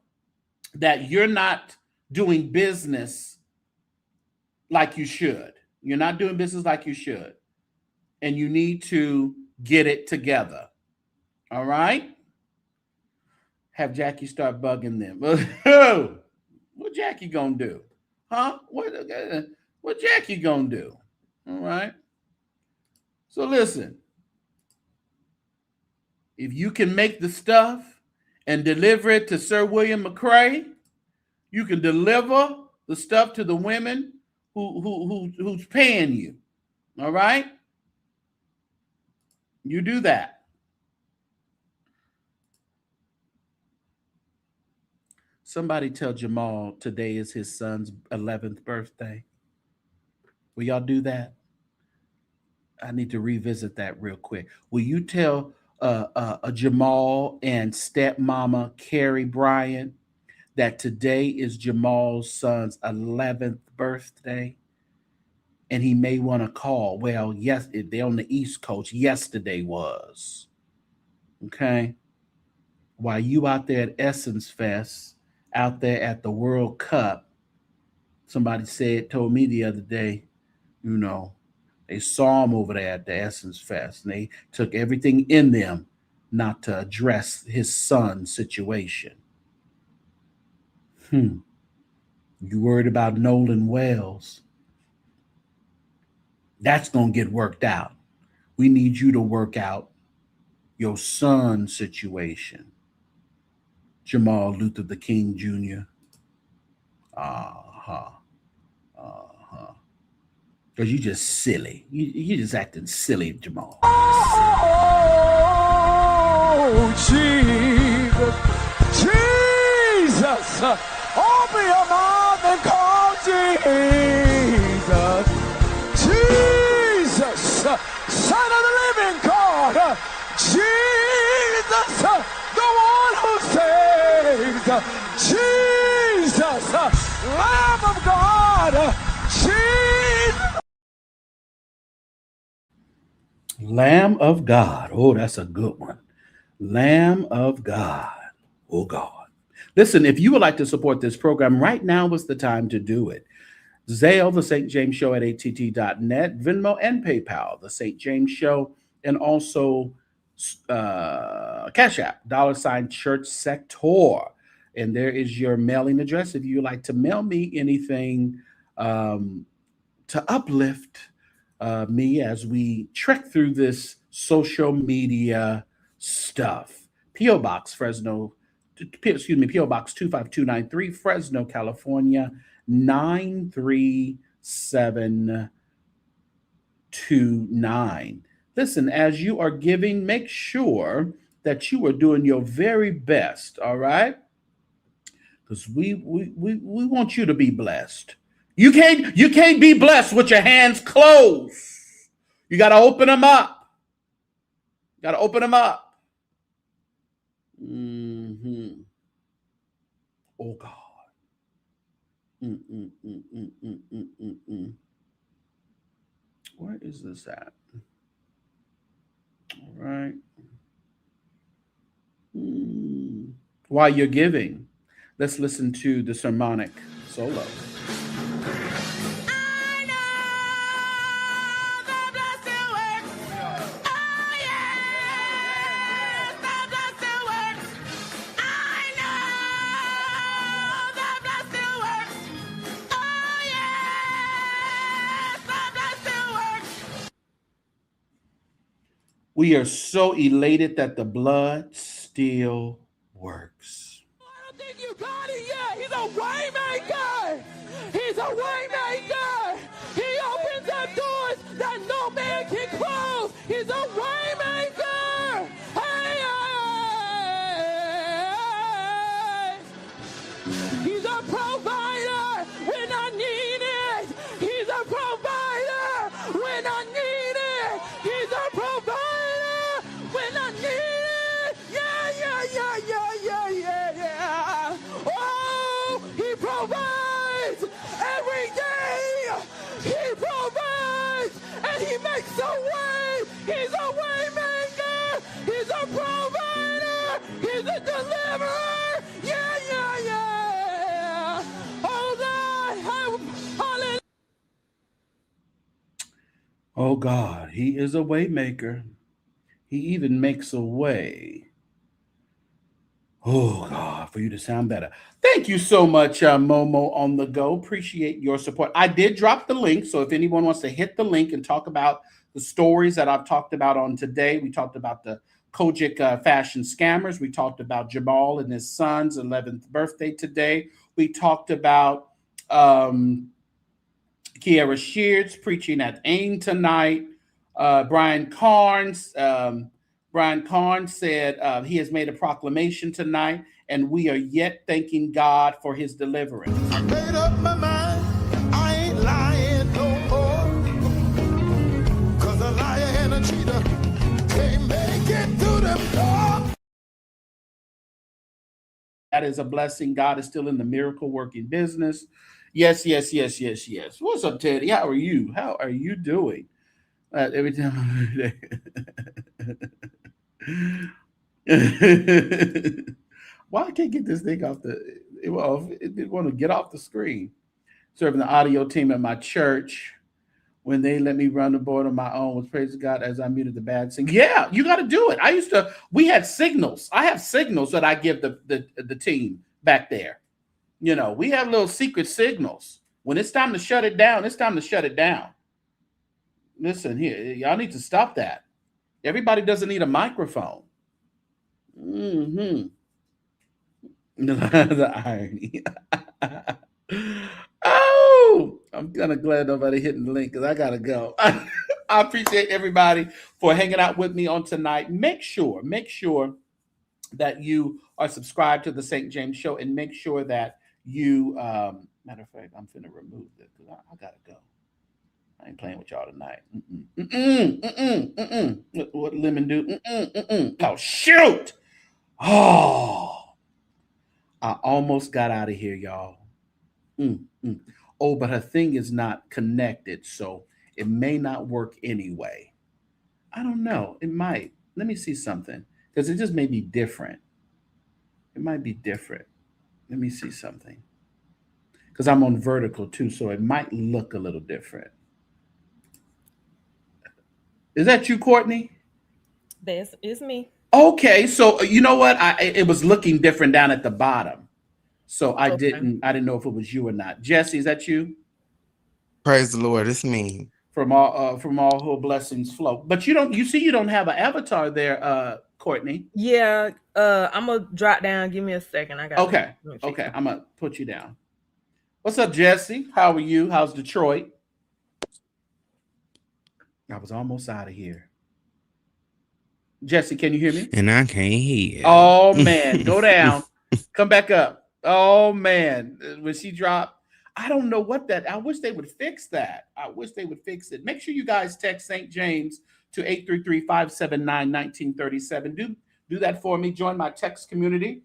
that you're not doing business like you should. You're not doing business like you should, and you need to get it together. All right. Have Jackie start bugging them. What Jackie gonna do? Huh? What Jackie gonna do? All right. So listen, if you can make the stuff and deliver it to Sir William McCrae, you can deliver the stuff to the women who's paying you. All right. You do that. Somebody tell Jamal today is his son's 11th birthday. Will y'all do that? I need to revisit that real quick. Will you tell Jamal and stepmama Carrie Bryant that today is Jamal's son's 11th birthday? And he may want to call. Well, yes, they're on the East Coast. Yesterday was. Okay. While you out there at Essence Fest, out there at the World Cup, somebody told me the other day, they saw him over there at the Essence Fest, and they took everything in them not to address his son's situation. You worried about Nolan Wells? That's going to get worked out. We need you to work out your son's situation. Jamal Luther the King Jr. Because you just silly. You just acting silly, Jamal. Oh, Jesus. Jesus. Open your mouth and call Jesus. Jesus. Son of the living God. Jesus. The one who saves. Jesus. Lamb of God. Jesus. Lamb of God. Oh, that's a good one. Lamb of God. Oh, God. Listen, if you would like to support this program, right now is the time to do it. Zelle, The St. James Show at att.net, Venmo and PayPal, The St. James Show, and also CashApp, $ChurchSector. And there is your mailing address if you would like to mail me anything to uplift me as we trek through this social media stuff. P.O. Box, P.O. Box 25293, Fresno, California, 93729. Listen, as you are giving, make sure that you are doing your very best, all right? Because we want you to be blessed. You can't be blessed with your hands closed. You got to open them up. Mm-hmm. Oh, God. Where is this at? All right. While you're giving, let's listen to the sermonic solo. We are so elated that the blood still works. I don't think you got it yet. He's a way maker. He's a way maker. He opens up doors that no man can close. He's a way maker. Hey, he's a provider when I need it. He's a provider when I need it. He's a provider when I need it. Yeah, yeah, yeah, yeah, yeah, yeah, yeah. Oh, he provides every day. He provides and he makes a way. He's a way maker. He's a provider. He's a deliverer. Yeah, yeah, yeah. Oh, God. Hallelujah. Oh God, he is a way maker. He even makes a way. Oh God, for you to sound better. Thank you so much, Momo on the go. Appreciate your support. I did drop the link, so if anyone wants to hit the link and talk about the stories that I've talked about on today, we talked about the COGIC fashion scammers. We talked about Jamal and his son's 11th birthday today. We talked about Kierra Sheards preaching at AIM tonight. Brian Carnes said he has made a proclamation tonight, and we are yet thanking God for his deliverance. I made up my mind, I ain't lying no more. Cause a liar and a cheater can't make it to the door. That is a blessing. God is still in the miracle working business. Yes, yes, yes, yes, yes. What's up, Teddy? How are you? How are you doing? Every time. Why I can't get this thing off the? Well, it didn't want to get off the screen. Serving the audio team at my church. When they let me run the board on my own, was praise God as I muted the bad sing. Yeah, you got to do it. We had signals. I have signals that I give the team back there. You know, we have little secret signals. When it's time to shut it down, it's time to shut it down. Listen here, y'all need to stop that. Everybody doesn't need a microphone. The irony. Oh, I'm kind of glad nobody hitting the link because I gotta go. I appreciate everybody for hanging out with me on tonight. Make sure that you are subscribed to the St. James Show, and make sure that you matter of fact, I'm finna remove this because I gotta go. I ain't playing with y'all tonight. What Lemon do? Oh shoot! Oh, I almost got out of here, y'all. Oh, but her thing is not connected, so it may not work anyway. I don't know. It might. Let me see something, because it just may be different. It might be different. Let me see something. Because I'm on vertical too, so it might look a little different. Is that you, Courtney? It's me. Okay, so you know what? It was looking different down at the bottom. So I didn't know if it was you or not. Jesse, is that you? Praise the Lord, it's me. From all who blessings flow. But you don't have an avatar there, Courtney. Yeah, I'm gonna drop down. Give me a second. I got okay. I'm gonna put you down. What's up, Jesse? How are you? How's Detroit? I was almost out of here. Jesse, can you hear me? And I can't hear. Oh man, go down. Come back up. Oh man, when she dropped, I don't know what that. I wish they would fix that. I wish they would fix it. Make sure you guys text St. James to 833-579-1937. Do that for me. Join my text community.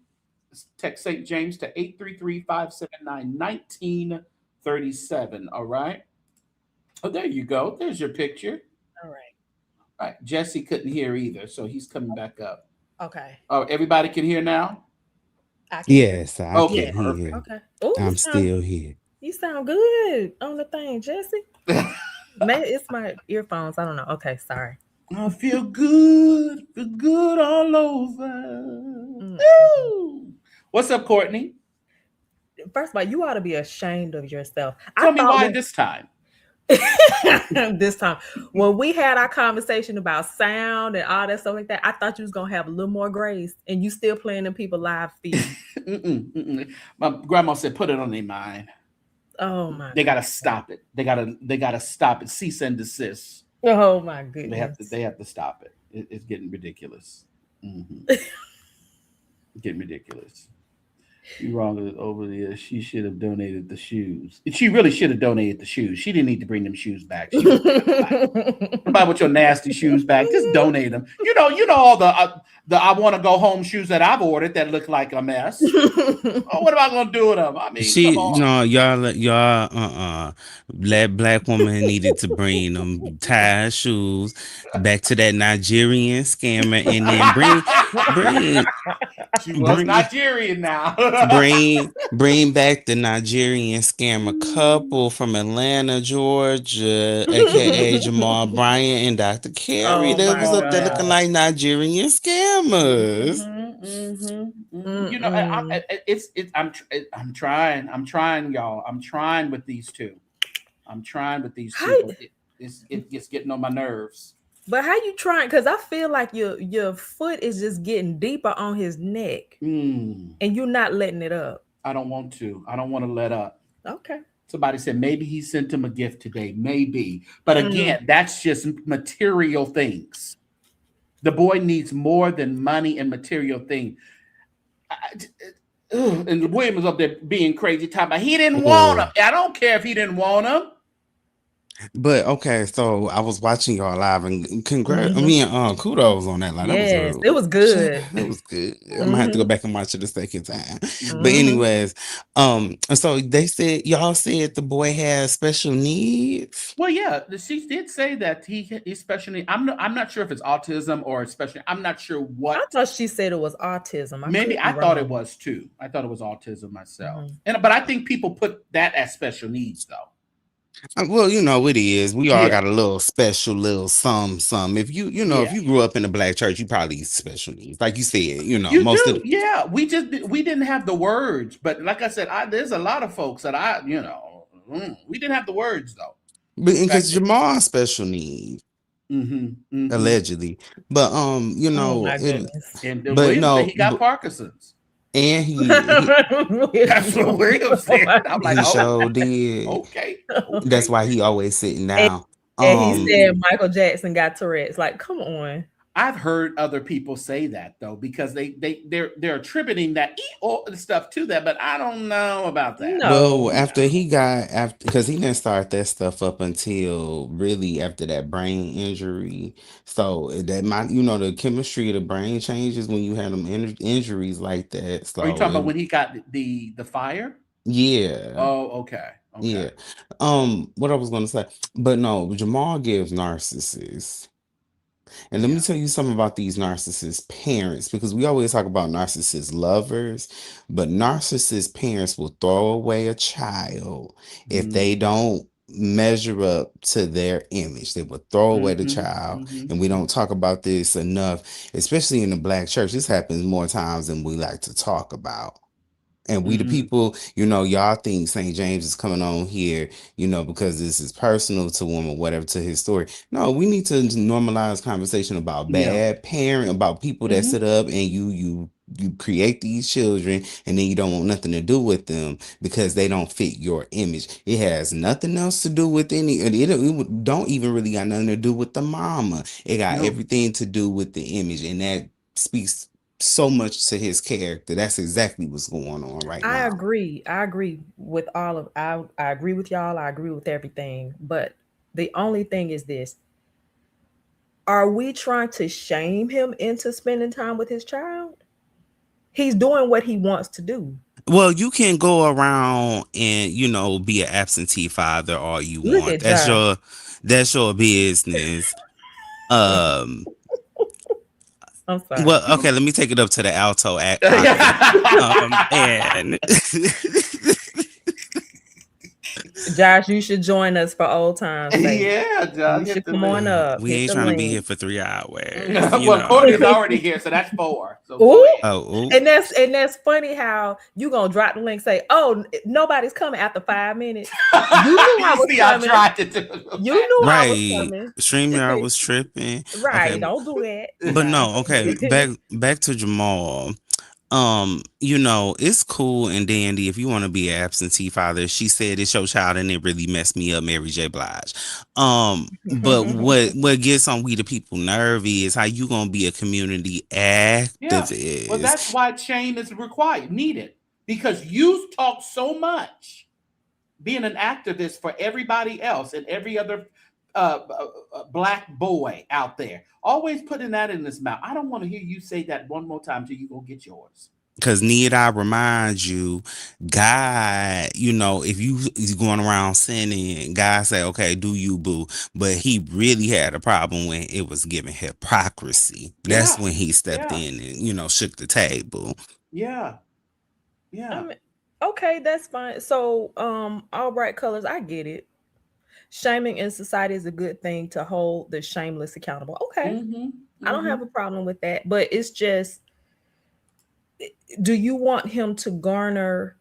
Text St. James to 833-579-1937. All right. Oh, there you go. There's your picture. All right. All right. Jesse couldn't hear either, so he's coming back up. Okay. Oh, everybody can hear now? Yes, I can hear. Okay. Ooh, I'm still here. You sound good on the thing, Jesse. Maybe it's my earphones. I don't know. Okay, sorry. I feel good all over. Ooh. What's up, Courtney? First of all, you ought to be ashamed of yourself. Tell me why this time. This time, when we had our conversation about sound and all that stuff like that, I thought you was gonna have a little more grace, and you still playing them people live feed. My grandma said, "Put it on their mind. Oh my! They gotta stop it. They gotta stop it. Cease and desist. Oh my goodness! They have to stop it. It's getting ridiculous. Getting ridiculous. You wrong over there. She should have donated the shoes. She really should have donated the shoes. She didn't need to bring them shoes back. About with your nasty shoes back, just donate them. You know all the I want to go home shoes that I've ordered that look like a mess. What am I gonna do with them? I mean, come on. y'all, black woman needed to bring them tie shoes back to that Nigerian scammer, and then bring. She was Nigerian now. bring back the Nigerian scammer couple from Atlanta, Georgia, aka Jamal Bryant and Dr. Carey. That was up there looking like Nigerian scammers. You know, I'm trying, y'all. I'm trying with these two. It gets getting on my nerves. But how you trying? Because I feel like your foot is just getting deeper on his neck, and you're not letting it up. I don't want to. I don't want to let up. Okay. Somebody said maybe he sent him a gift today. Maybe. But again, that's just material things. The boy needs more than money and material things. And William was up there being crazy, talking about he didn't want him. I don't care if he didn't want him. But okay, so I was watching y'all live, and congrats. I mean, kudos on that. Like, yes, it was good. It was good. I'm gonna have to go back and watch it a second time. But anyways, so y'all said the boy has special needs. Well, yeah, she did say that he's special needs. I'm not sure if it's autism or special. I'm not sure what. I thought she said it was autism. Maybe I thought it was too. I thought it was autism myself. But I think people put that as special needs though. Well, you know it is. We all got a little special, little some. If if you grew up in a black church, you probably special needs, like you said. We didn't have the words, but like I said, there's a lot of folks that we didn't have the words though. Because Jamal special needs, allegedly, but he got Parkinson's. And he that's what William said. I'm like, he sure did. Okay. That's why he always sitting down. And he said Michael Jackson got Tourette's. Like, come on. I've heard other people say that though, because they're attributing that stuff to that, but I don't know about that. No. Well, because he didn't start that stuff up until really after that brain injury. So that the chemistry of the brain changes when you have them injuries like that. So are you talking about when he got the fire? Yeah. Oh, okay. Yeah. What I was gonna say, but no, Jamal gives narcissists. And let me tell you something about these narcissist parents, because we always talk about narcissist lovers, but narcissist parents will throw away a child if they don't measure up to their image. They will throw away the child. And we don't talk about this enough, especially in the black church. This happens more times than we like to talk about. And we the people, y'all think St. James is coming on here, because this is personal to him or whatever, to his story. No, we need to normalize conversation about bad parent, about people that sit up and you create these children and then you don't want nothing to do with them because they don't fit your image. It has nothing else to do with it don't even really got nothing to do with the mama. It got everything to do with the image, and that speaks so much to his character. That's exactly what's going on right now. I agree with all of I agree with y'all. I agree with everything. But the only thing is this: are we trying to shame him into spending time with his child? He's doing what he wants to do. Well, you can go around and be an absentee father all you want. That's your business. I'm sorry. Well, okay, let me take it up to the alto act. Josh, you should join us for old times' sake. Yeah, Josh, You hit should the come on link. up. We Hit ain't the trying to be here link. for 3 hours. Well, Courtney's already here, so that's 4. So go Ooh. ahead. Oh, And that's funny how you gonna drop the link, say, "Oh, nobody's coming after 5 minutes." You knew I You was see, I coming. tried to do You knew I was right. coming. StreamYard was tripping. Right? Okay, Don't do that. but no, okay. Back to Jamal. It's cool and dandy if you want to be an absentee father. She said it's your child and it really messed me up, Mary J. Blige. But what gets on we the people nervy is how you gonna be a community Yeah. Well, that's activist. why shame is required, needed, because you talk so much being an activist for everybody else and every other black boy out there. Always putting that in his mouth. I don't want to hear you say that one more time till you go get yours. Cause need I remind you, God, if he's going around sinning, God say, okay, do you boo? But he really had a problem when it was giving hypocrisy. That's Yeah. when he stepped Yeah. in and, shook the table. Yeah. I Yeah. mean, okay, that's fine. So, all bright colors, I get it. Shaming in society is a good thing to hold the shameless accountable. Okay, I don't have a problem with that, but it's just, do you want him to garner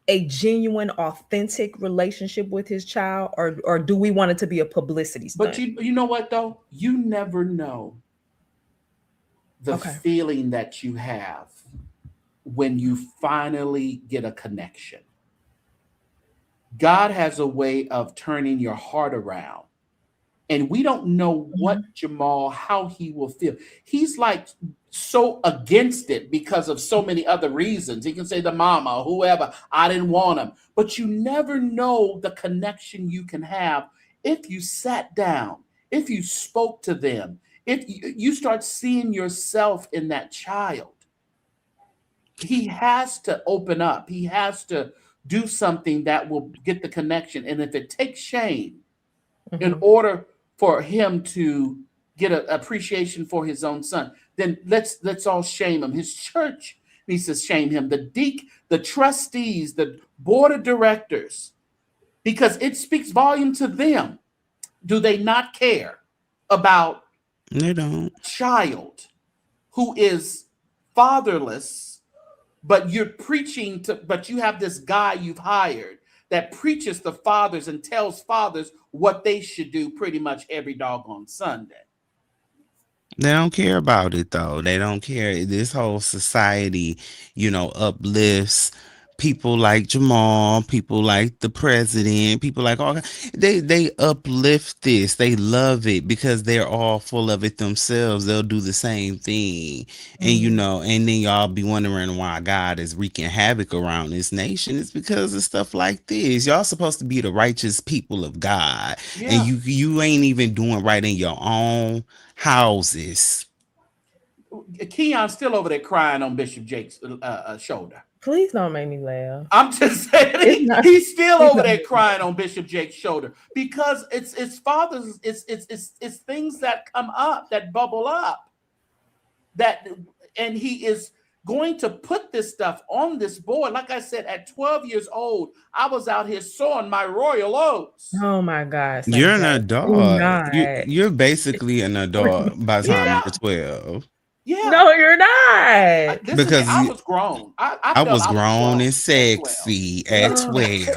a genuine, authentic relationship with his child, or do we want it to be a publicity stunt? But you know what though? You never know the feeling that you have when you finally get a connection. God has a way of turning your heart around. And we don't know what Jamal, how he will feel. He's like so against it because of so many other reasons. He can say the mama, whoever, I didn't want him. But you never know the connection you can have if you sat down, if you spoke to them, if you start seeing yourself in that child. He has to open up. He has to do something that will get the connection. And if it takes shame in order for him to get an appreciation for his own son, then let's all shame him. His church needs to shame him. The trustees, the board of directors, because it speaks volume to them. Do they not care about They don't. a child who is fatherless? But you're preaching but you have this guy you've hired that preaches to fathers and tells fathers what they should do pretty much every doggone Sunday. They don't care about it though. They don't care. This whole society, uplifts people like Jamal, people like the president, people like all. They uplift this. They love it because they're all full of it themselves. They'll do the same thing, and and then y'all be wondering why God is wreaking havoc around this nation. It's because of stuff like this. Y'all supposed to be the righteous people of God, and you ain't even doing right in your own houses. Keon's still over there crying on Bishop Jake's shoulder. Please don't make me laugh. I'm just saying he's still over there crying on Bishop Jake's shoulder because it's fathers, it's things that come up, that bubble up, and he is going to put this stuff on this board. Like I said, at 12 years old, I was out here sowing my royal oats. Oh my God. You're an adult. You're basically an adult by the time you're 12. Yeah. No, you're not. Because I was grown. I was grown and sexy at 12.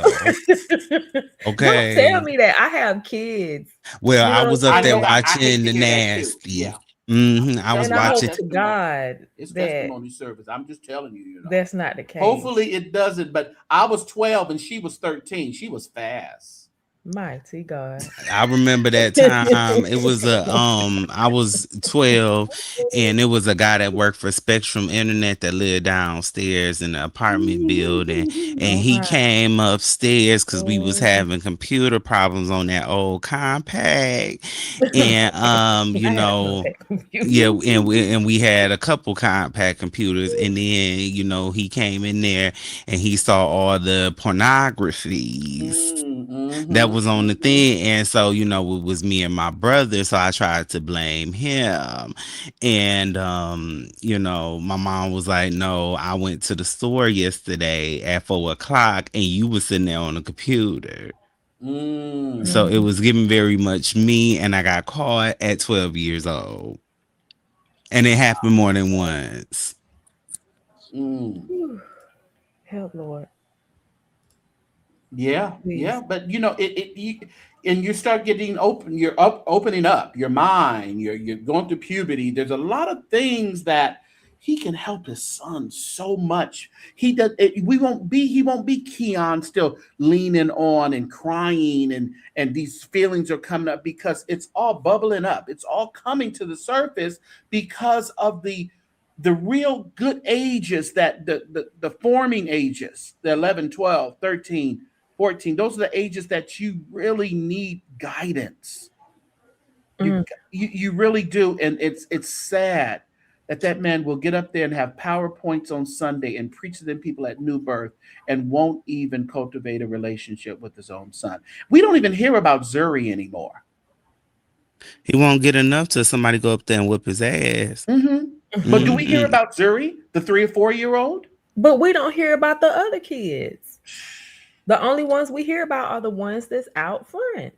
Okay. Don't tell me that. I have kids. Well, I was up there watching the nasty. Yeah. I was watching. To God, it's testimony service. I'm just telling you, that's not the case. Hopefully it doesn't. But I was 12 and she was 13. She was fast. Mighty God. I remember that time. It was I was 12 and it was a guy that worked for Spectrum Internet that lived downstairs in the apartment building, and he came upstairs because we was having computer problems on that old compact, and and we had a couple compact computers, and then he came in there and he saw all the pornographies that was on the thing, and so it was me and my brother, so I tried to blame him, and my mom was like, no, I went to the store yesterday at 4:00 and you was sitting there on the computer. So it was given very much me, and I got caught at 12 years old. And it happened more than once. Help, Lord. Yeah, Please. yeah, but and you start getting open. You're opening up your mind. You're going through puberty. There's a lot of things that he can help his son so much. He does. We won't be. He won't be Keon still leaning on and crying, and these feelings are coming up because it's all bubbling up. It's all coming to the surface because of the real good ages, that the forming ages, the 11, 12, 13, 14, those are the ages that you really need guidance. You really do. And it's sad that man will get up there and have PowerPoints on Sunday and preach to them people at new birth and won't even cultivate a relationship with his own son. We don't even hear about Zuri anymore. He won't get enough till somebody go up there and whip his ass. But do we hear about Zuri, the 3 or 4-year-old? But we don't hear about the other kids. The only ones we hear about are the ones that's out front.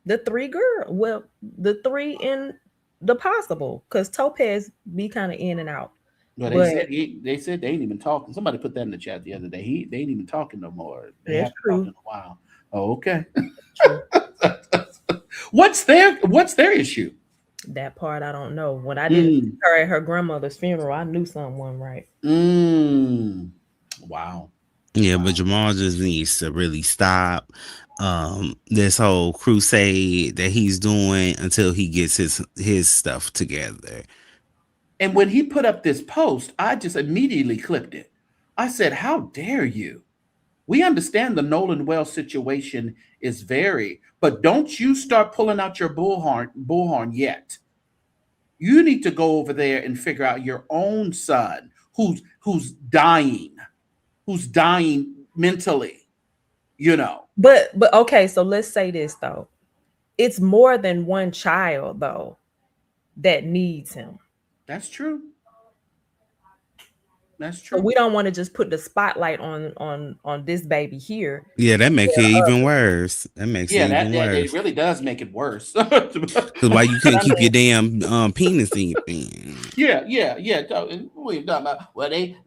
The 3 girls. Well, the 3 in the possible, because Topaz be kind of in and out. Well, they said they ain't even talking. Somebody put that in the chat the other day. They ain't even talking no more. They haven't talked in a while. Oh, okay. What's their issue? That part I don't know. When I didn't see her at her grandmother's funeral, I knew something wasn't right. Wow. Yeah, but Jamal just needs to really stop this whole crusade that he's doing until he gets his stuff together. And when he put up this post, I just immediately clipped it. I said, "How dare you? We understand the Nolan Wells situation is very, but don't you start pulling out your bullhorn yet. You need to go over there and figure out your own son who's dying mentally, But okay, so let's say this though. It's more than one child though that needs him. That's true. That's true. So we don't want to just put the spotlight on this baby here. Yeah, that makes it even worse. That makes it even worse. It really does make it worse. Because why you couldn't keep your damn penis in your thing? Yeah. What are you talking about? Well, they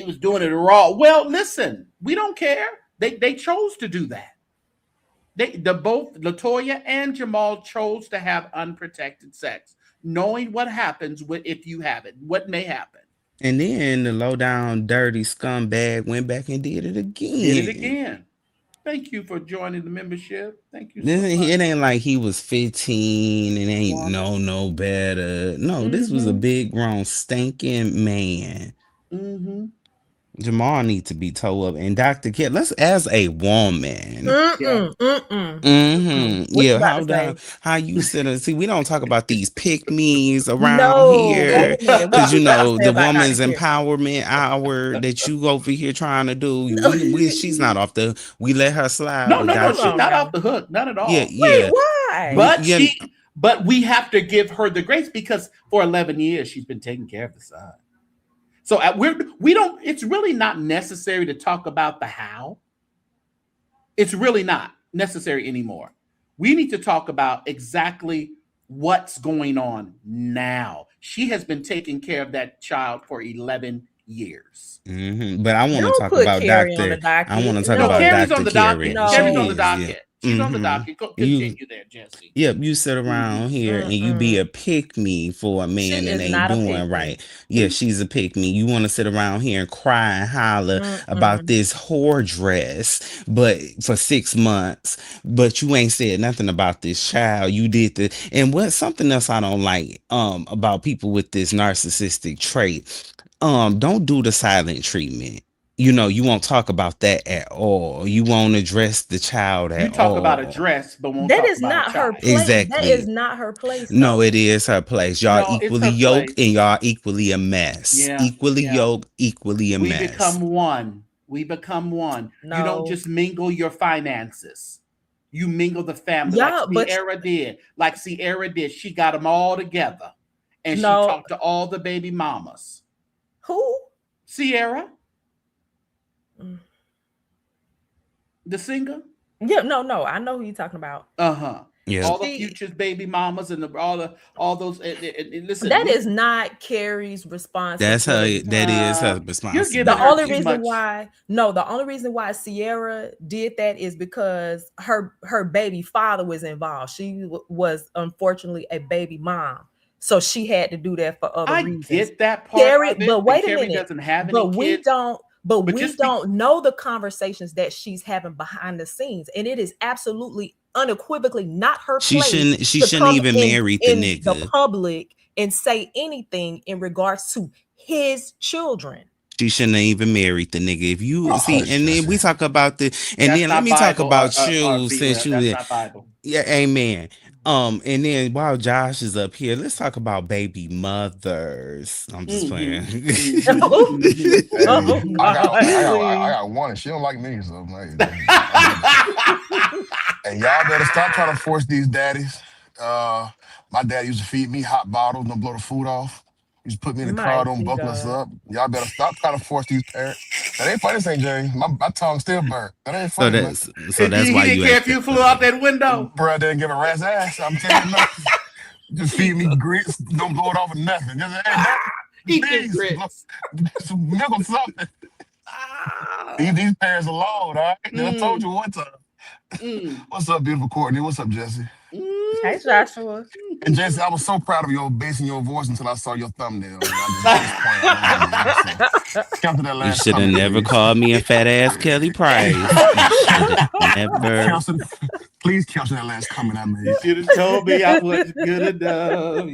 was doing it raw. Well, listen, we don't care. They chose to do that. Both Latoya and Jamal chose to have unprotected sex, knowing what happens if you have it, what may happen. And then the low down dirty scumbag went back and did it again. Thank you for joining the membership. Thank you so much. It ain't like he was 15 and ain't no better. No, this was a big grown stinking man. Jamal needs to be told up. And Dr. Kid, let's as a woman. How you sit and see, we don't talk about these pick-me's around here. Because the woman's empowerment hour that you over here trying to do, she's not off the, we let her slide. No, she's not off the hook. Not at all. Yeah. Wait, why? But we have to give her the grace because for 11 years she's been taking care of the son. So it's really not necessary to talk about the how. It's really not necessary anymore. We need to talk about exactly what's going on now. She has been taking care of that child for 11 years. But I want to talk about Dr. I want to talk about Carrie's Dr. on the Kierra. docket. Carrie's on the docket. She's on the docket. Continue there, Jesse. Yep, you sit around here and you be a pick-me for a man and ain't doing right. Yeah, she's a pick-me. You want to sit around here and cry and holler about this whore dress, but for 6 months, but you ain't said nothing about this child. You did and something else I don't like about people with this narcissistic trait. Don't do the silent treatment. You won't talk about that at all. You won't address the child at all. You talk about a dress, but won't that talk is about not a child. her place. Exactly. That is not her place. No, it is her place. Y'all equally yoked and y'all equally a mess. Yeah, yoked, equally a mess. We become one. No. You don't just mingle your finances. You mingle the family. Yeah, like Sierra did. She got them all together. And she talked to all the baby mamas. Who? Sierra. The singer? Yeah, no, I know who you're talking about. Yeah. All the futures baby mamas and all those. And listen, That is not Carrie's responsibility. That is her you're responsibility. giving The her only too reason much. why Sierra did that is because her baby father was involved. She was unfortunately a baby mom, so she had to do that for other reasons. I get that part Carrie, of it, but wait a Carrie minute. doesn't have But any we kids. don't. But But we just don't know the conversations that she's having behind the scenes, and it is absolutely unequivocally not her She place. shouldn't to come even marry the in nigga. the public and say anything in regards to his children. She shouldn't have even married the nigga. If you see, hush, and then Jesse. we talk about the, and That's then not let me talk Bible, about or you Vila. since you, That's not Bible. yeah, amen. And then while Josh is up here, let's talk about baby mothers. I'm just playing. Hey, Oh, I got one, and she don't like me, so and y'all better stop trying to force these daddies. My dad used to feed me hot bottles, don't blow the food off. He used to put me in the car, don't mighty buckle us God. up. Y'all better stop trying to force these parents. That ain't funny, St. James. My tongue still burnt. That ain't so funny, man. that's He why didn't you care act. if you flew out that window. Bruh didn't give a rat's ass. I'm telling you nothing. Just feed me grits, don't blow it off or nothing. Just, hey, Eat them please, grits. some milk or something. Leave these parents alone, all right? I told you one time. What's up, beautiful Courtney? What's up, Jesse? Hey, Joshua. And Jesse, I was so proud of your bass and your voice until I saw your thumbnail. I just disappointed all over again. So come to that You last should have comment, never please. called me a fat ass Kelly Price. You should have never. Cancel, please cancel that last comment I made. You should have told me I wasn't good enough.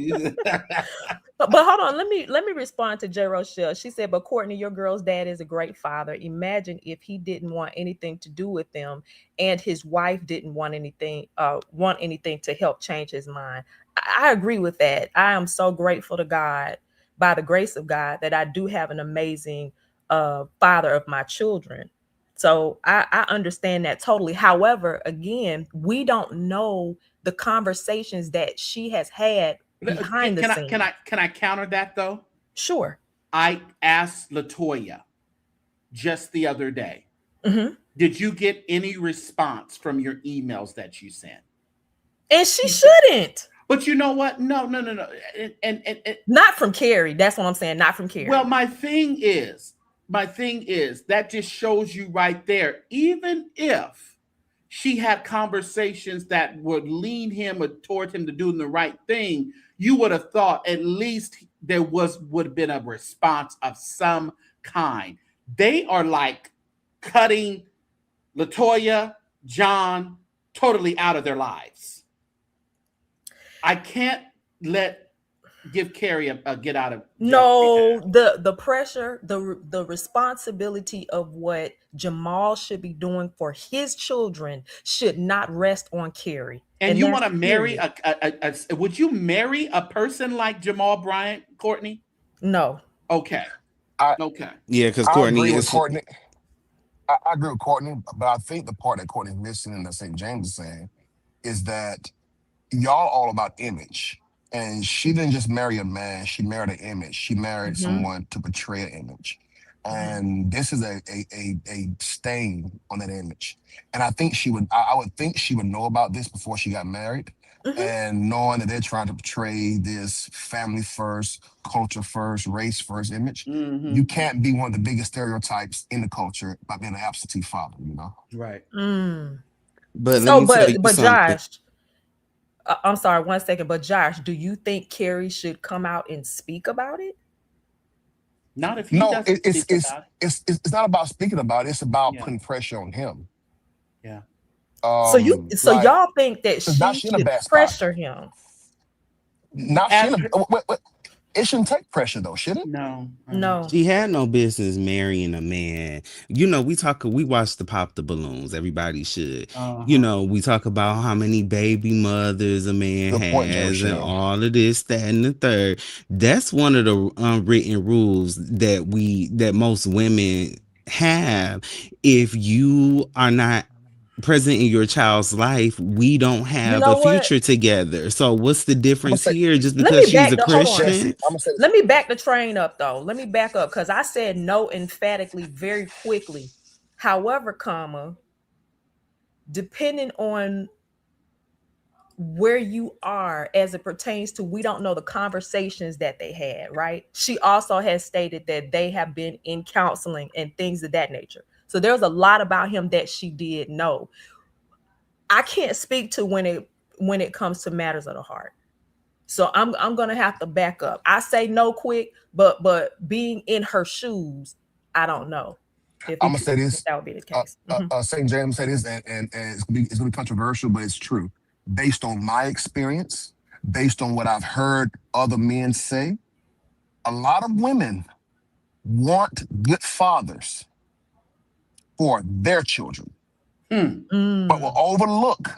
But hold on, let me respond to J. Rochelle. She said, "But Courtney, your girl's dad is a great father. Imagine if he didn't want anything to do with them, and his wife didn't want anything to help change his mind." I agree with that. I am so grateful to God, by the grace of God, that I do have an amazing father of my children. So I understand that totally. However, again, we don't know the conversations that she has had behind the scenes. Can I counter that though? Sure. I asked LaToya just the other day. Mm-hmm. Did you get any response from your emails that you sent? And she shouldn't. But you know what? No. And not from Carrie. That's what I'm saying. Not from Carrie. Well, my thing is that just shows you right there. Even if she had conversations that would lean him or toward him to doing the right thing, you would have thought at least there would have been a response of some kind. They are like cutting LaToya, John totally out of their lives. I can't give Carrie a get out of jail. No, the pressure, the responsibility of what Jamal should be doing for his children should not rest on Carrie. And you want to marry would you marry a person like Jamal Bryant, Courtney? No. Okay. Okay. Yeah, because Courtney agree with Courtney. I agree with Courtney, but I think the part that Courtney's missing and that St. James is saying is that y'all all about image. And she didn't just marry a man, she married an image. She married someone to portray an image. And this is a stain on that image. And I think I would think she would know about this before she got married. And knowing that they're trying to portray this family first, culture first, race first image, you can't be one of the biggest stereotypes in the culture by being an absentee father, you know? Right. But Josh, I'm sorry, 1 second. But Josh, do you think Carrie should come out and speak about it? Not if he doesn't speak about it. It's not about speaking about it. It's about putting pressure on him. Yeah. So y'all think that she should pressure him? It shouldn't take pressure though, should it? No. She had no business marrying a man. You know, we watch the Pop the Balloons. Everybody should. You know, we talk about how many baby mothers a man has and all of this, that, and the third. That's one of the unwritten rules that most women have. If you are not present in your child's life, we don't have a future together. So what's the difference here? Just because she's a Christian? Let me back the train up though. Let me back up because I said no emphatically very quickly. However, depending on where you are as it pertains to, we don't know the conversations that they had, right? She also has stated that they have been in counseling and things of that nature. So there's a lot about him that she did know. I can't speak to when it comes to matters of the heart. So I'm gonna have to back up. I say no quick, but being in her shoes, I don't know. I'm gonna say this. That would be the case. St. James said this, and it's gonna be controversial, but it's true. Based on my experience, based on what I've heard other men say, a lot of women want good fathers for their children, but will overlook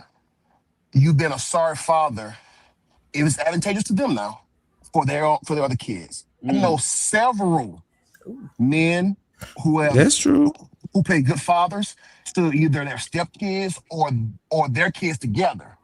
you've been a sorry father. It was advantageous to them now for their other kids. I know several men who have That's true. who play good fathers to either their stepkids or their kids together.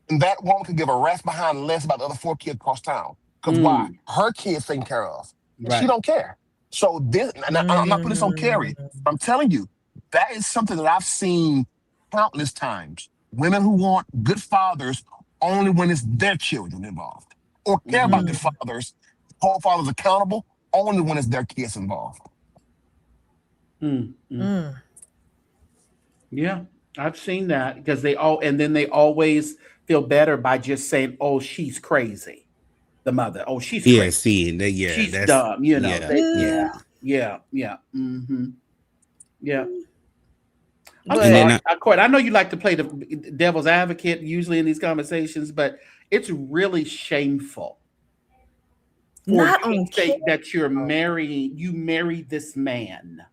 And that woman could give a rat's behind less about the other 4 kids across town. Because why? Her kids taken care of. And she don't care. So this, and I'm not putting this on Carrie. I'm telling you, that is something that I've seen countless times. Women who want good fathers only when it's their children involved. Or care about good fathers, hold fathers accountable only when it's their kids involved. Yeah, I've seen that because they always feel better by just saying, "Oh, she's crazy," the mother. "Oh, she's crazy. She's dumb." You know. Yeah. Court, I know you like to play the devil's advocate usually in these conversations, but it's really shameful. Not on that you marry this man,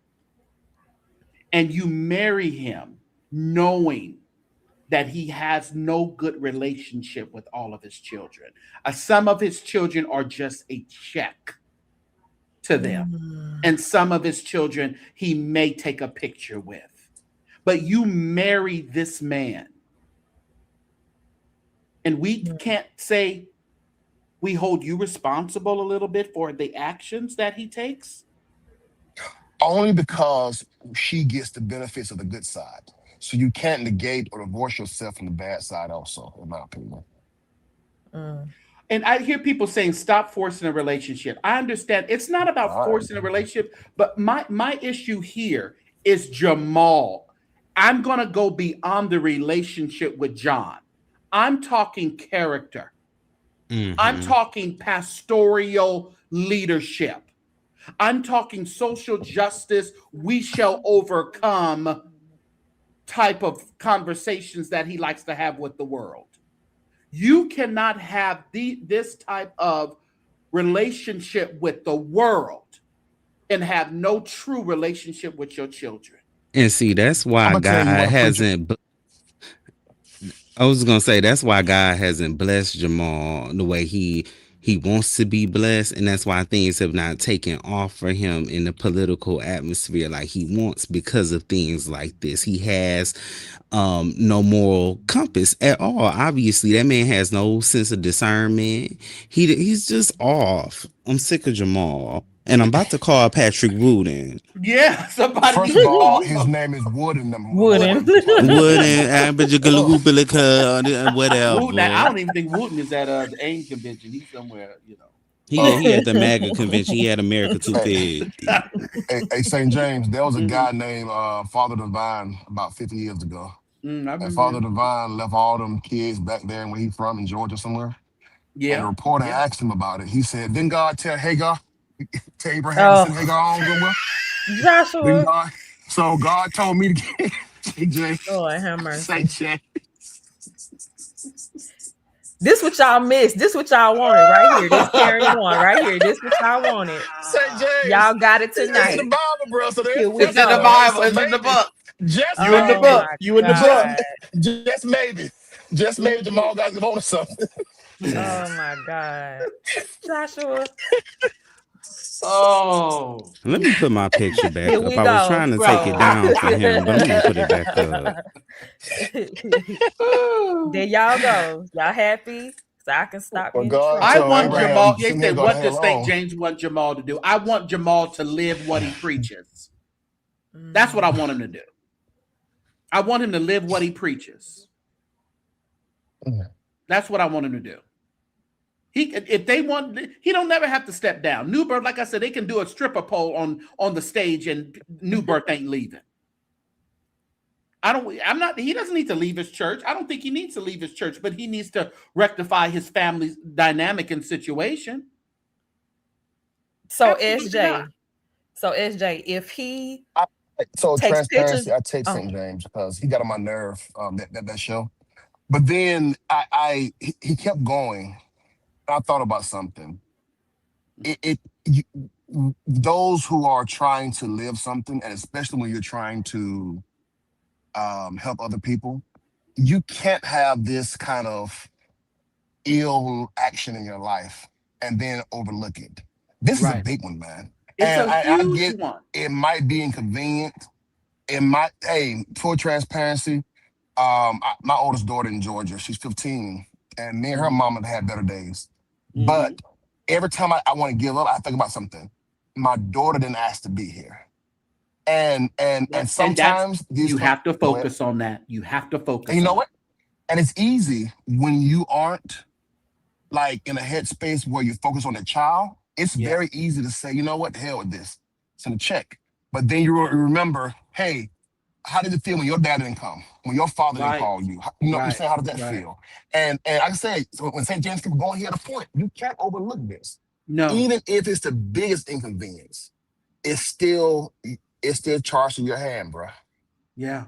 and you marry him knowing that he has no good relationship with all of his children. Some of his children are just a check to them. And some of his children he may take a picture with. But you marry this man. And we can't say we hold you responsible a little bit for the actions that he takes? Only because she gets the benefits of the good side. So you can't negate or divorce yourself from the bad side also, in my opinion. And I hear people saying, stop forcing a relationship. I understand. It's not about forcing a relationship, but my issue here is Jamal. I'm going to go beyond the relationship with John. I'm talking character. I'm talking pastoral leadership. I'm talking social justice, we shall overcome type of conversations that he likes to have with the world. You cannot have this type of relationship with the world and have no true relationship with your children. And see, that's why God hasn't. I was gonna say that's why God hasn't blessed Jamal the way he wants to be blessed, and that's why things have not taken off for him in the political atmosphere like he wants because of things like this. He has no moral compass at all. Obviously, that man has no sense of discernment. He's just off. I'm sick of Jamal. And I'm about to call Patrick Wooden. Yeah, somebody. First of all, his name is Wooden. Wooden, whatever. Wooden, I don't even think Wooden is at the AIM convention. He's somewhere, you know. He at the MAGA convention. He had America Too Big. Hey, St. James, there was a guy named Father Divine about 50 years ago. And Father Divine left all them kids back there where he's from in Georgia somewhere. Yeah. And the reporter asked him about it. He said, didn't God tell Hagar? To Abraham, send Hagar on good with Joshua. So God told me to get JJ. Lord have mercy. St. James. This what y'all missed. This what y'all wanted right here. This carrying on right here. This what y'all wanted. St. James. Y'all got it tonight. It's in the Bible, bro. So it's in the Bible. It's in the book. Just you in the book. You in the book. Just maybe. Just maybe Jamal got to on something. Oh my God, Joshua. Oh, let me put my picture back up. I was trying to take it down for him, but I'm gonna put it back up. There y'all go. Y'all happy? So I can stop. I want Jamal. They said, what does St. James want Jamal to do? I want Jamal to live what he preaches. That's what I want him to do. I want him to live what he preaches. That's what I want him to do. If they want, he don't never have to step down. New Birth, like I said, they can do a stripper pole on the stage, and New Birth ain't leaving. He doesn't need to leave his church. I don't think he needs to leave his church, but he needs to rectify his family's dynamic and situation. So SJ, if he so takes transparency, pictures, I take St. James because he got on my nerve, that show. But then he kept going. I thought about something. Those who are trying to live something, and especially when you're trying to help other people, you can't have this kind of ill action in your life and then overlook it. This is a big one, man. It's And a I huge get one. it might be inconvenient. Full transparency. My oldest daughter in Georgia, she's 15, and me and her mom have had better days. But every time I want to give up, I think about something. My daughter didn't ask to be here. And sometimes you have to focus on that. You have to focus. And you know what? And it's easy when you aren't like in a headspace where you focus on the child. It's very easy to say, you know what, the hell with this. Send a check. But then you remember, hey, how did it feel when your dad didn't come? When your father didn't call you? You know what I'm saying? How does that feel? And like I said, so when St. James keep going, he had a point. You can't overlook this. No. Even if it's the biggest inconvenience, it's still charged in your hand, bro. Yeah.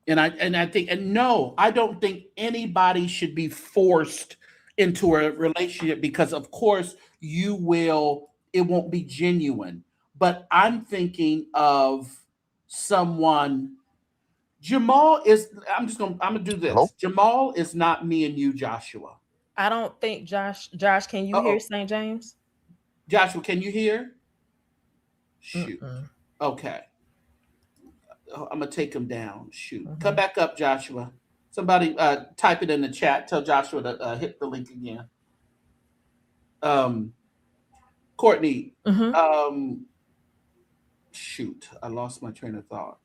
And I think, and no, I don't think anybody should be forced into a relationship, because of course it won't be genuine. But I'm thinking of someone. I'm gonna do this. Hello? Jamal is not me and you, Joshua. I don't think Josh, can you hear St. James? Joshua, can you hear? Shoot. Okay. I'm gonna take him down. Shoot. Come back up, Joshua. Somebody type it in the chat. Tell Joshua to hit the link again. Courtney. Shoot. I lost my train of thought.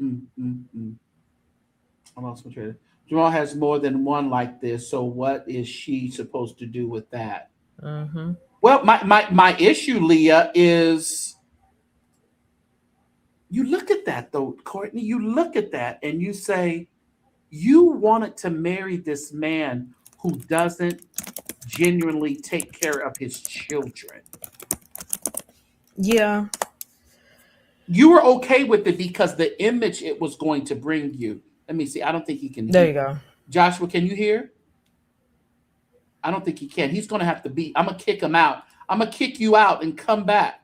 I lost my train. Jamal has more than one like this. So what is she supposed to do with that? Well, my issue, Leah, is you look at that though, Courtney. You look at that and you say, you wanted to marry this man who doesn't genuinely take care of his children. Yeah. You were okay with it because the image it was going to bring you. Let me see. I don't think he can. There you go. Joshua, can you hear? I don't think he can. He's going to have to be. I'm going to kick him out. I'm going to kick you out and come back.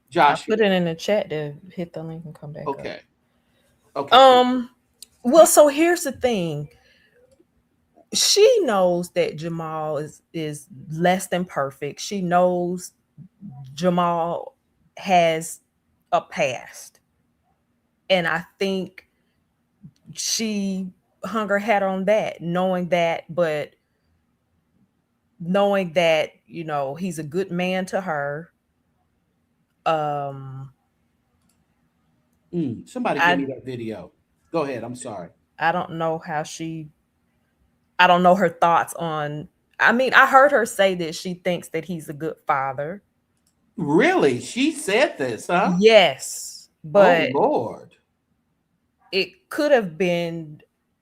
Joshua. I put it in the chat to hit the link and come back. Okay. Well, so here's the thing. She knows that Jamal is less than perfect. She knows Jamal has a past. And I think she hung her hat on that, knowing that, you know, he's a good man to her. Somebody give me that video. Go ahead. I'm sorry. I don't know I don't know her thoughts on. I mean, I heard her say that she thinks that he's a good father. Really? She said this, huh? Yes. But oh Lord. It could have been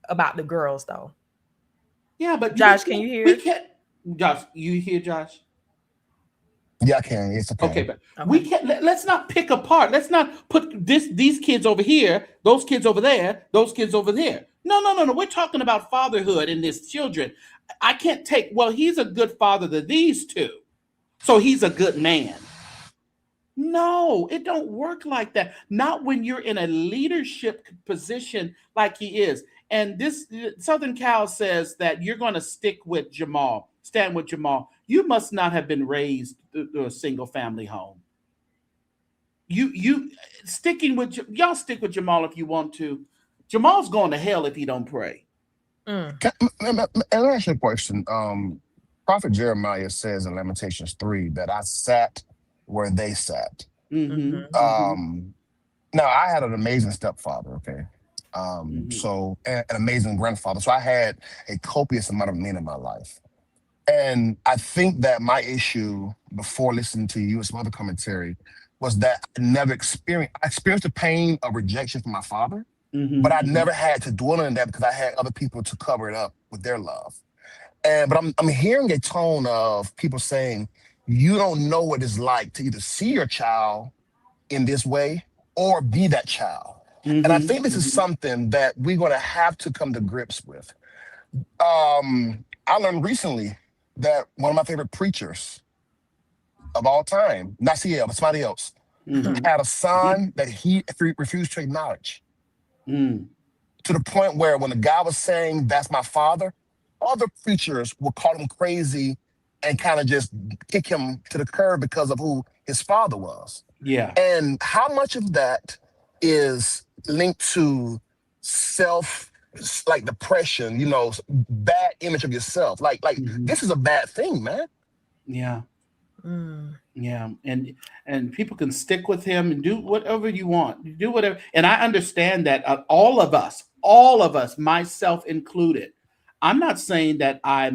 about the girls though. Yeah, but Josh, can you hear? We can't. Josh, you hear Josh? Yeah, I can. It's okay. Okay, but we can't. Let's not pick apart. Let's not put these kids over here, those kids over there, those kids over there. No. We're talking about fatherhood and these children. I can't take. Well, he's a good father to these two, so he's a good man. No, it don't work like that. Not when you're in a leadership position like he is. And this Southern Cal says that you're going to stand with Jamal. You must not have been raised through a single family home. You sticking with y'all stick with Jamal if you want to. Jamal's going to hell if he don't pray. Let me ask you a question. Prophet Jeremiah says in Lamentations 3 that I sat where they sat. Now, I had an amazing stepfather, okay? So, an amazing grandfather. So, I had a copious amount of men in my life. And I think that my issue before listening to you and some other commentary was that I experienced the pain of rejection from my father, but I never had to dwell in that because I had other people to cover it up with their love. But I'm hearing a tone of people saying, you don't know what it's like to either see your child in this way or be that child. And I think this is something that we're going to have to come to grips with. I learned recently that one of my favorite preachers of all time, not CL, but somebody else, had a son that he refused to acknowledge. To the point where when the guy was saying, that's my father, other preachers would call him crazy and kind of just kick him to the curb because of who his father was. Yeah. And how much of that is linked to self, like depression, bad image of yourself? Like this is a bad thing, man. Yeah. Yeah. And people can stick with him and do whatever you want. Do whatever. And I understand that all of us, myself included. I'm not saying that I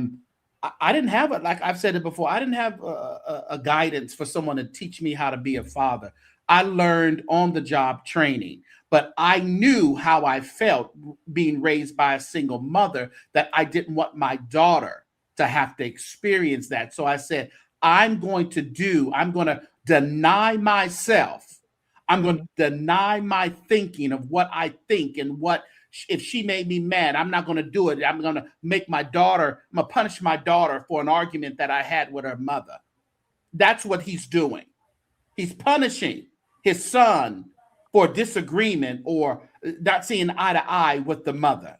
didn't have it. Like I've said it before, I didn't have a guidance for someone to teach me how to be a father. I learned on the job training, but I knew how I felt being raised by a single mother, that I didn't want my daughter to have to experience that. So I said, I'm going to deny myself. I'm going to deny my thinking of what I think and what, if she made me mad, I'm not going to do it. I'm going to punish my daughter for an argument that I had with her mother. That's what he's doing. He's punishing his son for disagreement or not seeing eye to eye with the mother.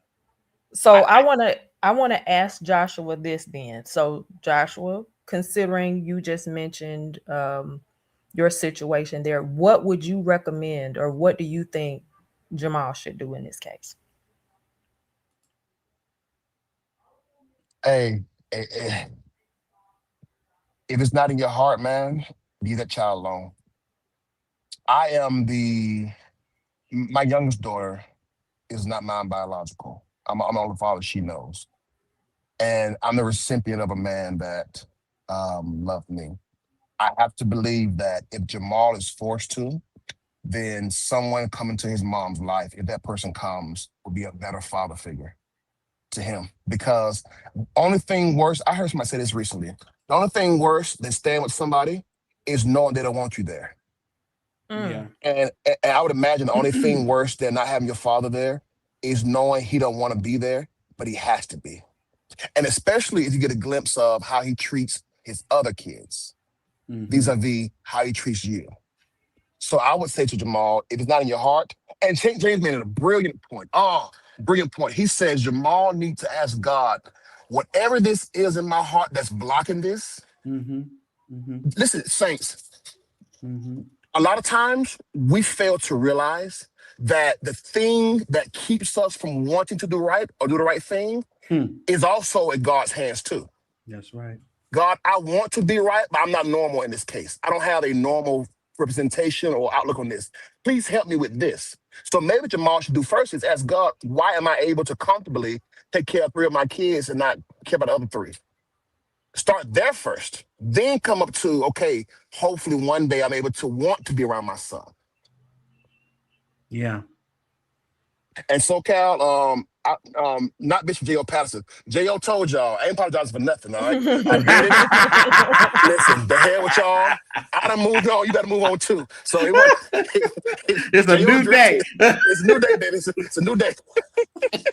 So I want to ask Joshua this then. So Joshua, considering you just mentioned your situation there, what would you recommend, or what do you think Jamal should do in this case? Hey, if it's not in your heart, man, leave that child alone. My youngest daughter is not mine biological. I'm the only father she knows. And I'm the recipient of a man that loved me. I have to believe that if Jamal is forced to, then someone coming to his mom's life, if that person comes, will be a better father figure to him. Because only thing worse, I heard somebody say this recently, the only thing worse than staying with somebody is knowing they don't want you there. Yeah. And I would imagine the only thing worse than not having your father there is knowing he don't want to be there, but he has to be. And especially if you get a glimpse of how he treats his other kids, vis-a-vis how he treats you. So I would say to Jamal, if it's not in your heart, and James made a brilliant point. Brilliant point. He says Jamal needs to ask God, whatever this is in my heart that's blocking this. Listen, saints, a lot of times we fail to realize that the thing that keeps us from wanting to do right or do the right thing is also in God's hands too. That's right. God, I want to be right, but I'm not normal in this case. I don't have a normal representation or outlook on this. Please help me with this. So maybe Jamal should do first is ask God, why am I able to comfortably take care of 3 of my kids and not care about the other 3? Start there first. Then come up to, okay, hopefully one day I'm able to want to be around my son. Yeah. And SoCal, not Bishop J.O. Patterson. J.O. told y'all, I ain't apologizing for nothing, all right? I did it. Listen, the hell with y'all. I done moved on. You got to move on too. So it's a new day. It's a new day, baby. It's a new day. It's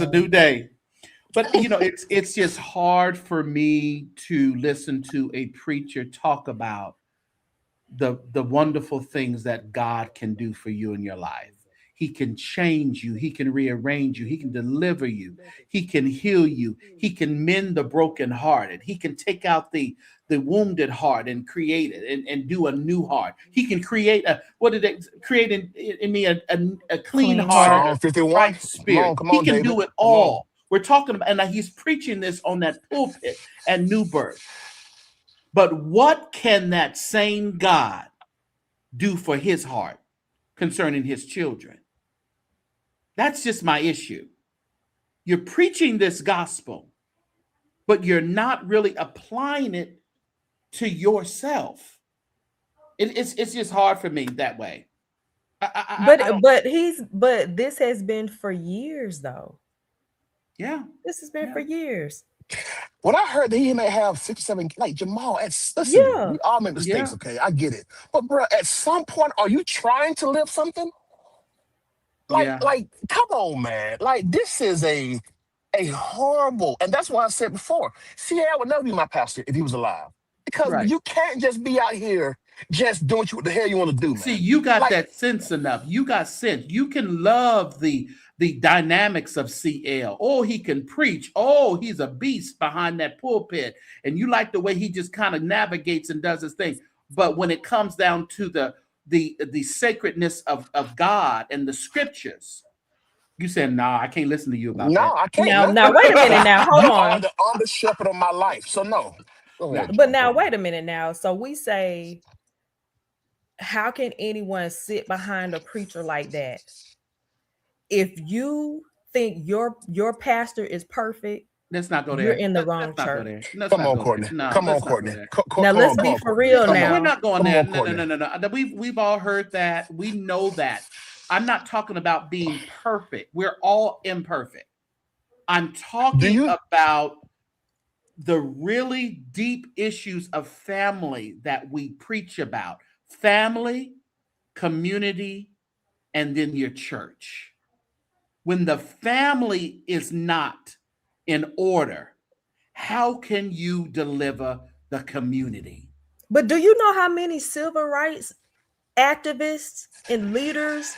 a new day. But, it's just hard for me to listen to a preacher talk about the wonderful things that God can do for you in your life. He can change you. He can rearrange you. He can deliver you. He can heal you. He can mend the brokenhearted. He can take out the wounded heart and create it and do a new heart. He can create create in me a clean heart, Psalm 51. right spirit. Come on, he can David. do it all. We're talking about, and he's preaching this on that pulpit at New Birth. But what can that same God do for his heart concerning his children? That's just my issue. You're preaching this gospel, but you're not really applying it to yourself. It's just hard for me that way. I don't. But this has been for years though. Yeah. This has been for years. When I heard that he may have 6 or 7, like Jamal, listen, Yeah. we all make mistakes, Yeah. okay? I get it. But bro, at some point, are you trying to live something? Yeah. Come on, man. Like, this is a horrible, and that's why I said before, C.A. would never be my pastor if he was alive. Because Right. you can't just be out here just doing what the hell you want to do, man. See, you got Like, that sense enough. You got sense. You can love the dynamics of CL. Oh, he can preach. Oh, he's a beast behind that pulpit. And you like the way he just kind of navigates and does his thing. But when it comes down to the sacredness of God and the scriptures, you said, "Nah, I can't listen to you about no, that." I can't. Now wait a minute now. Hold You on. are the under shepherd of my life. So no. Go ahead. But now wait a minute now. So we say, how can anyone sit behind a preacher like that? If you think your pastor is perfect, Let's not go you're there. in the wrong Let's not go church. there. Let's Come not on, go Courtney. there. No, Come on, let's not go Courtney. there. Now let's Come be on, for Courtney. real Come now. We're not going Come there. on, Courtney. No. We've all heard that. We know that. I'm not talking about being perfect. We're all imperfect. I'm Do talking you? about the really deep issues of family that we preach about. Family, community, and then your church. When the family is not in order, how can you deliver the community? But do you know how many civil rights activists and leaders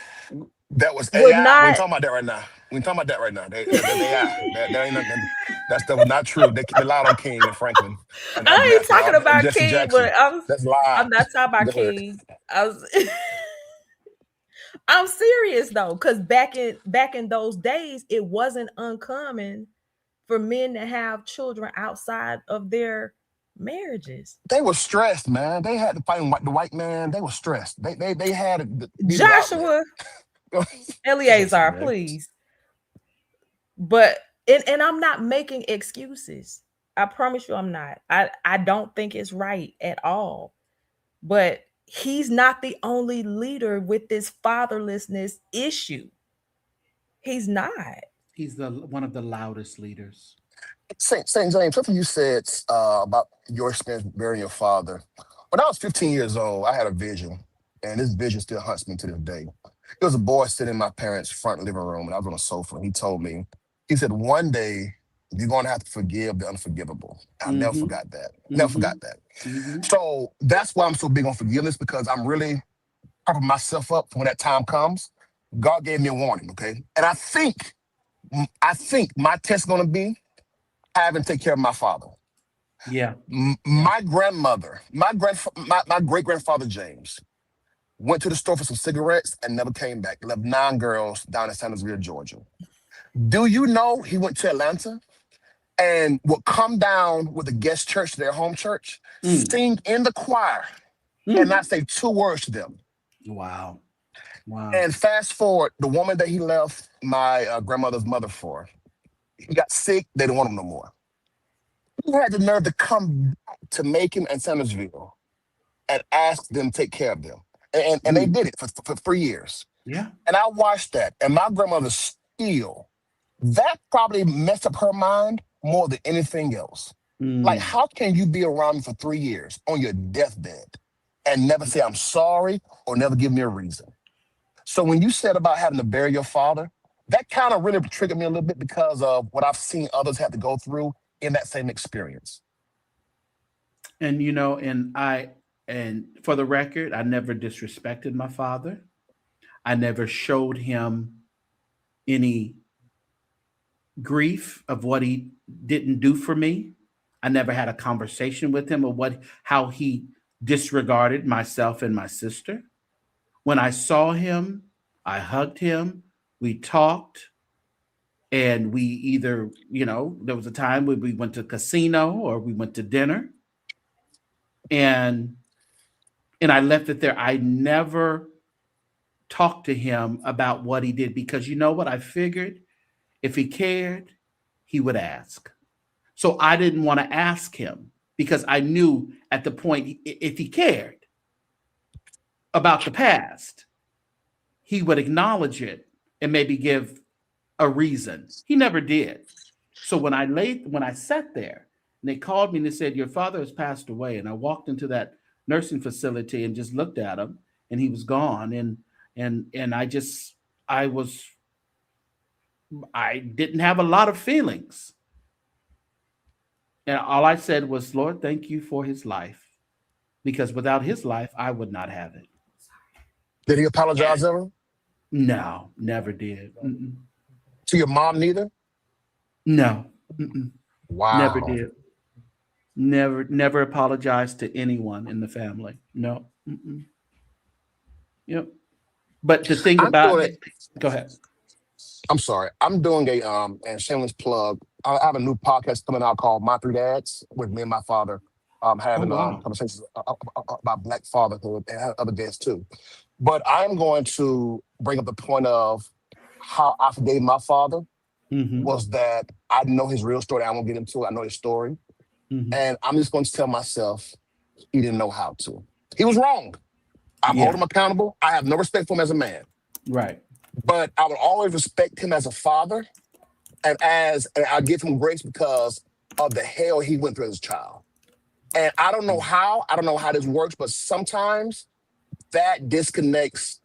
That was would AI. We ain't not? talking about that right now. We ain't talking about that right now. That's AI. That ain't nothing. That stuff was not true. They relied on King and Franklin and I ain't talking and about Jesse King, Jackson. but That's I'm not lies. talking about Go ahead. King. I was I'm serious though, because back in those days, it wasn't uncommon for men to have children outside of their marriages. They were stressed, man. They had to fight the white man. They were stressed. They had to need an outlet. Joshua Go Eleazar, ahead, man. please. But and I'm not making excuses. I promise you I'm not. I don't think it's right at all. But he's not the only leader with this fatherlessness issue. He's not. He's one of the loudest leaders. Saint James, something you said about your experience burying your father. When I was 15 years old, I had a vision, and this vision still haunts me to this day. There was a boy sitting in my parents' front living room, and I was on a sofa, and he told me, he said, one day you're going to have to forgive the unforgivable. I never forgot that. Never forgot that. So that's why I'm so big on forgiveness, because I'm really propping myself up for when that time comes. God gave me a warning, okay? And I think my test is going to be having to take care of my father. Yeah. My grandmother, my great grandfather James, went to the store for some cigarettes and never came back. Left 9 girls down in Sandersville, Georgia. Do you know he went to Atlanta and would come down with a guest church, their home church, sing in the choir, and not say 2 words to them? Wow. And fast forward, the woman that he left my grandmother's mother for, he got sick. They didn't want him no more. He had the nerve to come back to Macon and Sandersville and ask them to take care of them. And they did it for 3 years. Yeah. And I watched that. And my grandmother still, that probably messed up her mind more than anything else. Like, how can you be around me for 3 years on your deathbed and never say I'm sorry or never give me a reason? So when you said about having to bury your father, that kind of really triggered me a little bit because of what I've seen others have to go through in that same experience. And and for the record, I never disrespected my father. I never showed him any grief of what he didn't do for me. I never had a conversation with him of how he disregarded myself and my sister. When I saw him, I hugged him, we talked, and we either, there was a time when we went to casino or we went to dinner. And I left it there. I never talked to him about what he did because you know what? I figured if he cared, he would ask. So I didn't want to ask him because I knew at the point if he cared about the past, he would acknowledge it and maybe give a reason. He never did. So when I sat there and they called me and they said, "Your father has passed away," and I walked into that nursing facility and just looked at him and he was gone. And I was I didn't have a lot of feelings. And all I said was, "Lord, thank you for his life. Because without his life, I would not have it." Did he apologize ever? No, never did. Mm-mm. To your mom, neither? No, mm-mm. Never Wow. did. Never apologized to anyone in the family. No. Mm-mm. Yep. But the thing I'm about doing it, it. go ahead. I'm sorry. I'm doing a and shameless plug. I have a new podcast coming out called My Three Dads with me and my father, Oh having wow. conversations about Black fatherhood and have other guests too. But I'm going to bring up the point of how I forgave my father Mm-hmm. was that I know his real story. I won't get into it. I know his story. Mm-hmm. And I'm just going to tell myself he didn't know how to. He was wrong. I'm holding Yeah. him accountable. I have no respect for him as a man, Right. but I would always respect him as a father and I give him grace because of the hell he went through as a child. And I don't know how this works, but sometimes that disconnects,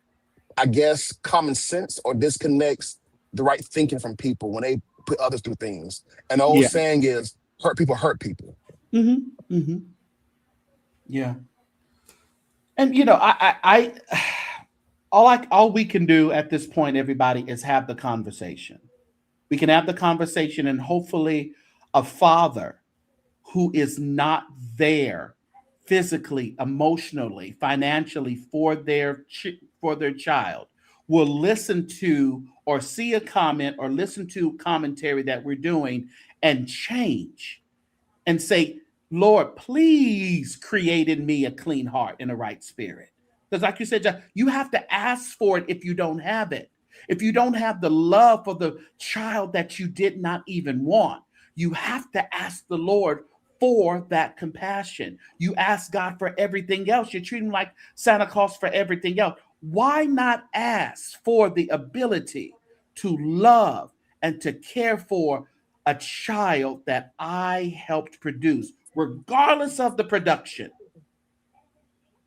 I guess, common sense or disconnects the right thinking from people when they put others through things. And the old Yeah. saying is, hurt people hurt people. Mm-hmm. Mm-hmm. Yeah. And all we can do at this point, everybody, is have the conversation. We can have the conversation, and hopefully, a father who is not there physically, emotionally, financially for their child will listen to or see a comment or listen to commentary that we're doing and change and say, "Lord, please create in me a clean heart and a right spirit." Because, like you said, John, you have to ask for it if you don't have it. If you don't have the love for the child that you did not even want, you have to ask the Lord for that compassion. You ask God for everything else. You're treating like Santa Claus for everything else. Why not ask for the ability to love and to care for a child that I helped produce, regardless of the production?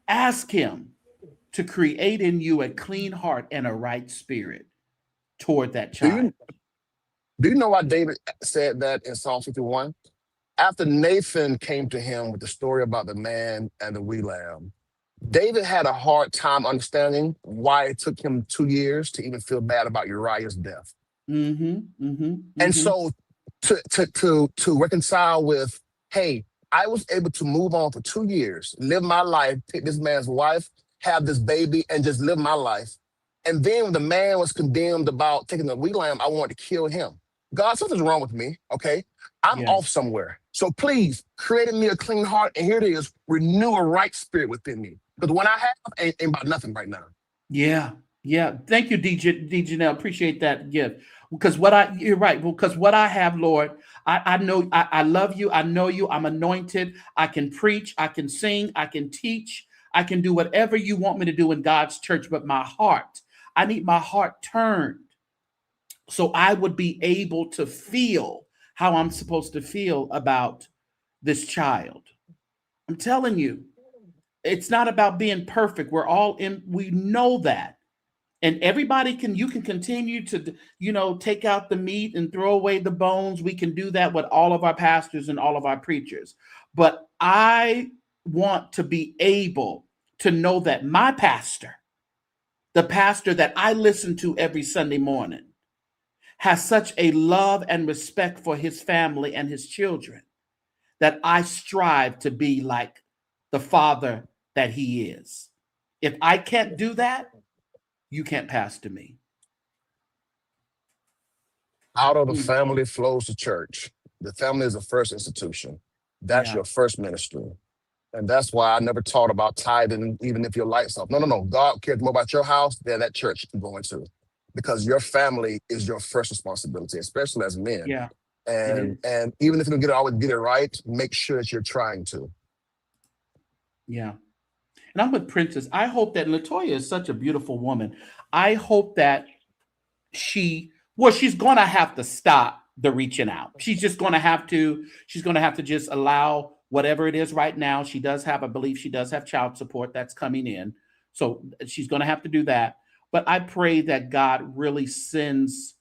Ask Him to create in you a clean heart and a right spirit toward that Do child. you do you know why David said that in Psalm 51? After Nathan came to him with the story about the man and the wee lamb, David had a hard time understanding why it took him 2 years to even feel bad about Uriah's death. Mm-hmm. Mm-hmm. And Mm-hmm. so to reconcile with, hey, I was able to move on for 2 years, live my life, pick this man's wife, have this baby, and just live my life. And then when the man was condemned about taking the wee lamb, I wanted to kill him. God, something's wrong with me. Okay. I'm Yes. off somewhere. So please create in me a clean heart. And here it is, renew a right spirit within me. Because what I have ain't about nothing right now. Yeah. Yeah. Thank you, DJ Janelle. Appreciate that gift. Because you're right. Because what I have, Lord, I know I love you. I know you. I'm anointed. I can preach. I can sing. I can teach. I can do whatever you want me to do in God's church. But my heart, I need my heart turned so I would be able to feel how I'm supposed to feel about this child. I'm telling you, it's not about being perfect. We know that. And you can continue to, take out the meat and throw away the bones. We can do that with all of our pastors and all of our preachers. But I want to be able to know that my pastor, the pastor that I listen to every Sunday morning, has such a love and respect for his family and his children that I strive to be like the father that he is. If I can't do that, you can't pastor me. Out of the Mm, family flows the church. The family is the first institution. That's yeah. your first ministry. And that's why I never taught about tithing, even if your lights off. No, no, no. God cares more about your house than that church you're going to, because your family is your first responsibility, especially as men. Yeah, it is. And even if you don't always get it right, make sure that you're trying to. Yeah. And I'm with Princess. I hope that Latoya is such a beautiful woman. I hope that she's going to have to stop the reaching out. She's going to have to just allow whatever it is right now. She does have, I believe she does have child support that's coming in. So she's going to have to do that. But I pray that God really sends,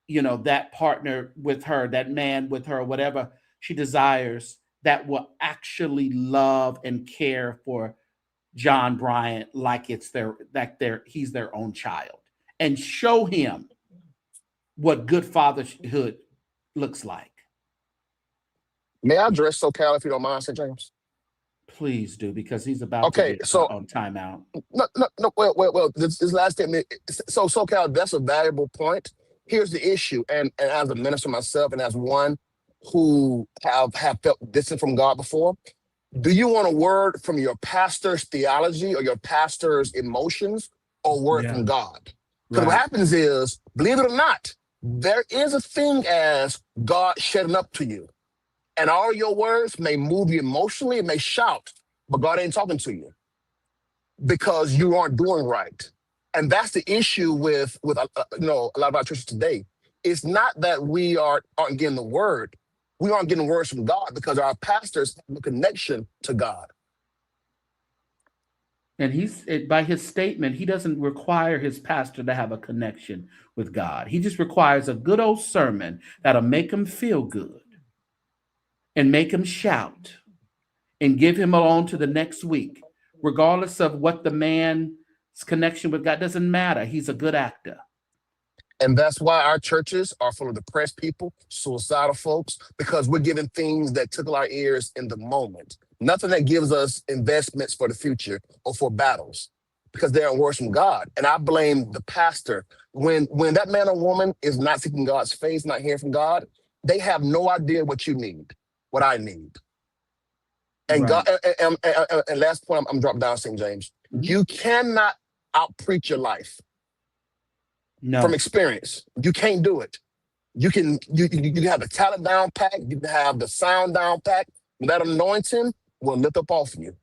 that partner with her, that man with her, whatever she desires, that will actually love and care for John Bryant like he's their own child, and show him what good fatherhood looks like. May I address SoCal if you don't mind, St. James? Please do, because he's about to Okay, get so on timeout. no. Well. This last statement. So SoCal, that's a valuable point. Here's the issue, and as a minister myself, and as one who have felt distant from God before, do you want a word from your pastor's theology or your pastor's emotions, or word Yeah. from God? Because what Right. happens is, believe it or not, there is a thing as God shutting up to you. And all your words may move you emotionally, it may shout, but God ain't talking to you because you aren't doing right. And that's the issue with a lot of our churches today. It's not that we aren't getting the word. We aren't getting words from God because our pastors have a connection to God. And by his statement, he doesn't require his pastor to have a connection with God. He just requires a good old sermon that'll make him feel good and make him shout and give him on to the next week, regardless of what the man's connection with God doesn't matter. He's a good actor. And that's why our churches are full of depressed people, suicidal folks, because we're giving things that tickle our ears in the moment. Nothing that gives us investments for the future or for battles, because they aren't words from God. And I blame the pastor. When that man or woman is not seeking God's face, not hearing from God, they have no idea what you need, what I need. And Right. God, and last point, I'm dropping down, St. James. Mhm. You cannot out-preach your life. No. From experience. You can't do it. You can have the talent down pat, you can have the sound down pat, and that anointing will lift up off you.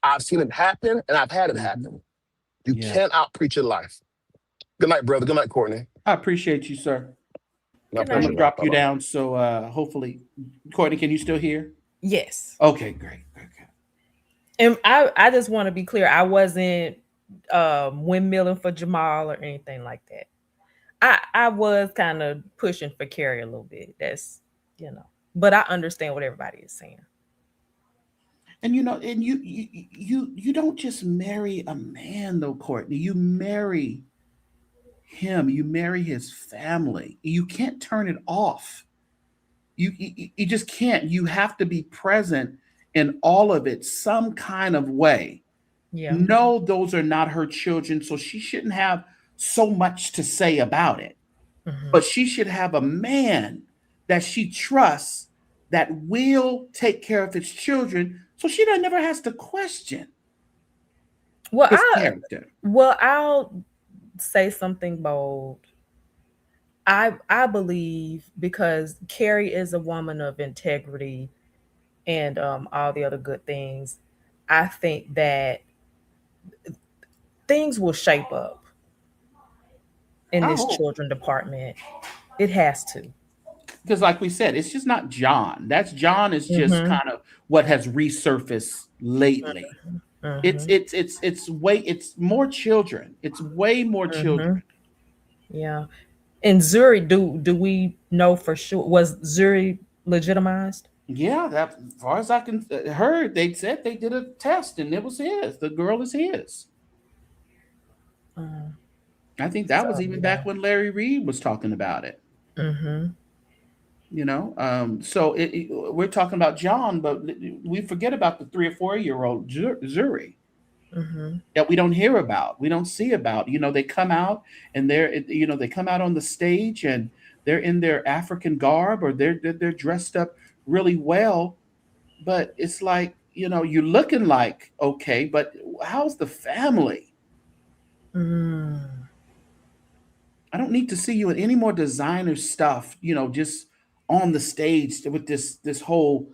I've seen it happen, and I've had it happen. You can't out-preach your life. Good night, brother. Good night, Courtney. I appreciate you, sir. My I'm pleasure. gonna drop you Bye-bye. down. So hopefully, Courtney, can you still hear? Yes. Okay, great. Okay. And I just want to be clear. I wasn't windmilling for Jamal or anything like that. I was kind of pushing for Kierra a little bit. That's, but I understand what everybody is saying. And you don't just marry a man though, Courtney. You marry him. You marry his family. You can't turn it off. You just can't. You have to be present in all of it some kind of way. Yeah. No, those are not her children, so she shouldn't have so much to say about it. Mhm. But she should have a man that she trusts that will take care of his children, so she never has to question Well, his character. I'll say something bold. I believe, because Carrie is a woman of integrity and all the other good things, I think that things will shape up in this children department. It has to. Because like we said, it's just not John. John is just kind of what has resurfaced lately. It's more children. It's way more children. Yeah. And Zuri, do we know for sure, was Zuri legitimized? Yeah, that, as far as I can heard, they said they did a test and it was his. The girl is his. I think that was even back when Larry Reed was talking about it. So we're talking about John, but we forget about the 3 or 4-year-old Zuri that we don't hear about, we don't see about. They come out and they come out on the stage and they're in their African garb, or they're dressed up really well, but it's like you're looking like okay, but how's the family? I don't need to see you in any more designer stuff, just on the stage with this whole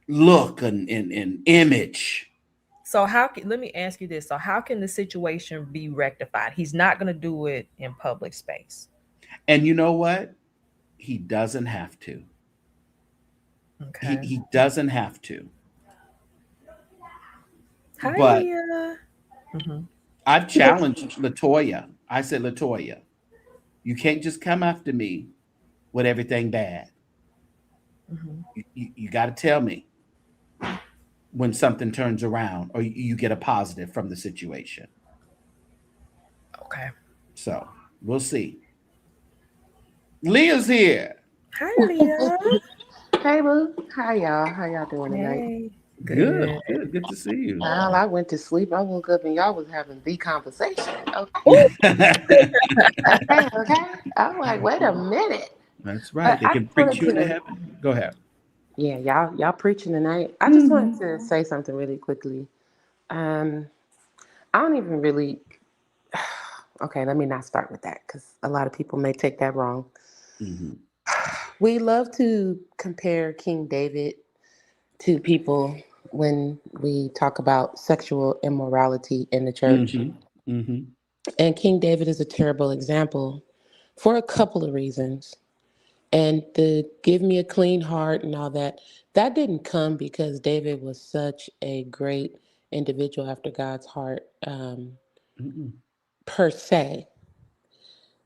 look and image. So let me ask you this. So how can the situation be rectified? He's not going to do it in public space. And you know what? He doesn't have to. Okay. He doesn't have to. Hi, But Leah. I've challenged Latoya. I said, Latoya, you can't just come after me with everything bad. You got to tell me when something turns around or you get a positive from the situation. Okay. So we'll see. Leah's here. Hi, Leah. Hey, boo. How y'all doing tonight? Hey. Good. Good to see you. Well, I went to sleep. I woke up and y'all was having the conversation. Okay. Okay. I'm like, wait a minute. That's right. They I can just wanted preach you into to, heaven. Go ahead. yeah, y'all preaching tonight. I just wanted to say something really quickly. I don't even really. Okay, let me not start with that because a lot of people may take that wrong. We love to compare King David to people when we talk about sexual immorality in the church. And King David is a terrible example for a couple of reasons. And the give me a clean heart and all that, that didn't come because David was such a great individual after God's heart per se.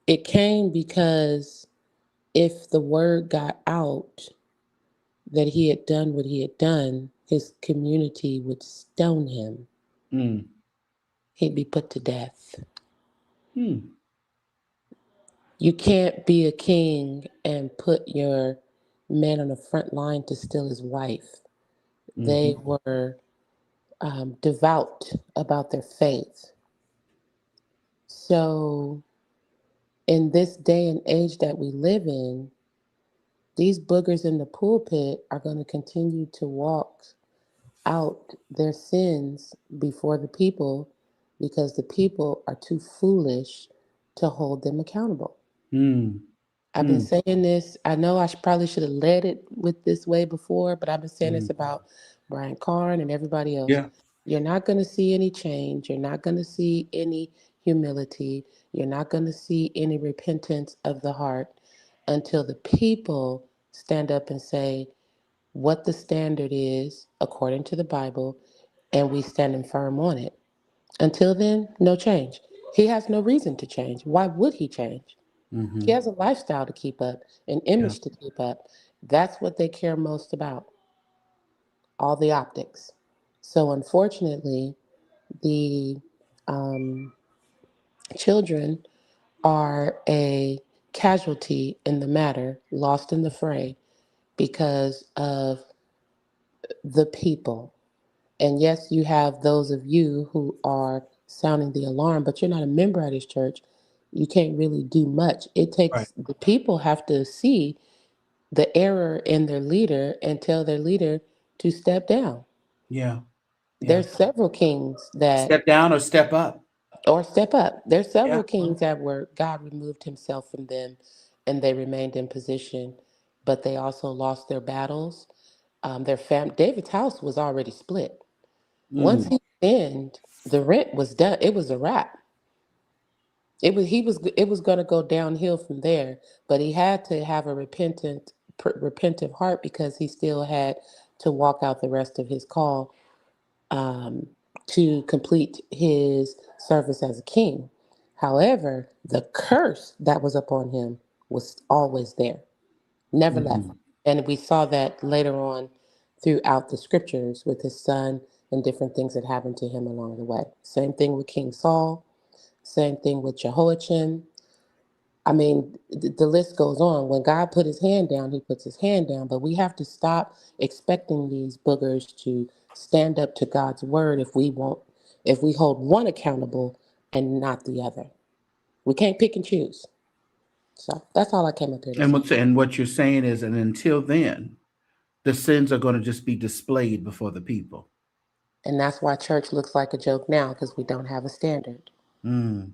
It came because if the word got out that he had done what he had done, his community would stone him. He'd be put to death. You can't be a king and put your man on the front line to steal his wife. They were devout about their faith. So, in this day and age that we live in, these boogers in the pulpit are going to continue to walk out their sins before the people because the people are too foolish to hold them accountable. I've been saying this. I know probably should have led it with this way before, but I've been saying this about Brian Carn and everybody else. Yeah. You're not going to see any change. You're not going to see any humility. You're not going to see any repentance of the heart until the people stand up and say what the standard is according to the Bible, and we stand firm on it. Until then, no change. He has no reason to change. Why would he change? He has a lifestyle to keep up, an image to keep up. That's what they care most about, all the optics. So, unfortunately, the children are a casualty in the matter, lost in the fray because of the people. And yes, you have those of you who are sounding the alarm, but you're not a member at his church. You can't really do much. It Right. takes the people have to see the error in their leader and tell their leader to step down. Yeah. There's several kings that, Step down or step up. or step up. There's several Yeah. kings that were, God removed himself from them and they remained in position, but they also lost their battles. David's house was already split. Once he sinned, the rent was done. It was a wrap. It was going to go downhill from there, but he had to have a repentant heart because he still had to walk out the rest of his call to complete his service as a king. However, the curse that was upon him was always there, never left. And we saw that later on throughout the scriptures with his son and different things that happened to him along the way. Same thing with King Saul, same thing with Jehoiachin. I mean, the list goes on. When God put his hand down, he puts his hand down. But we have to stop expecting these boogers to stand up to God's word if we hold one accountable and not the other. We can't pick and choose. So that's all I came up here to say. And what you're saying is, and until then, the sins are going to just be displayed before the people. And that's why church looks like a joke now, because we don't have a standard. You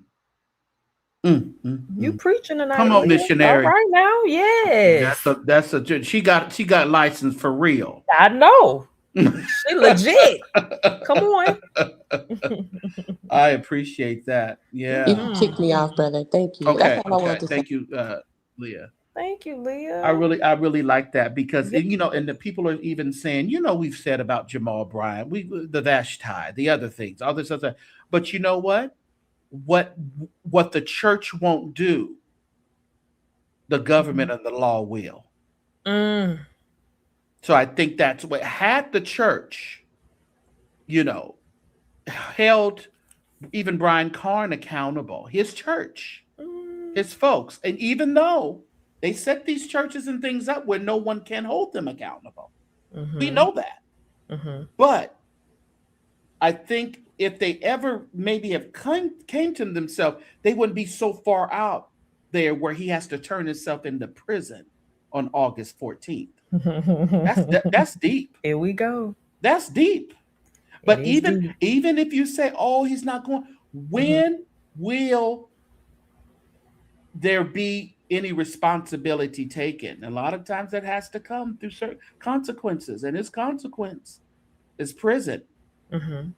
preaching tonight? Come on, Leah. missionary. All right now, yes. She got licensed for real. I know. She legit. Come on. I appreciate that. Yeah. You can kick me off, brother. Thank you. Okay. That's all I wanted to Thank say. you, Leah. Thank you, Leah. I really like that because and the people are even saying, we've said about Jamal Bryant, the Vashti, the other things, all this other, but you know what? What the church won't do, the government and the law will. So I think that's what had the church, held even Brian Carn accountable, his church, his folks. And even though they set these churches and things up where no one can hold them accountable, we know that. But I think if they ever maybe have came to themselves, they wouldn't be so far out there where he has to turn himself into prison on August 14th. That's deep. Here we go. That's deep. But even if you say, oh, he's not going, when will there be any responsibility taken? A lot of times that has to come through certain consequences, and his consequence is prison. Okay.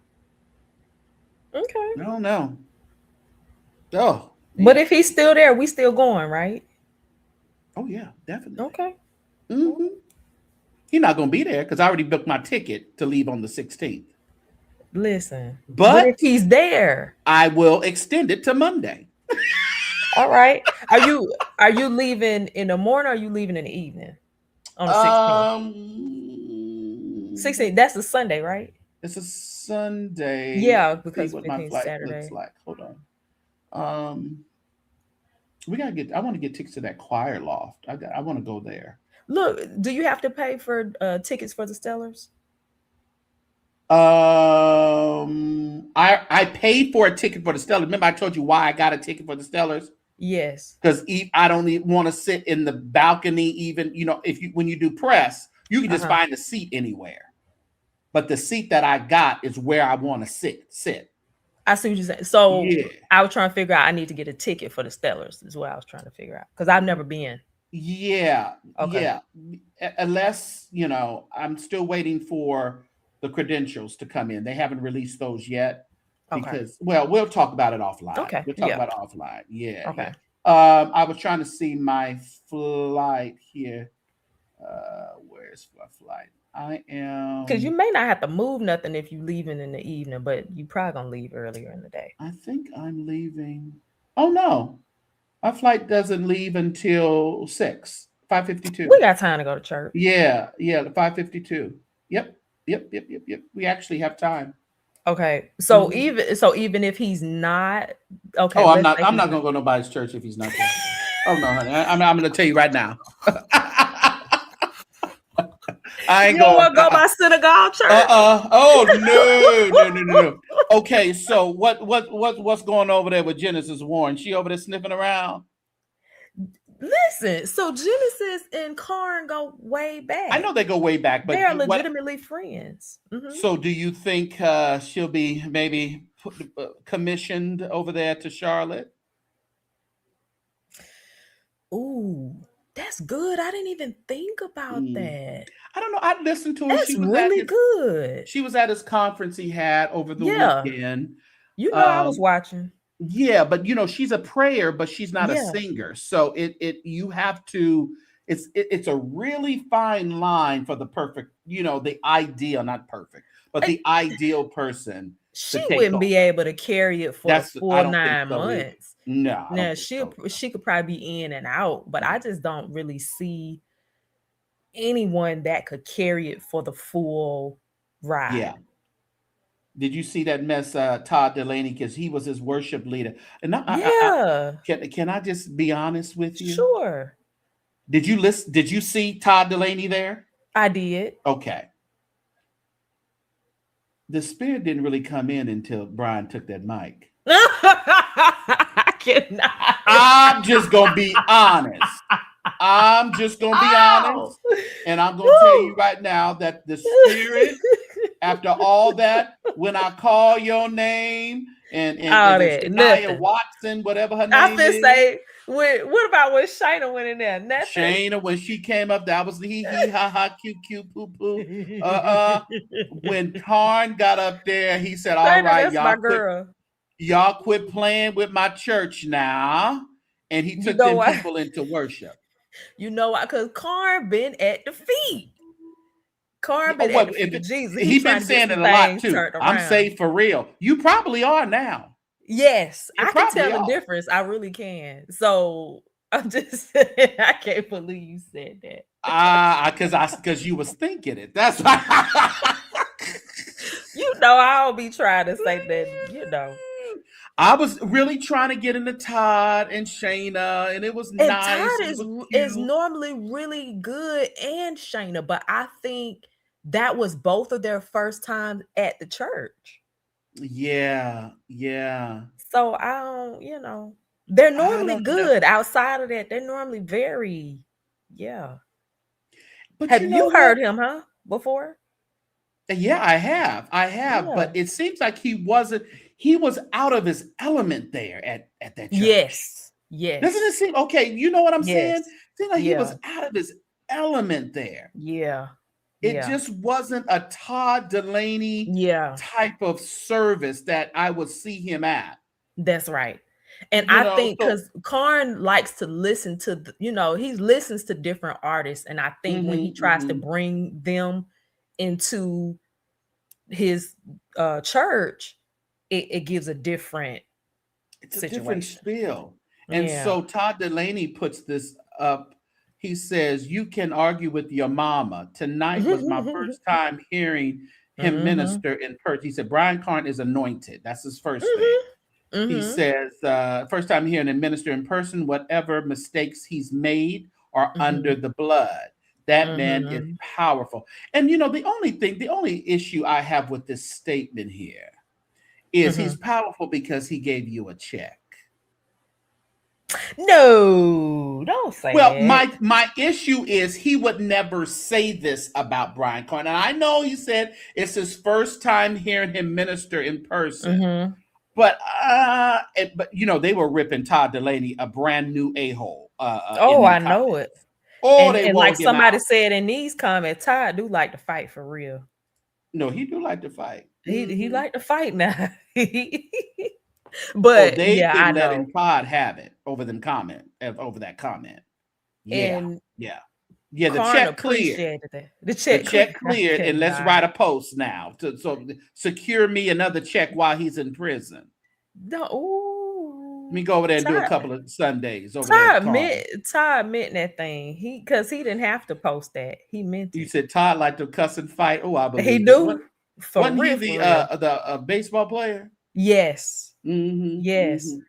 I don't know. Oh. But if he's still there, we still going, right? Oh, yeah, definitely. Okay. He's not going to be there because I already booked my ticket to leave on the 16th. Listen. But if he's there, I will extend it to Monday. All right. Are you leaving in the morning or are you leaving in the evening? On the 16th? 16th. That's a Sunday, right? It's a Sunday. Yeah, because what my flight Saturday looks like. Hold on. I want to get tickets to that choir loft. I want to go there. Look, do you have to pay for tickets for the Stellars? I paid for a ticket for the Stellars. Remember, I told you why I got a ticket for the Stellars? Yes. Because I don't even want to sit in the balcony. Even when you do press, you can just find a seat anywhere. But the seat that I got is where I want to sit. I see what you're saying. So yeah. I was trying to figure out. I need to get a ticket for the Stellars. Is what I was trying to figure out because I've never been. Yeah. Okay. Yeah. Unless I'm still waiting for the credentials to come in. They haven't released those yet because we'll talk about it offline. Okay. We'll talk about it offline. Yeah. Okay. Yeah. I was trying to see my flight here. Where's my flight? I am because you may not have to move nothing if you're leaving in the evening, but you probably gonna leave earlier in the day. I think I'm leaving. Oh no, my flight doesn't leave until 5:52. We got time to go to church. Yeah, 5:52. Yep. We actually have time. Okay, so even if he's not okay. Oh, I'm not gonna go to nobody's church if he's not there. Oh no, honey, I'm gonna tell you right now. I ain't you don't want to go by synagogue church. Oh no. Okay, so what's going over there with Genesis Warren? She over there sniffing around? Listen, so Genesis and Karen go way back. I know they go way back, but they are legitimately friends. So do you think she'll be maybe commissioned over there to Charlotte? Ooh, that's good. I didn't even think about that. I don't know. I listened to her. That's really good. She was at his conference he had over the weekend. I was watching. Yeah, but she's a prayer, but she's not a singer. So you have to. It's a really fine line for the perfect. The ideal, not perfect, but the ideal person. She wouldn't be able to carry it for the full 9 months. No. Now she could probably be in and out, but I just don't really see anyone that could carry it for the full ride. Yeah. Did you see that mess, Todd Delaney? Because he was his worship leader. And can I just be honest with you? Sure. Did you see Todd Delaney there? I did. Okay. The spirit didn't really come in until Brian took that mic. I cannot. I'm just gonna be honest. I'm just gonna be Oh, honest, and I'm gonna tell you woo. right now that the spirit, after all that, when I call your name All and it's that, Anaya nothing. Watson, whatever her I name feel is, say, what about when Shayna went in there? Nothing. Shayna, when she came up, that was the hee ha ha cute cute poo poo. Uh when Karn got up there, he said, "All Shayna, right, that's my girl. y'all quit playing with my church now." And he You took know them why? people into worship. You know why? Because Karn been at the feet. Karn Oh, been at well, the if feet of Jesus. He he been trying to get saying some it a lot things too. turned I'm around. saved for real. You probably are now. Yes, You I can probably tell the are. difference. I really can. So I'm just saying, I can't believe you said that. Because you was thinking it. That's why. You know, I'll be trying to say that, you know. I was really trying to get into Todd and Shayna, and it was And nice Todd and it was is cute. normally really good, and Shayna, but I think that was both of their first time at the church. Yeah, yeah. So I don't, you know, they're I normally don't know. good. Outside of that, they're normally very, yeah. But Have you you know heard what? him, huh? Before? Yeah, I have. I have, Yeah. but it seems like he was out of his element there at that church. Yes. Doesn't it Yes. seem okay? You know what I'm saying? Yes. Seems like he was Yeah. out of his element there. Yeah. It Yeah. just wasn't a Todd Delaney Yeah. type of service that I would see him at. That's right. And You I know, think so because Karn likes to listen to, he listens to different artists. And I think when he tries to mhm. bring them into his church, it gives a different It's a different situation. spiel. And Yeah. so Todd Delaney puts this up. He says, "You can argue with your mama. Tonight was my first time hearing him Mm-hmm. minister in person." He said, Brian Carn is anointed. That's his first thing. Mm-hmm. He Mm-hmm. says, first time hearing him minister in person, whatever mistakes he's made are Mm-hmm. under the blood. That man is Mm-hmm. powerful. And the only issue I have with this statement here is he's Mm-hmm. powerful because he gave you a check. No, don't say Well, that. my issue is he would never say this about Brian Cohen. And I know he said it's his first time hearing him minister in person. Mm-hmm. But they were ripping Todd Delaney a brand new a-hole in Oh, them I know comments. it. Oh, And they like wore him somebody out. said in these comments, Todd do like to fight for real. No, he do like to fight. He Mhm. like to fight now. Oh, But they've yeah, I been know. letting Todd have it over that comment. Yeah, And yeah. Yeah, the Karn check cleared. appreciated that. The The check check clear. I cleared, and let's cannot. write a post now so secure me another check while he's in prison. No, Let me ooh. go over there and do a Todd, couple of Sundays over there at Todd Carl. meant Todd meant that thing. Because he didn't have to post that. He meant You it. said Todd like to cuss and fight. Oh, I He believe it. What do for wasn't he real, the for real. baseball player? Yes. Mm-hmm, Yes. mm-hmm.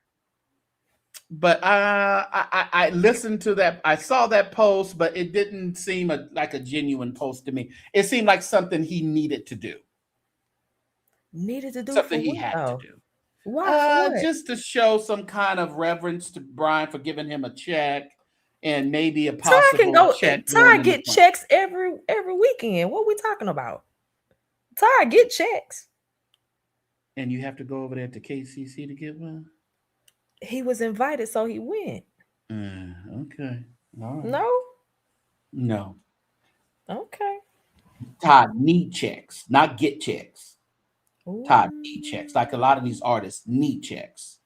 But I listened to that. I saw that post, but it didn't seem like a genuine post to me. It seemed like something he needed to do, Needed to do something for he what had to though? do. Why for what? Just to show some kind of reverence to Brian for giving him a check and maybe a Todd can possible go. check going Todd in the get front. checks every weekend. What we talking about? Todd get checks. And you have to go over there to KCC to get one? He was invited, so he went. Okay. All right. No? No. Okay. Todd need checks, not get checks. Todd need checks. Like a Ooh. lot of these artists need checks.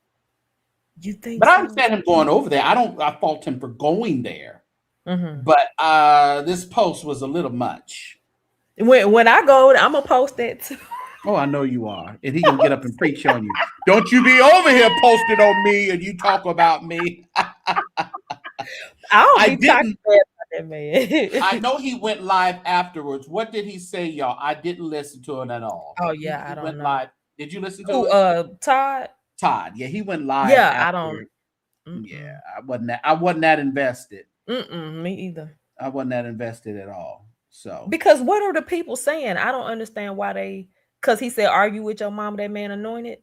You think But I so? understand him going over there. I fault him for going there. Mm-hmm. But this post was a little much. When I go, I'm gonna post that too. Oh, I know you are. And he gonna get up and preach on you. Don't you be over here posting on me and you talk about me. I don't I be didn't. talking bad about that man. I know he went live afterwards. What did he say, y'all? I didn't listen to it at all. Oh But yeah, I he don't went know. live. Did you listen to Who? it? Todd. Todd. Yeah, he went live Yeah, I don't. after. Mm-mm. Yeah, I wasn't that invested. Me either. I wasn't that invested at all. So Because what are the people saying? I don't understand why they. Because he said, "Argue with your mom, that man anointed,"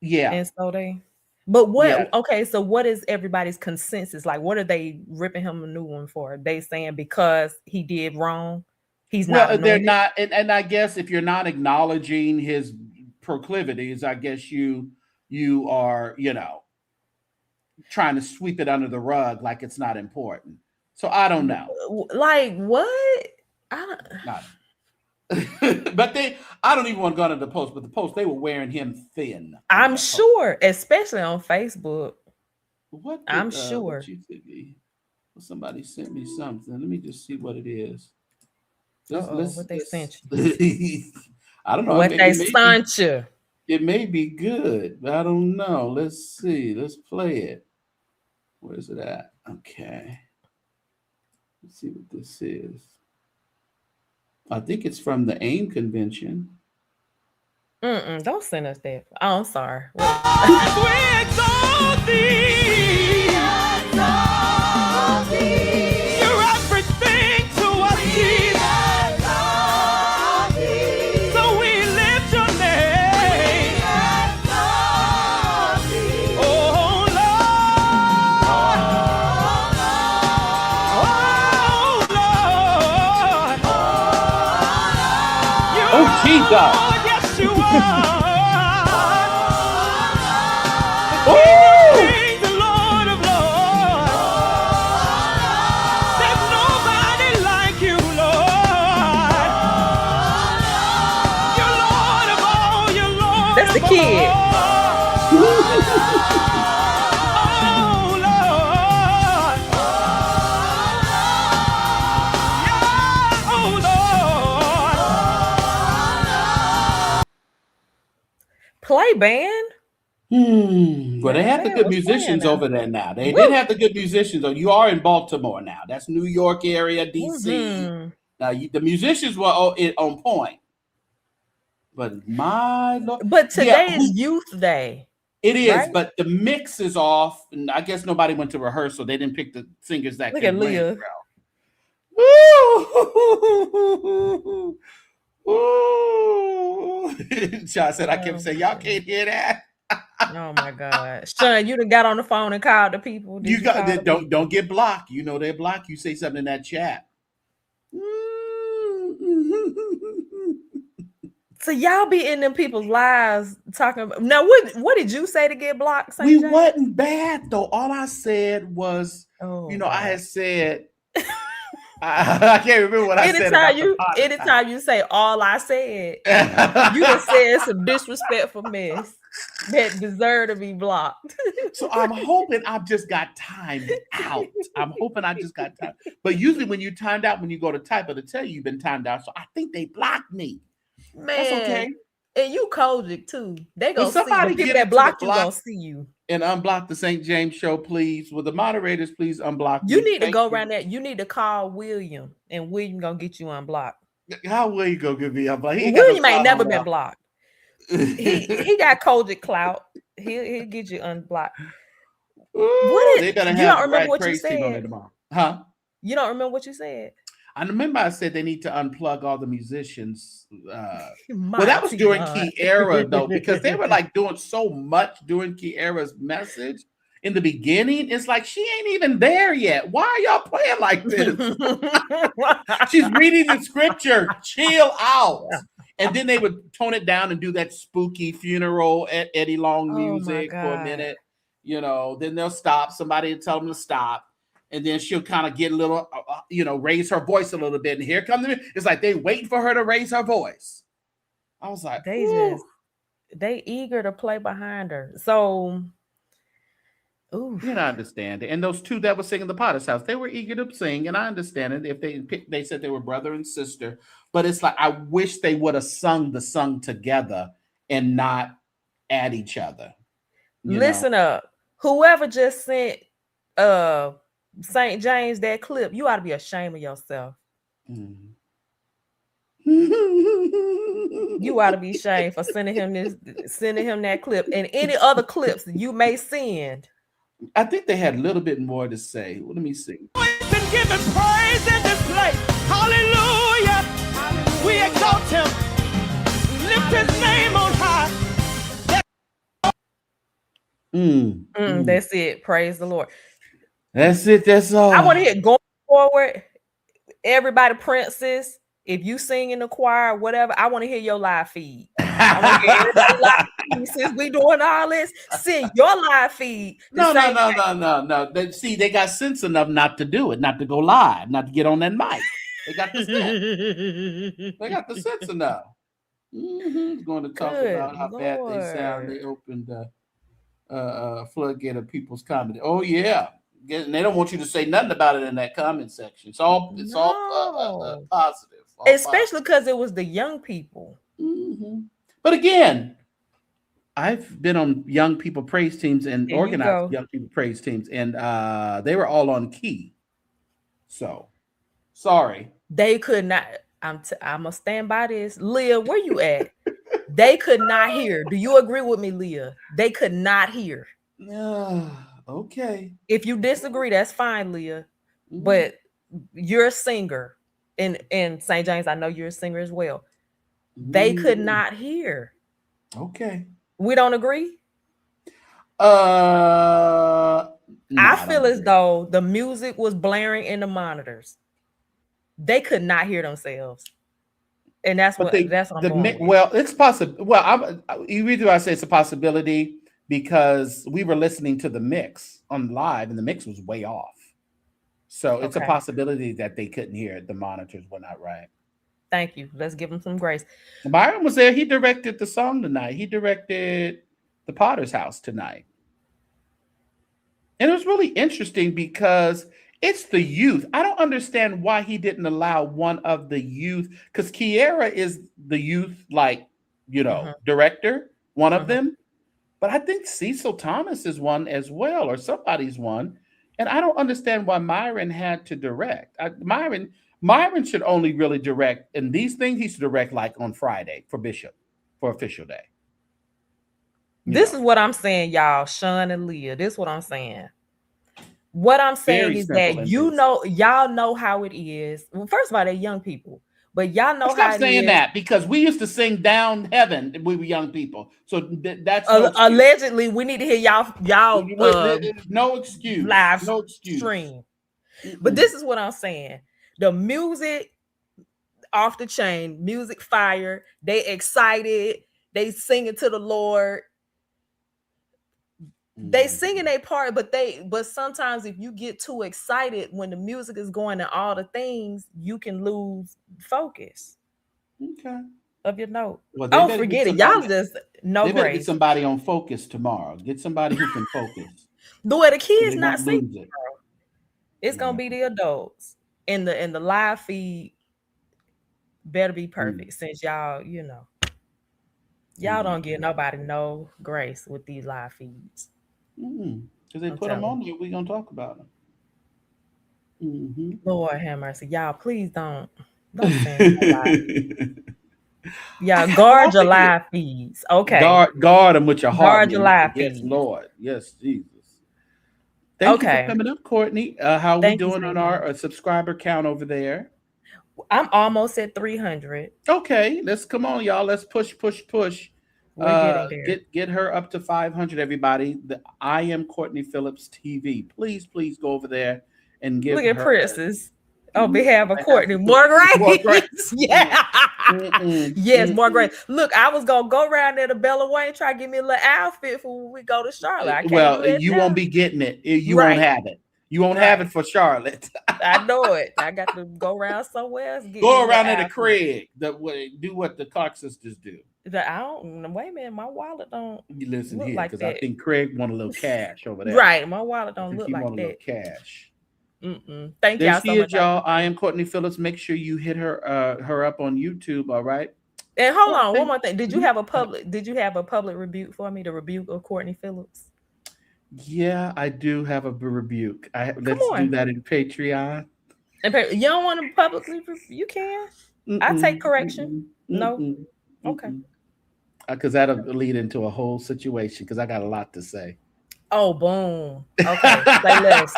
yeah. and so they. But what? Yeah. Okay, so what is everybody's consensus? Like, what are they ripping him a new one for? They saying because he did wrong, he's not They're anointed? not, and I guess if you're not acknowledging his proclivities, I guess you are, trying to sweep it under the rug like it's not important. So I don't know. Like what? I don't. Not. But I don't even want to go into the post, but the post, they were wearing him thin. I'm sure, especially on Facebook. What I'm sure. What you think? Somebody sent me something. Let me just see what it is. What they sent you? I don't know. What they sent you? It may be good, but I don't know. Let's see. Let's play it. Where's it at? Okay. Let's see what this is. I think it's from the AIM convention. Don't send us that. Oh, I'm sorry. You're everything to us, Jesus. So we lift your name. Oh, Lord. Oh, Jesus. Yes, you are. The Lord of Lords. There's nobody like you, Lord. You're Lord of all, you're Lord. That's the kid. Oh, Lord. Yeah, oh, Lord. Play band. Well, they have the man, good what's musicians playing now? over there now. They Woo. did have the good musicians. You are in Baltimore now. That's New York area, DC. Mhm. Now, the musicians were on point. But my Lord. But today Yeah, is Youth Day. it is, right? but the mix is off. And I guess nobody went to rehearsal. They didn't pick the singers that Look can at ring, Leah. bro. Woo! Woo! Sean said, I kept saying, y'all can't hear that. Oh my God, Sean, you done got on the phone and called the people. Did You got call the people? don't get blocked. You know they block you. Say something in that chat. So y'all be in them people's lives talking about. Now, what did you say to get blocked, St. We James? wasn't bad though. All I said was, Oh, I had said. I can't remember what I said about anytime you say all I said, you done said some disrespectful mess that deserve to be blocked. So I'm hoping I've just got timed out. I'm hoping I just got timed. But usually when you timed out, when you go to type, it'll tell you you've been timed out. So I think they blocked me. Man, that's okay. And you COGIC too. They gonna see somebody the people get that into blocked the you block gonna see you. And unblock the St. James Show, please. Will the moderators please unblock You me? need to Thank go you. around that. You need to call William, and William gonna get you unblocked. How will you go get me unblocked? William ain't never been blocked. He got COGIC clout. He'll get you unblocked. They better you have don't remember what you praise team on it said? tomorrow. Huh? You don't remember what you said? I remember I said they need to unplug all the musicians. Well, that was during Kierra, though, because they were like doing so much during Kierra's message in the beginning. It's like she ain't even there yet. Why are y'all playing like this? She's reading the scripture. Chill out. And then they would tone it down and do that spooky funeral Eddie Long music for a minute. Then they'll stop. Somebody will tell them to stop. And then she'll kind of get a little, raise her voice a little bit. And here comes the, it's like they waiting for her to raise her voice. I was like, they eager to play behind her. So, I understand it. And those two that were singing the Potter's House, they were eager to sing, and I understand it. If they said they were brother and sister, but it's like I wish they would have sung together and not at each other. Listen up, whoever just sent St. James that clip, you ought to be ashamed of yourself. You ought to be ashamed for sending him that clip and any other clips you may send. I think they had a little bit more to say. Well, let me see. We've been giving praise in this place. Hallelujah. We exalt him. Lift his name on high. That's it. Praise the Lord. That's it. That's all. I want to hear going forward. Everybody, Princess, if you sing in the choir, whatever, I want to hear your live feed. I want to hear everybody live feed. Since we doing all this, send your live feed. No. See, they got sense enough not to do it, not to go live, not to get on that mic. They got the sense. They got the sense enough. Going to talk about how bad they sound. They opened the floodgate of people's comedy. Oh yeah. And they don't want you to say nothing about it in that comment section. It's all positive. Especially because it was the young people. But again, I've been on young people praise teams and organized young people praise teams, and they were all on key. So, sorry. They could not. I'm gonna stand by this. Leah, where you at? They could not hear. Do you agree with me, Leah? They could not hear. Okay. If you disagree, that's fine, Leah. But you're a singer, and St. James, I know you're a singer as well. They could not hear. Okay. We don't agree. I feel as though the music was blaring in the monitors. They could not hear themselves, and that's what I'm going with. Well, it's possible. Well, you reason why I say it's a possibility because we were listening to the mix on live, and the mix was way off. So it's a possibility that they couldn't hear it. The monitors were not right. Thank you. Let's give him some grace. Byron was there. He directed the song tonight. He directed the Potter's House tonight. And it was really interesting because it's the youth. I don't understand why he didn't allow one of the youth, because Kierra is the youth, director, one of them. But I think Cecil Thomas is one as well, or somebody's one. And I don't understand why Myron had to direct. Myron should only really direct, and these things he should direct like on Friday for Bishop, for official day. This is what I'm saying, y'all, Sean and Leah. This is what I'm saying. What I'm saying is that y'all know how it is. Well, first of all, they're young people, but y'all know how it is. Stop saying that, because we used to sing Down Heaven when we were young people. So that's allegedly we need to hear y'all no excuse, live no excuse. Stream. But this is what I'm saying. The music off the chain, music fire. They excited. They singing to the Lord. They singing their part, but sometimes if you get too excited when the music is going and all the things, you can lose focus. Of your note. Well, forget it. Y'all just they better get somebody on focus tomorrow. Get somebody who can focus. The way the kids not singing, it's gonna be the adults. In the live feed better be perfect, since y'all don't give nobody no grace with these live feeds. Because they put them on there, we're gonna talk about them. Lord have mercy, y'all. Please don't send live. Y'all guard your live feeds. Okay, guard them with your heart. Guard your live feeds. Yes, Lord. Yes, Jesus. Thank you for coming up, Courtney. How are we doing on our subscriber count over there? I'm almost at 300. Okay, let's come on, y'all. Let's push. We're getting there. Get her up to 500, everybody. I am Courtney Phillips TV. Please go over there and give. Look at Princess. On behalf of Courtney, more grace. Yeah. Yes, more grace. Look, I was gonna go around there to Bella Wayne, try to get me a little outfit for when we go to Charlotte. You won't be getting it. You won't have it. You won't have it for Charlotte. I know it. I got to go around somewhere else. Go around there to Craig. Do what the Clark sisters do. I don't. Wait a minute, my wallet don't. You listen look here, like because that. I think Craig want a little cash over there. Right, my wallet don't look like want that. A little cash. Thank y'all so much, y'all. I am Courtney Phillips. Make sure you hit her up on YouTube. All right. And hold on, one more thing. Did you have a public rebuke for me? The rebuke of Courtney Phillips. Yeah, I do have a rebuke. Let's do that in Patreon. You don't want to publicly? You can. I take correction. No. Okay. Because that'll lead into a whole situation. Because I got a lot to say. Oh, boom. Okay. Say less.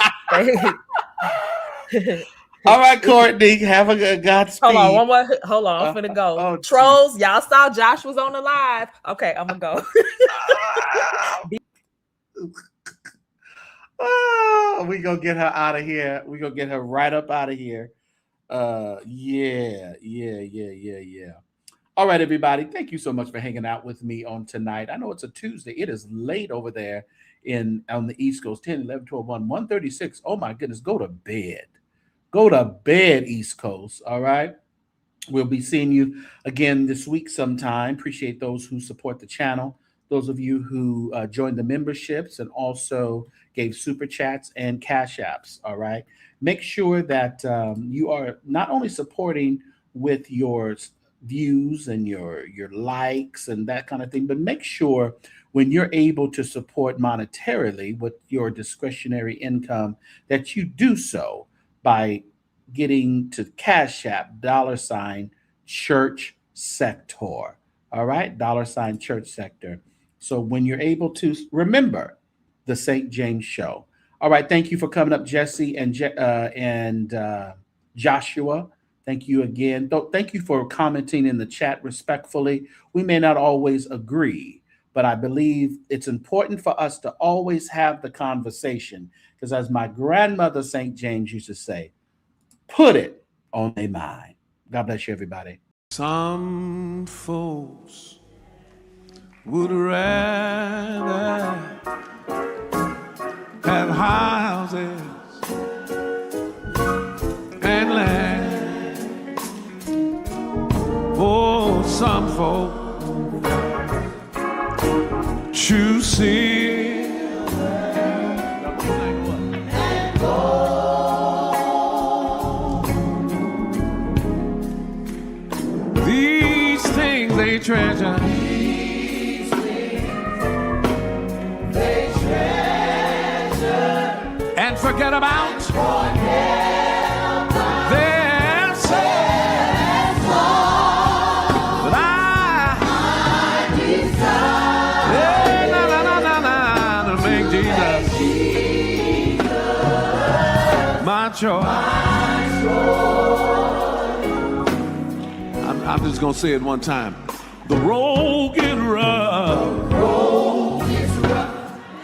All right, Courtney. Have a good Godspeed. Hold on, one more. Hold on, I'm finna go. Trolls, y'all saw Josh was on the live. Okay, I'm gonna go. Oh, we gonna get her out of here. We gonna get her right up out of here. Yeah. All right, everybody. Thank you so much for hanging out with me on tonight. I know it's a Tuesday. It is late over there on the East Coast. 10, 11, 12, 1, 1:36. Oh my goodness. Go to bed. Go to bed, East Coast. All right. We'll be seeing you again this week sometime. Appreciate those who support the channel, those of you who joined the memberships and also gave super chats and cash apps. All right. Make sure that you are not only supporting with your views and your likes and that kind of thing, but make sure when you're able to support monetarily with your discretionary income that you do so by getting to Cash App, $ChurchSector. All right, $ChurchSector. So when you're able to remember the St. James Show. All right, thank you for coming up, Jesse and Joshua. Thank you again. Thank you for commenting in the chat respectfully. We may not always agree, but I believe it's important for us to always have the conversation because as my grandmother, St. James, used to say, put it on their mind. God bless you, everybody. Some folks would rather have houses and land. Oh, some folks choose silver and gold. These things they treasure. And forget about their sins. But I desire to make Jesus my choice. I'm just gonna say it one time. The road gets rough.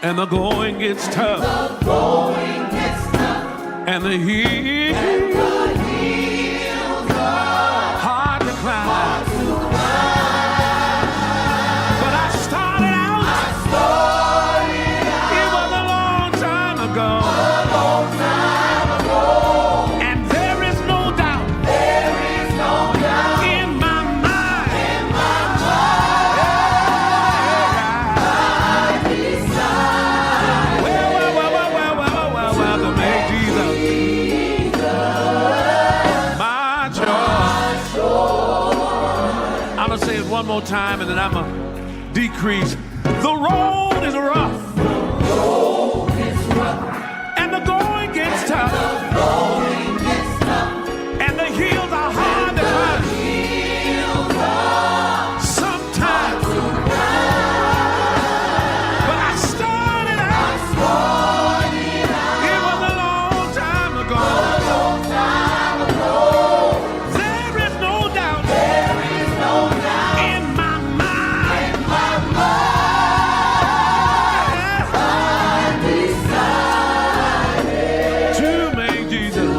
And the going gets tough. And the hills are hard to climb. But I started out. It was a long time ago. And there is no doubt. In my mind. To make Jesus my choice. I'm gonna say it one more time and then I'm gonna decrease. The road is rough. And the going gets tough. And the hills are hard to climb. Sometimes. But I started out. It was a long time ago. There is no doubt. In my mind. To make Jesus.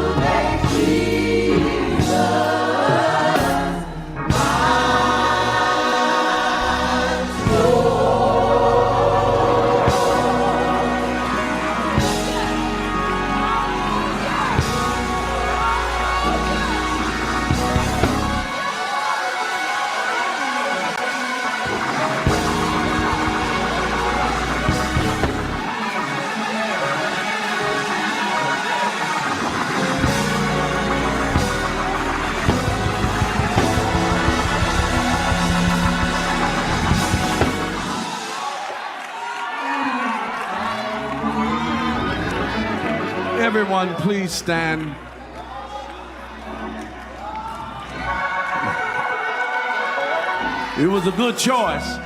Everyone, please stand. It was a good choice.